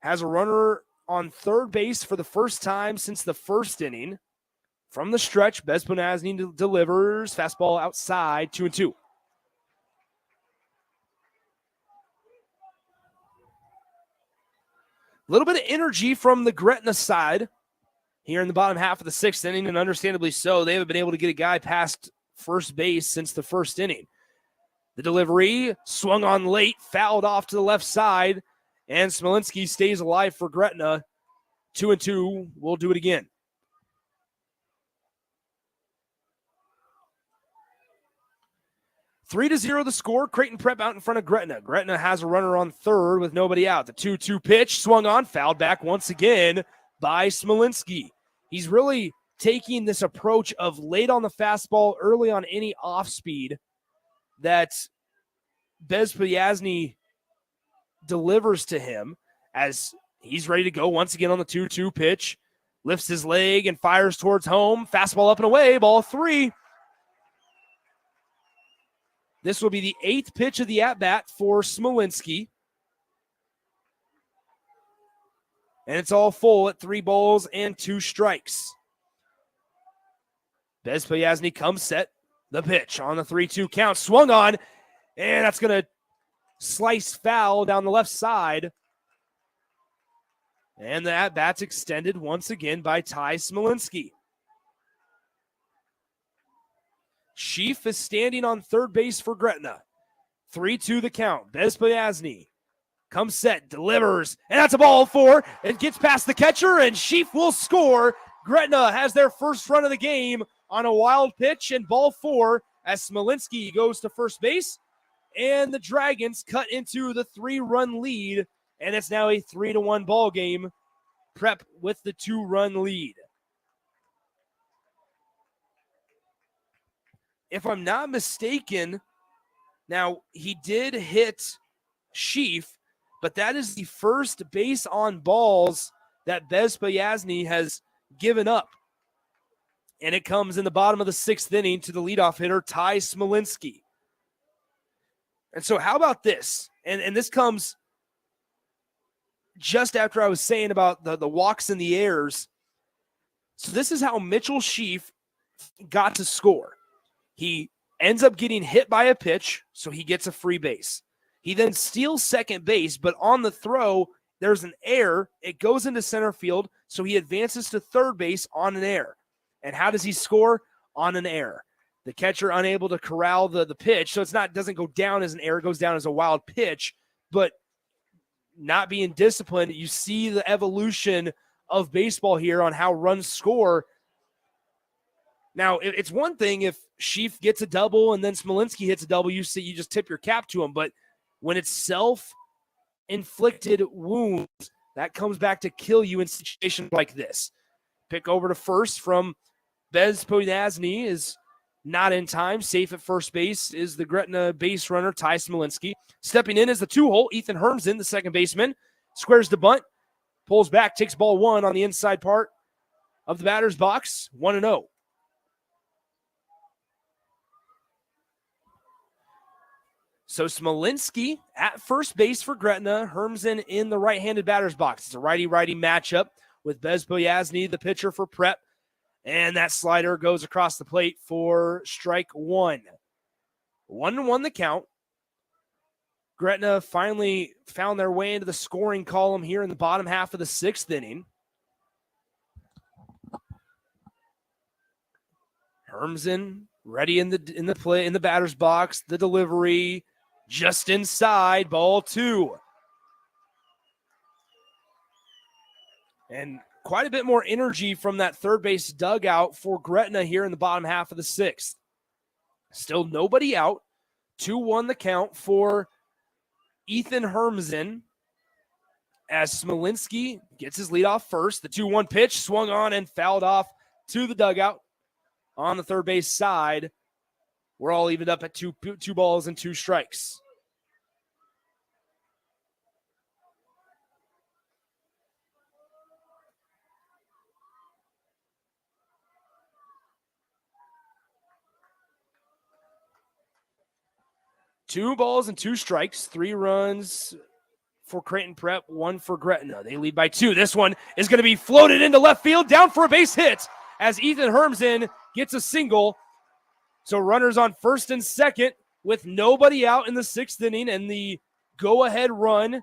has a runner on third base for the first time since the 1st inning. From the stretch, Bezpoyazny delivers. Fastball outside, 2-2. A little bit of energy from the Gretna side here in the bottom half of the 6th inning, and understandably so. They haven't been able to get a guy past first base since the 1st inning. The delivery swung on late, fouled off to the left side, and Smolinski stays alive for Gretna. 2-2. We'll do it again. Three to 0 the score. Creighton Prep out in front of Gretna. Gretna has a runner on third with nobody out. The 2-2 pitch swung on, fouled back once again by Smolinski. He's really taking this approach of late on the fastball, early on any off speed that Bezpoyazny delivers to him as he's ready to go once again on the 2-2 pitch. Lifts his leg and fires towards home. Fastball up and away, ball 3. This will be the 8th pitch of the at-bat for Smolinski. And it's all full at 3 balls and 2 strikes. Bezpoyazny comes set. The pitch on the 3-2 count. Swung on. And that's going to slice foul down the left side. And the at-bat's extended once again by Ty Smolinski. Sheaf is standing on third base for Gretna. 3-2 the count. Bezpoyazny comes set, delivers, and that's a ball 4. It gets past the catcher, and Sheaf will score. Gretna has their first run of the game on a wild pitch, and ball 4 as Smolinski goes to first base. And the Dragons cut into the 3-run lead, and it's now a 3-1 ball game. Prep with the 2-run lead. If I'm not mistaken, now he did hit Sheaf, but that is the first base on balls that Bezpoyazny has given up. And it comes in the bottom of the 6th inning to the leadoff hitter, Ty Smolinski. And so how about this? And this comes just after I was saying about the walks and the errors. So this is how Mitchell Sheaf got to score. He ends up getting hit by a pitch, so he gets a free base. He then steals second base, but on the throw, there's an error. It goes into center field, so he advances to third base on an error. And how does he score? On an error. The catcher unable to corral the pitch, so doesn't go down as an error, it goes down as a wild pitch, but not being disciplined. You see the evolution of baseball here on how runs score. Now, it's one thing if Sheaf gets a double and then Smolinski hits a double, you just tip your cap to him. But when it's self-inflicted wounds, that comes back to kill you in situations like this. Pick over to first from Bezpoyazny is not in time. Safe at first base is the Gretna base runner, Ty Smolinski. Stepping in is the 2-hole, Ethan Hermsen, the second baseman. Squares the bunt, pulls back, takes ball 1 on the inside part of the batter's box, 1-0. So Smolinski at first base for Gretna, Hermsen in the right-handed batter's box. It's a righty-righty matchup with Bezpoyazny, the pitcher for Prep. And that slider goes across the plate for strike 1. 1-1 the count. Gretna finally found their way into the scoring column here in the bottom half of the 6th inning. Hermsen ready in the batter's box. The delivery just inside, ball 2. And quite a bit more energy from that third base dugout for Gretna here in the bottom half of the 6th. Still nobody out. 2-1 the count for Ethan Hermsen as Smolinski gets his lead off first. The 2-1 pitch swung on and fouled off to the dugout on the third base side. We're all evened up at two balls and 2 strikes. 2 balls and 2 strikes, 3 runs for Creighton Prep, 1 for Gretna. They lead by 2. This one is going to be floated into left field, down for a base hit as Ethan Hermsen gets a single. So runners on first and second with nobody out in the 6th inning, and the go-ahead run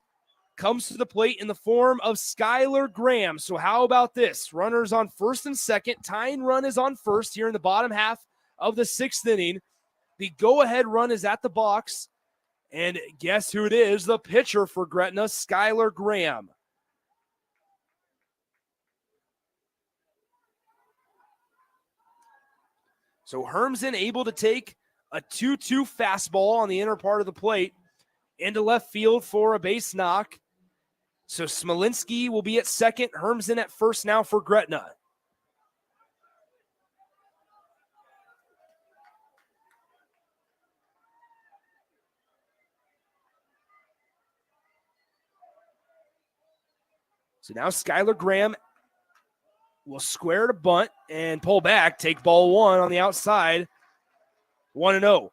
comes to the plate in the form of Skylar Graham. So how about this? Runners on first and second. Tying run is on first here in the bottom half of the 6th inning. The go-ahead run is at the box. And guess who it is? The pitcher for Gretna, Skylar Graham. So Hermsen able to take a 2-2 fastball on the inner part of the plate into left field for a base knock. So Smolinski will be at second, Hermsen at first now for Gretna. So now Skylar Graham will square to bunt and pull back, take ball 1 on the outside, 1-0.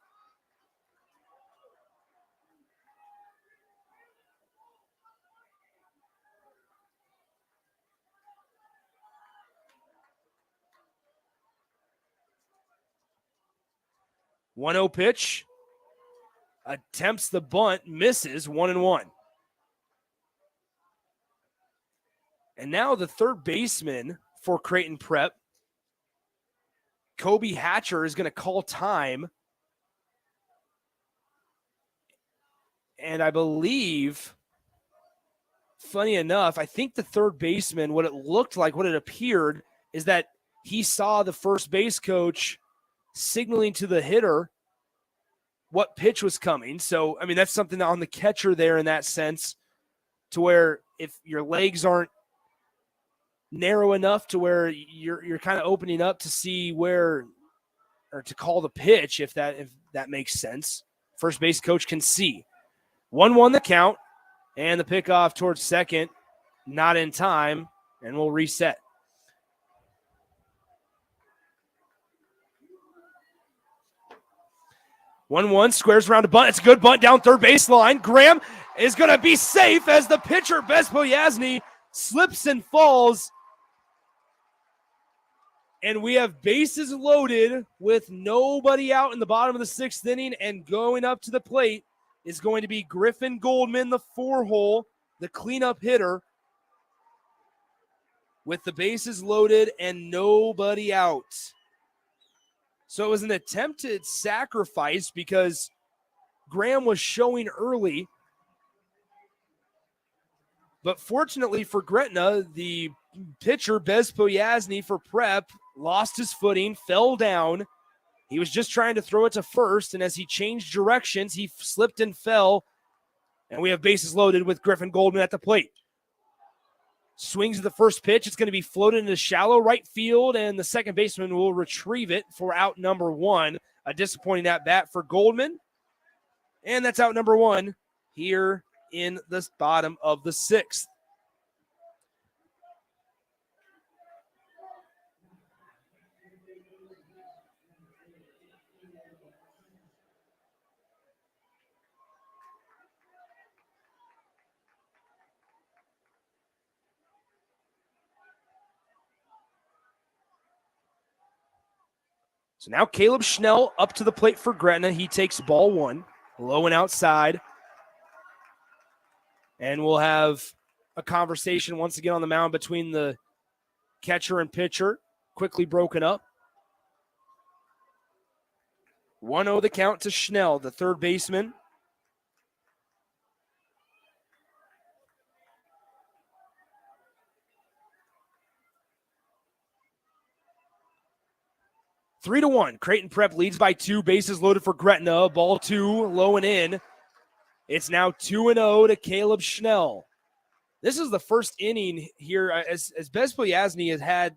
Pitch, attempts the bunt, misses, 1-1. And now the third baseman for Creighton Prep, Kobe Hatcher, is going to call time. And I believe, funny enough, I think the third baseman, what it looked like, what it appeared, is that he saw the first base coach signaling to the hitter what pitch was coming. So, I mean, that's something on the catcher there in that sense, to where if your legs aren't narrow enough to where you're kind of opening up to see where, or to call the pitch, if that makes sense. First base coach can see. 1-1 the count, and the pickoff towards second, not in time, and we'll reset. One squares around a bunt. It's a good bunt down third baseline. Graham is going to be safe as the pitcher, Bezpoyazny, slips and falls. And we have bases loaded with nobody out in the bottom of the 6th inning, and going up to the plate is going to be Griffin Goldman, the 4-hole, the cleanup hitter, with the bases loaded and nobody out. So it was an attempted sacrifice because Graham was showing early. But fortunately for Gretna, the pitcher, Bezpoyazny for Prep, lost his footing, fell down. He was just trying to throw it to first, and as he changed directions, he slipped and fell. And we have bases loaded with Griffin Goldman at the plate. Swings at the first pitch. It's going to be floated into shallow right field, and the second baseman will retrieve it for out number 1. A disappointing at bat for Goldman. And that's out number 1 here in the bottom of the 6th. So now Caleb Schnell up to the plate for Gretna. He takes ball 1, low and outside. And we'll have a conversation once again on the mound between the catcher and pitcher, quickly broken up. 1-0 the count to Schnell, the third baseman. Three to 1. Creighton Prep leads by 2. Bases loaded for Gretna. Ball 2, low and in. It's now 2-0 to Caleb Schnell. This is the first inning here as Bezpoyazny has had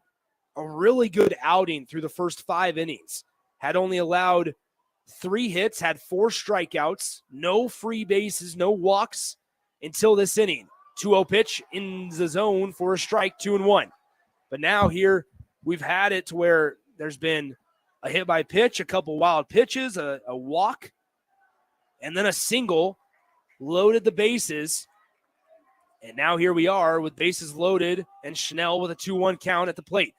a really good outing through the first 5 innings. Had only allowed 3 hits, had 4 strikeouts, no free bases, no walks until this inning. 2-0 pitch in the zone for a strike, 2-1. But now here we've had it to where there's been a hit by pitch, a couple wild pitches, a walk, and then a single, loaded the bases. And now here we are with bases loaded and Schnell with a 2-1 count at the plate.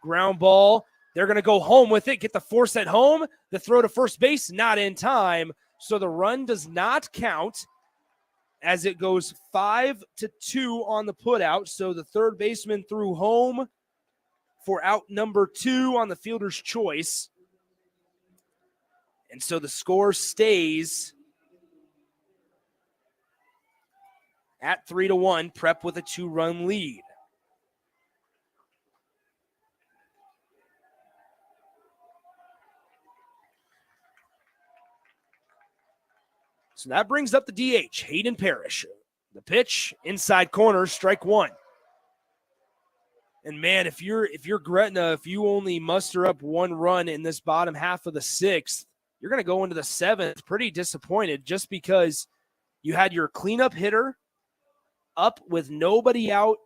Ground ball. They're going to go home with it, get the force at home. The throw to first base, not in time. So the run does not count as it goes 5-2 on the putout. So the third baseman threw home for out number 2 on the fielder's choice. And so the score stays at 3-1, Prep with a 2-run lead. So that brings up the DH, Hayden Parrish. The pitch, inside corner, strike 1. And man, if you're Gretna, if you only muster up 1 run in this bottom half of the 6th, you're going to go into the 7th pretty disappointed just because you had your cleanup hitter up with nobody out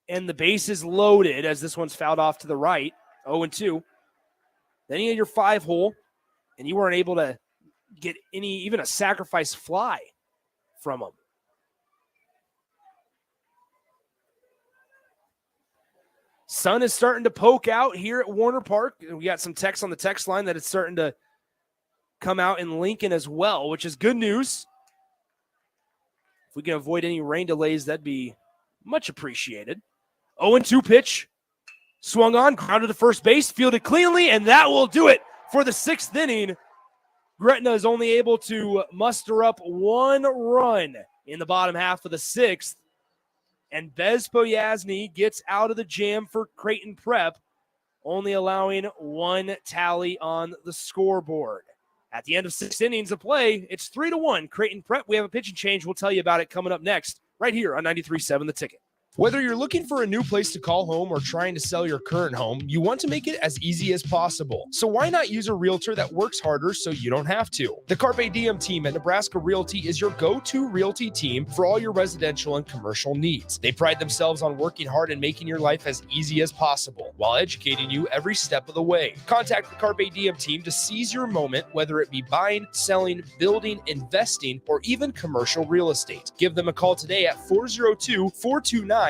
and the bases loaded as this one's fouled off to the right, 0-2. Then you had your 5-hole, and you weren't able to get even a sacrifice fly from them. Sun is starting to poke out here at Warner Park. We got some text on the text line that it's starting to come out in Lincoln as well, which is good news. If we can avoid any rain delays, that'd be much appreciated. 0-2 pitch. Swung on, grounded to first base, fielded cleanly, and that will do it for the 6th inning. Gretna is only able to muster up 1 run in the bottom half of the 6th. And Bez Poyasny gets out of the jam for Creighton Prep, only allowing 1 tally on the scoreboard. At the end of 6 innings of play, it's 3-1 Creighton Prep. We have a pitching change. We'll tell you about it coming up next, right here on 93.7 The Ticket.
Whether you're looking for a new place to call home or trying to sell your current home, you want to make it as easy as possible. So why not use a realtor that works harder so you don't have to? The Carpe Diem team at Nebraska Realty is your go-to realty team for all your residential and commercial needs. They pride themselves on working hard and making your life as easy as possible while educating you every step of the way. Contact the Carpe Diem team to seize your moment, whether it be buying, selling, building, investing, or even commercial real estate. Give them a call today at 402-429-8121.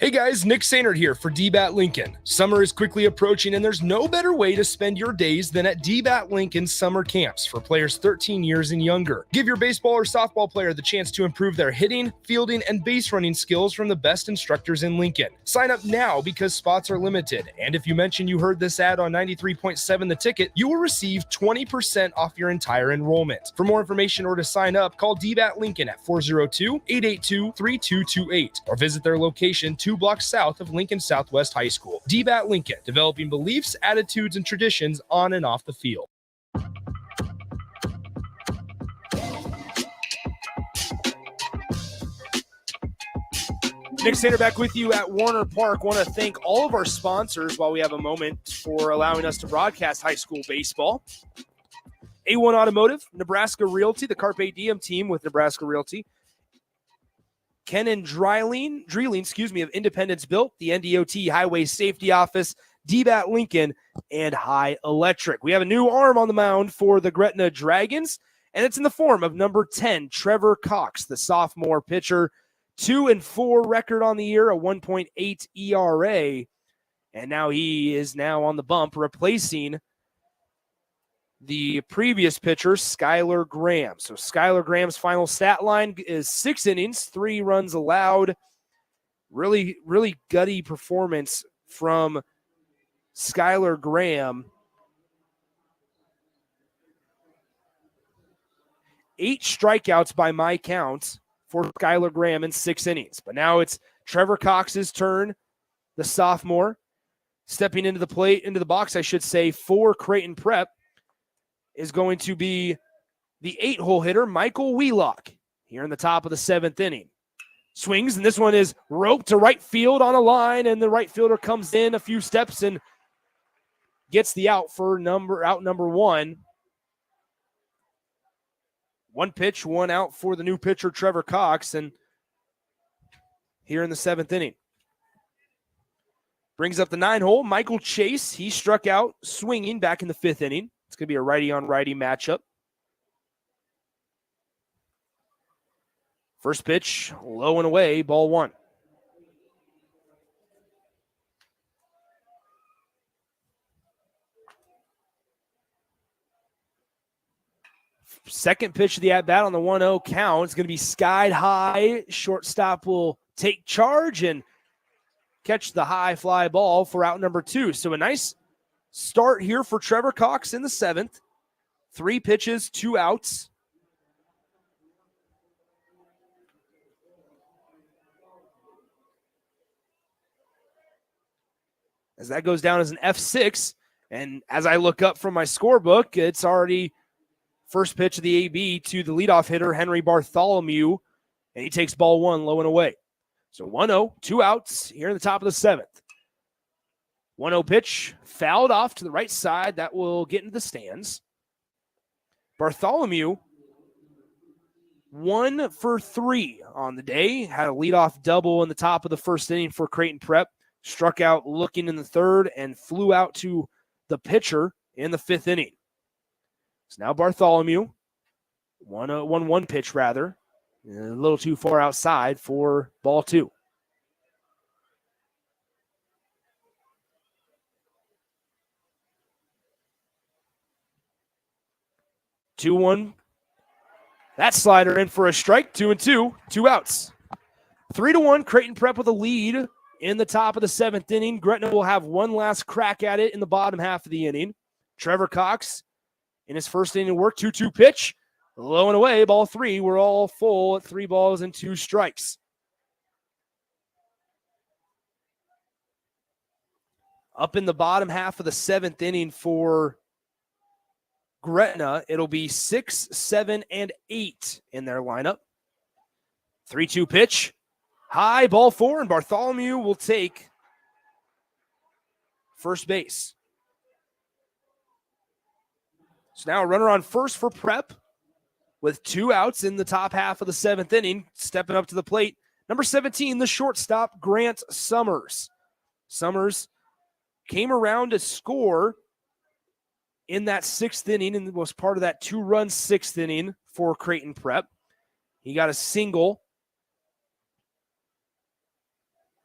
Hey guys, Nick Sainert here for DBAT Lincoln. Summer is quickly approaching and there's no better way to spend your days than at DBAT Lincoln summer camps for players 13 years and younger. Give your baseball or softball player the chance to improve their hitting, fielding, and base running skills from the best instructors in Lincoln. Sign up now because spots are limited. And if you mention you heard this ad on 93.7 The Ticket, you will receive 20% off your entire enrollment. For more information or to sign up, call DBAT Lincoln at 402-882-3228 or visit their location 2 blocks south of Lincoln Southwest High School. DBAT Lincoln, developing beliefs, attitudes, and traditions on and off the field.
Nick Sainert back with you at Warner Park. Want to thank all of our sponsors while we have a moment for allowing us to broadcast high school baseball. A1 Automotive, Nebraska Realty, the Carpe Diem team with Nebraska Realty. Ken and Dreiling, of Independence Built, the NDOT Highway Safety Office, DBAT Lincoln, and High Electric. We have a new arm on the mound for the Gretna Dragons, and it's in the form of number 10, Trevor Cox, the sophomore pitcher. 2-4 record on the year, a 1.8 ERA, and now he is on the bump, replacing the previous pitcher, Skylar Graham. So Skylar Graham's final stat line is 6 innings, 3 runs allowed. Really, really gutty performance from Skylar Graham. 8 strikeouts by my count for Skylar Graham in 6 innings. But now it's Trevor Cox's turn, the sophomore, stepping into the box, I should say, for Creighton Prep, is going to be the 8-hole hitter, Michael Wheelock, here in the top of the 7th inning. Swings, and this one is roped to right field on a line, and the right fielder comes in a few steps and gets the out for number 1. 1 pitch, 1 out for the new pitcher, Trevor Cox, and here in the 7th inning. Brings up the 9-hole, Michael Chase. He struck out swinging back in the 5th inning. It's going to be a righty-on-righty matchup. First pitch, low and away, ball one. Second pitch of the at-bat on the 1-0 count. It's going to be skied high. Shortstop will take charge and catch the high fly ball for out number 2. So a nice start here for Trevor Cox in the 7th. 3 pitches, 2 outs. As that goes down as an F6. And as I look up from my scorebook, it's already first pitch of the AB to the leadoff hitter, Henry Bartholomew, and he takes ball 1 low and away. So 1-0, 2 outs here in the top of the 7th. 1-0 pitch, fouled off to the right side. That will get into the stands. Bartholomew, 1 for 3 on the day. Had a leadoff double in the top of the first inning for Creighton Prep. Struck out looking in the 3rd and flew out to the pitcher in the 5th inning. So now Bartholomew, 1-1 pitch rather, a little too far outside for ball 2. Two one. That slider in for a strike. 2-2. 2 outs. 3-1. Creighton Prep with a lead in the top of the 7th inning. Gretna will have one last crack at it in the bottom half of the inning. Trevor Cox in his first inning of work. 2-2 pitch. Low and away. Ball 3. We're all full at 3 balls and 2 strikes. Up in the bottom half of the 7th inning for Gretna, it'll be 6, 7, and 8 in their lineup. 3-2 pitch. High, ball 4, and Bartholomew will take first base. So now a runner on first for Prep with 2 outs in the top half of the 7th inning. Stepping up to the plate, number 17, the shortstop, Grant Summers. Summers came around to score in that 6th inning and was part of that 2-run 6th inning for Creighton Prep. He got a single.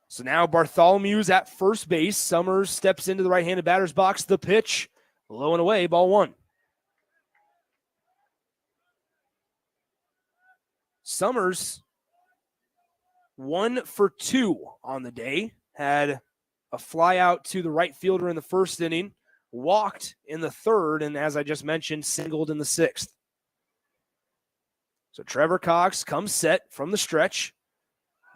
So now Bartholomew's at first base. Summers steps into the right-handed batter's box. The pitch, low and away, ball 1. Summers, 1 for 2 on the day. Had a fly out to the right fielder in the 1st inning. Walked in the 3rd, and as I just mentioned, singled in the 6th. So Trevor Cox comes set from the stretch.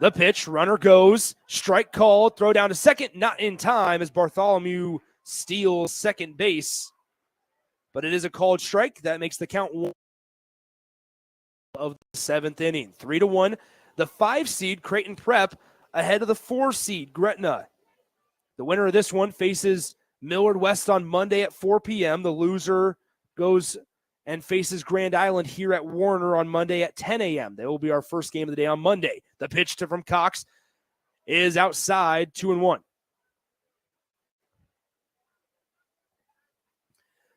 The pitch, runner goes, strike called, throw down to second, not in time as Bartholomew steals second base. But it is a called strike. That makes the count 1 of the 7th inning. 3-1. The 5 seed, Creighton Prep, ahead of the 4 seed, Gretna. The winner of this one faces Millard West on Monday at 4 p.m. The loser goes and faces Grand Island here at Warner on Monday at 10 a.m. That will be our first game of the day on Monday. The pitch from Cox is outside, 2-1.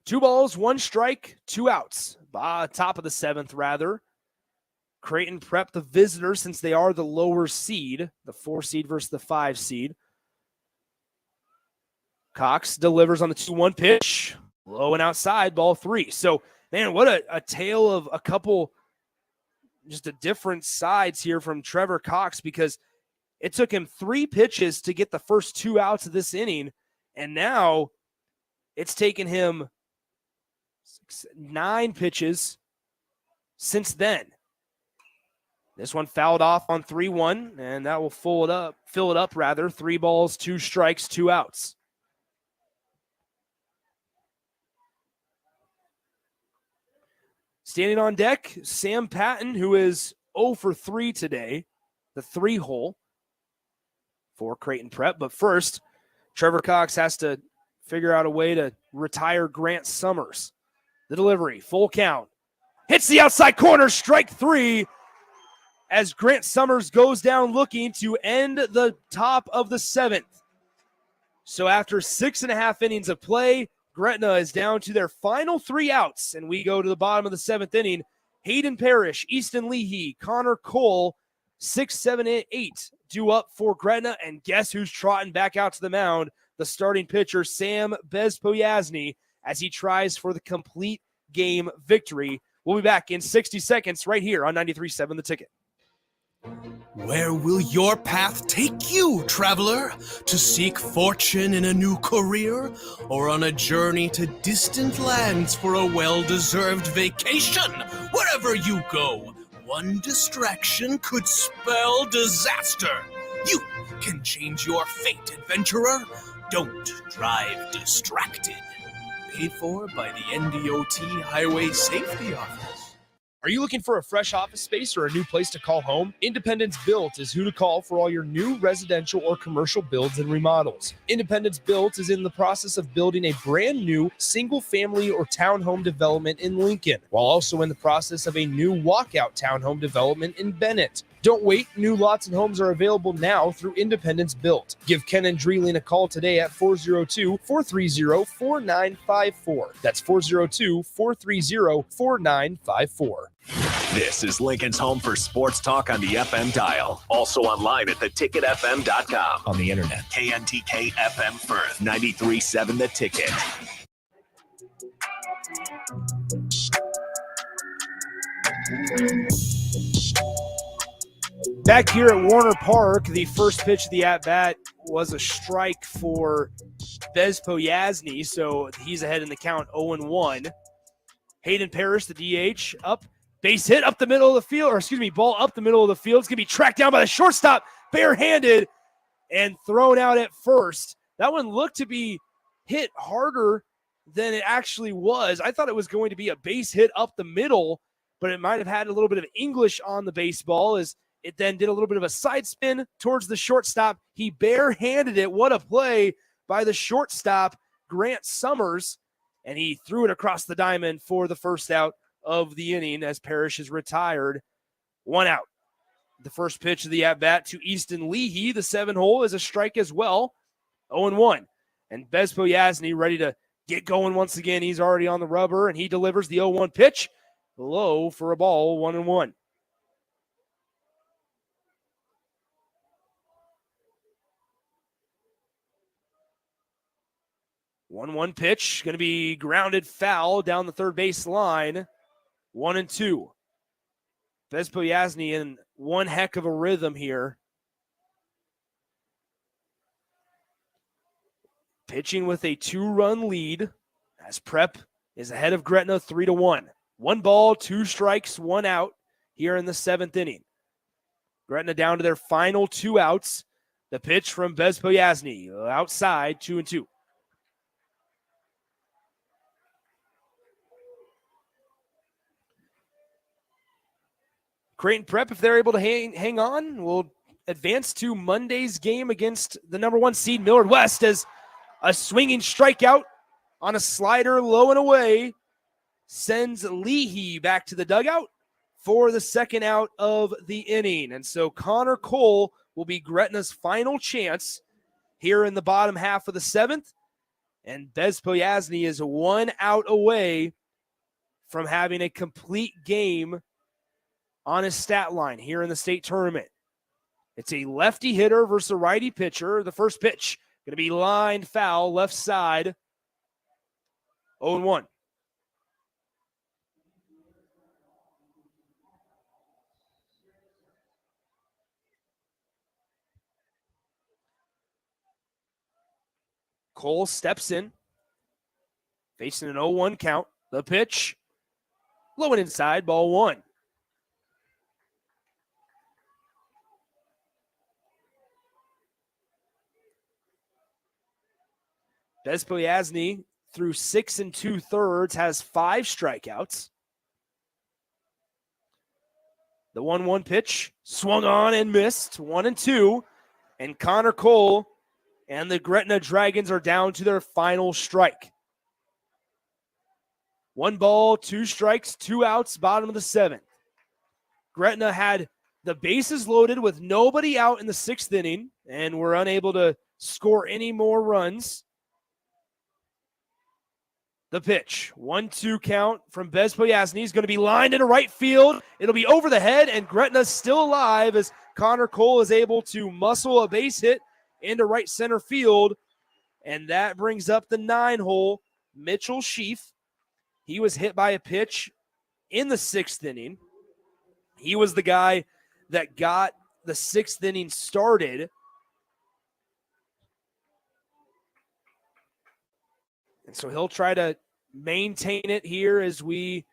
2 balls, 1 strike, 2 outs. Top of the 7th, rather. Creighton Prep, the visitor, since they are the lower seed, the 4 seed versus the 5 seed. Cox delivers on the 2-1 pitch, low and outside, ball 3. So, man, what a tale of a couple, just a different sides here from Trevor Cox, because it took him 3 pitches to get the first 2 outs of this inning, and now it's taken him 9 pitches since then. This one fouled off on 3-1, and that will fill it up. 3 balls, 2 strikes, 2 outs. Standing on deck, Sam Patton, who is 0 for 3 today, the 3-hole for Creighton Prep. But first, Trevor Cox has to figure out a way to retire Grant Summers. The delivery, full count. Hits the outside corner, strike 3, as Grant Summers goes down looking to end the top of the 7th. So after 6.5 innings of play, Gretna is down to their final 3 outs, and we go to the bottom of the 7th inning. Hayden Parrish, Easton Leahy, Connor Cole, 6, 7, 8 due up for Gretna, and guess who's trotting back out to the mound? The starting pitcher, Sam Bezpoyazny, as he tries for the complete game victory. We'll be back in 60 seconds right here on 93.7 The Ticket.
Where will your path take you, traveler? To seek fortune in a new career, or on a journey to distant lands for a well-deserved vacation? Wherever you go, one distraction could spell disaster. You can change your fate, adventurer. Don't drive distracted. Paid for by the NDOT Highway Safety Office.
Are you looking for a fresh office space or a new place to call home? Independence Built is who to call for all your new residential or commercial builds and remodels. Independence Built is in the process of building a brand new single-family or townhome development in Lincoln, while also in the process of a new walkout townhome development in Bennett. Don't wait. New lots and homes are available now through Independence Built. Give Ken and Dreeling a call today at 402-430-4954. That's 402-430-4954.
This is Lincoln's home for sports talk on the FM dial. Also online at theticketfm.com. On the internet. KNTK FM Firth. 93.7 The Ticket.
Back here at Warner Park, the first pitch of the at-bat was a strike for Bezpoyazny, so he's ahead in the count 0-1. Hayden Parrish, the DH, up, base hit up the middle of the field, ball up the middle of the field. It's going to be tracked down by the shortstop, barehanded, and thrown out at first. That one looked to be hit harder than it actually was. I thought it was going to be a base hit up the middle, but it might have had a little bit of English on the baseball as it then did a little bit of a side spin towards the shortstop. He barehanded it. What a play by the shortstop, Grant Summers, and he threw it across the diamond for the first out of the inning as Parrish is retired. 1 out. The first pitch of the at-bat to Easton Leahy, the 7-hole, is a strike as well. 0-1. And Bezpoyazny ready to get going once again. He's already on the rubber, and he delivers the 0-1 pitch. Low for a ball, 1-1. One pitch, going to be grounded foul down the third base line. 1-2. Bezpoyazny in one heck of a rhythm here. Pitching with a 2-run lead as Prep is ahead of Gretna 3-1. 1 ball, 2 strikes, 1 out here in the 7th inning. Gretna down to their final 2 outs. The pitch from Bezpoyazny outside, 2-2. Creighton Prep, if they're able to hang on, will advance to Monday's game against the number 1 seed Millard West as a swinging strikeout on a slider low and away sends Leahy back to the dugout for the 2nd out of the inning. And so Connor Cole will be Gretna's final chance here in the bottom half of the 7th. And Bezpoyazny is 1 out away from having a complete game on his stat line here in the state tournament. It's a lefty hitter versus a righty pitcher. The first pitch going to be lined foul left side. 0-1. Cole steps in, facing an 0-1 count. The pitch, low and inside, ball 1. Bezpoyazny through 6 2/3 has 5 strikeouts. The 1-1 pitch swung on and missed. 1-2. And Connor Cole and the Gretna Dragons are down to their final strike. 1 ball, 2 strikes, 2 outs, bottom of the 7th. Gretna had the bases loaded with nobody out in the 6th inning and were unable to score any more runs. The pitch, 1-2 count from Bez Poyasny is going to be lined into right field. It'll be over the head, and Gretna's still alive as Connor Cole is able to muscle a base hit into right center field, and that brings up the 9-hole, Mitchell Sheaf. He was hit by a pitch in the 6th inning. He was the guy that got the 6th inning started. And so he'll try to maintain it here as we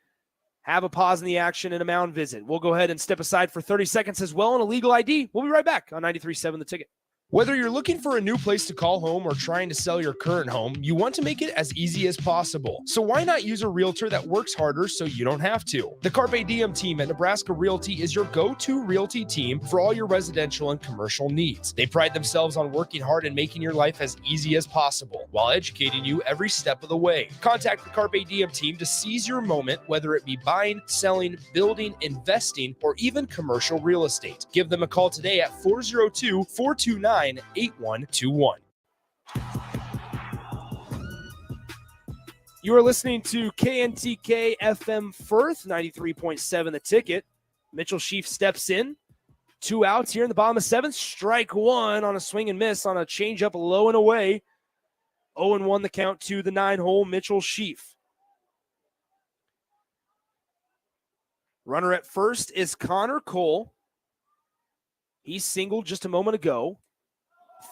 have a pause in the action and a mound visit. We'll go ahead and step aside for 30 seconds as well on a legal ID. We'll be right back on 93.7 The Ticket.
Whether you're looking for a new place to call home or trying to sell your current home, you want to make it as easy as possible. So why not use a realtor that works harder so you don't have to? The Carpe Diem team at Nebraska Realty is your go-to realty team for all your residential and commercial needs. They pride themselves on working hard and making your life as easy as possible while educating you every step of the way. Contact the Carpe Diem team to seize your moment, whether it be buying, selling, building, investing, or even commercial real estate. Give them a call today at 402-429-8121.
You are listening to KNTK FM Firth, 93.7 The Ticket. Mitchell Sheaf steps in. 2 outs here in the bottom of 7th. Strike 1 on a swing and miss on a changeup low and away. 0-1 the count to the 9-hole, Mitchell Sheaf. Runner at first is Connor Cole. He singled just a moment ago.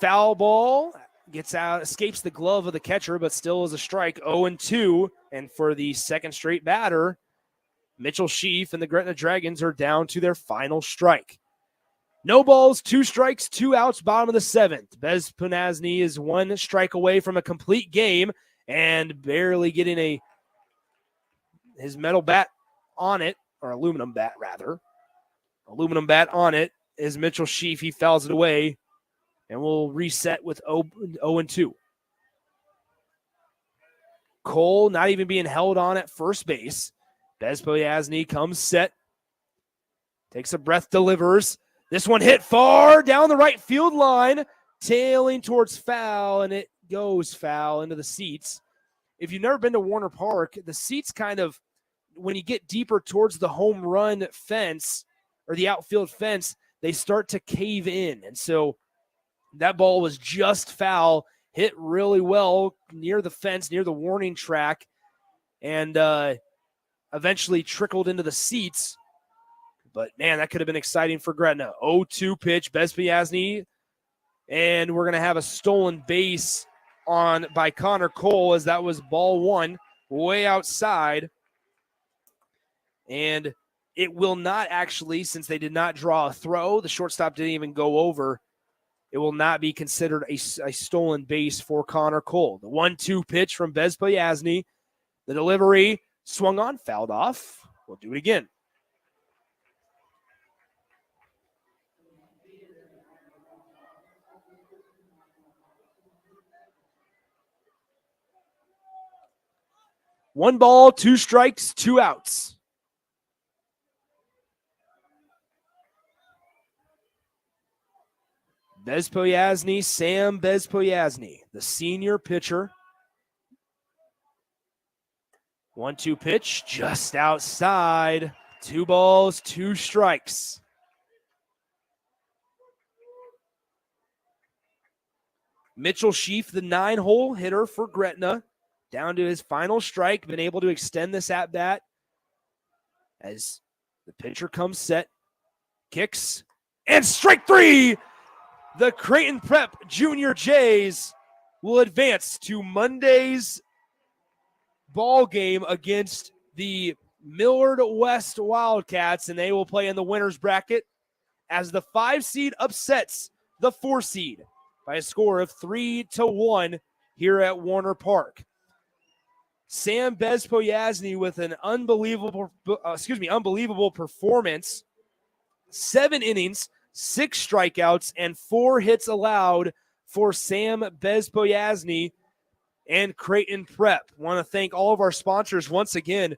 Foul ball gets out, escapes the glove of the catcher, but still is a strike. 0-2. And for the second straight batter, Mitchell Sheaf and the Gretna Dragons are down to their final strike. No balls, 2 strikes, 2 outs, bottom of the 7th. Bez Poyasny is 1 strike away from a complete game and barely getting his metal bat on it, or aluminum bat rather. Aluminum bat on it is Mitchell Sheaf. He fouls it away. And we'll reset with 0-2. Cole not even being held on at first base. Bez Poyasny comes set. Takes a breath, delivers. This one hit far down the right field line, tailing towards foul, and it goes foul into the seats. If you've never been to Warner Park, the seats kind of, when you get deeper towards the home run fence or the outfield fence, they start to cave in. And so that ball was just foul, hit really well near the fence, near the warning track, and eventually trickled into the seats. But, man, that could have been exciting for Gretna. 0-2 pitch, Bez Poyasny, and we're going to have a stolen base by Connor Cole as that was ball 1, way outside. And it will not actually, since they did not draw a throw, the shortstop didn't even go over, it will not be considered a stolen base for Connor Cole. The 1-2 pitch from Bez Poyasny. The delivery swung on, fouled off. We'll do it again. One ball, 2 strikes, 2 outs. Bez Poyasny, Sam Bez Poyasny, the senior pitcher. 1-2 pitch, just outside. 2 balls, 2 strikes. Mitchell Sheaf, the 9-hole hitter for Gretna, down to his final strike, been able to extend this at-bat as the pitcher comes set, kicks, and strike 3! The Creighton Prep Junior Jays will advance to Monday's ball game against the Millard West Wildcats, and they will play in the winner's bracket as the 5 seed upsets the 4 seed by a score of 3-1 here at Warner Park. Sam Bez Poyasny with an unbelievable performance. 7 innings, 6 strikeouts, and 4 hits allowed for Sam Bez Poyasny and Creighton Prep. Want to thank all of our sponsors once again,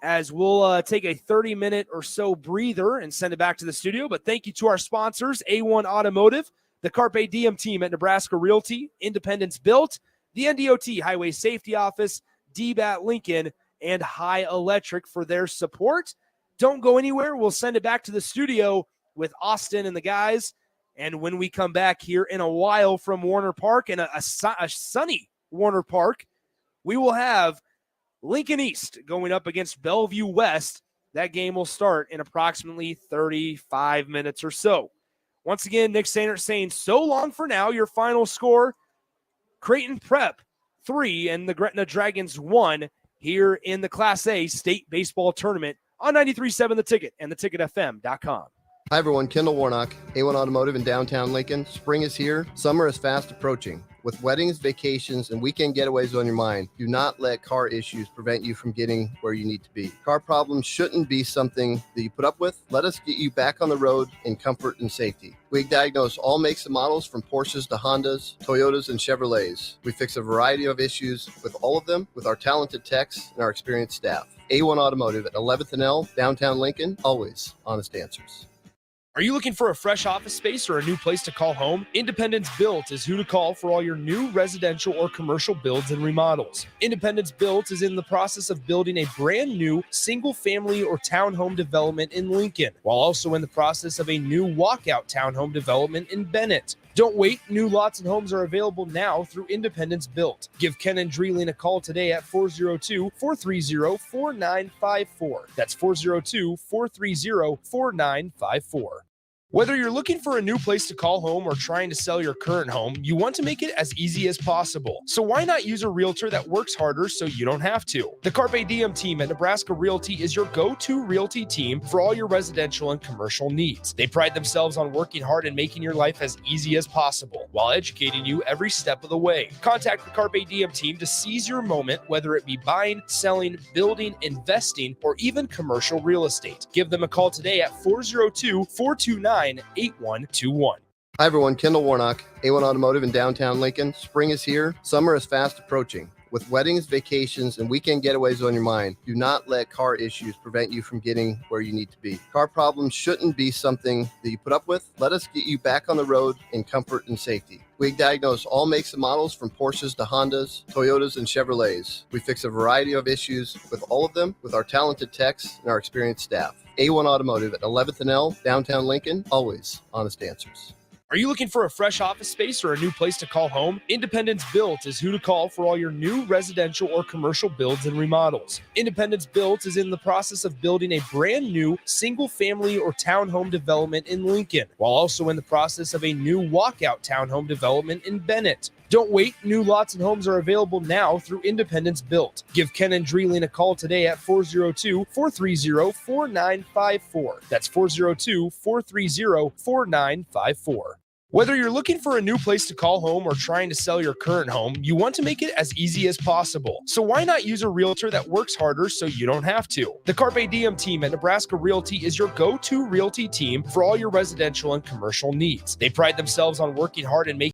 as we'll take a 30-minute or so breather and send it back to the studio. But thank you to our sponsors, A1 Automotive, the Carpe Diem team at Nebraska Realty, Independence Built, the NDOT Highway Safety Office, DBAT Lincoln, and High Electric for their support. Don't go anywhere. We'll send it back to the studio with Austin and the guys. And when we come back here in a while from Warner Park, and a sunny Warner Park, we will have Lincoln East going up against Bellevue West. That game will start in approximately 35 minutes or so. Once again, Nick Sainert saying so long for now. Your final score, Creighton Prep 3 and the Gretna Dragons 1 here in the Class A State Baseball Tournament on 93.7 The Ticket and theticketfm.com.
Hi, everyone. Kendall Warnock, A1 Automotive in downtown Lincoln. Spring is here. Summer is fast approaching. With weddings, vacations, and weekend getaways on your mind, do not let car issues prevent you from getting where you need to be. Car problems shouldn't be something that you put up with. Let us get you back on the road in comfort and safety. We diagnose all makes and models from Porsches to Hondas, Toyotas, and Chevrolets. We fix a variety of issues with all of them with our talented techs and our experienced staff. A1 Automotive at 11th and L, downtown Lincoln, always honest answers.
Are you looking for a fresh office space or a new place to call home? Independence Built is who to call for all your new residential or commercial builds and remodels. Independence Built is in the process of building a brand new single-family or townhome development in Lincoln, while also in the process of a new walkout townhome development in Bennett. Don't wait. New lots and homes are available now through Independence Built. Give Ken and Dreeling a call today at 402-430-4954. That's 402-430-4954. Whether you're looking for a new place to call home or trying to sell your current home, you want to make it as easy as possible. So why not use a realtor that works harder so you don't have to? The Carpe Diem team at Nebraska Realty is your go-to realty team for all your residential and commercial needs. They pride themselves on working hard and making your life as easy as possible while educating you every step of the way. Contact the Carpe Diem team to seize your moment, whether it be buying, selling, building, investing, or even commercial real estate. Give them a call today at 402-429-8121.
Hi, everyone. Kendall Warnock, A1 Automotive in downtown Lincoln. Spring is here. Summer is fast approaching. With weddings, vacations, and weekend getaways on your mind, do not let car issues prevent you from getting where you need to be. Car problems shouldn't be something that you put up with. Let us get you back on the road in comfort and safety. We diagnose all makes and models from Porsches to Hondas, Toyotas, and Chevrolets. We fix a variety of issues with all of them with our talented techs and our experienced staff. A1 Automotive at 11th and L, downtown Lincoln, always honest answers.
Are you looking for a fresh office space or a new place to call home? Independence Built is who to call for all your new residential or commercial builds and remodels. Independence Built is in the process of building a brand new single-family or townhome development in Lincoln, while also in the process of a new walkout townhome development in Bennett. Don't wait. New lots and homes are available now through Independence Built. Give Ken and Dreeling a call today at 402-430-4954. That's 402-430-4954. Whether you're looking for a new place to call home or trying to sell your current home, you want to make it as easy as possible. So why not use a realtor that works harder so you don't have to? The Carpe Diem team at Nebraska Realty is your go-to realty team for all your residential and commercial needs. They pride themselves on working hard and making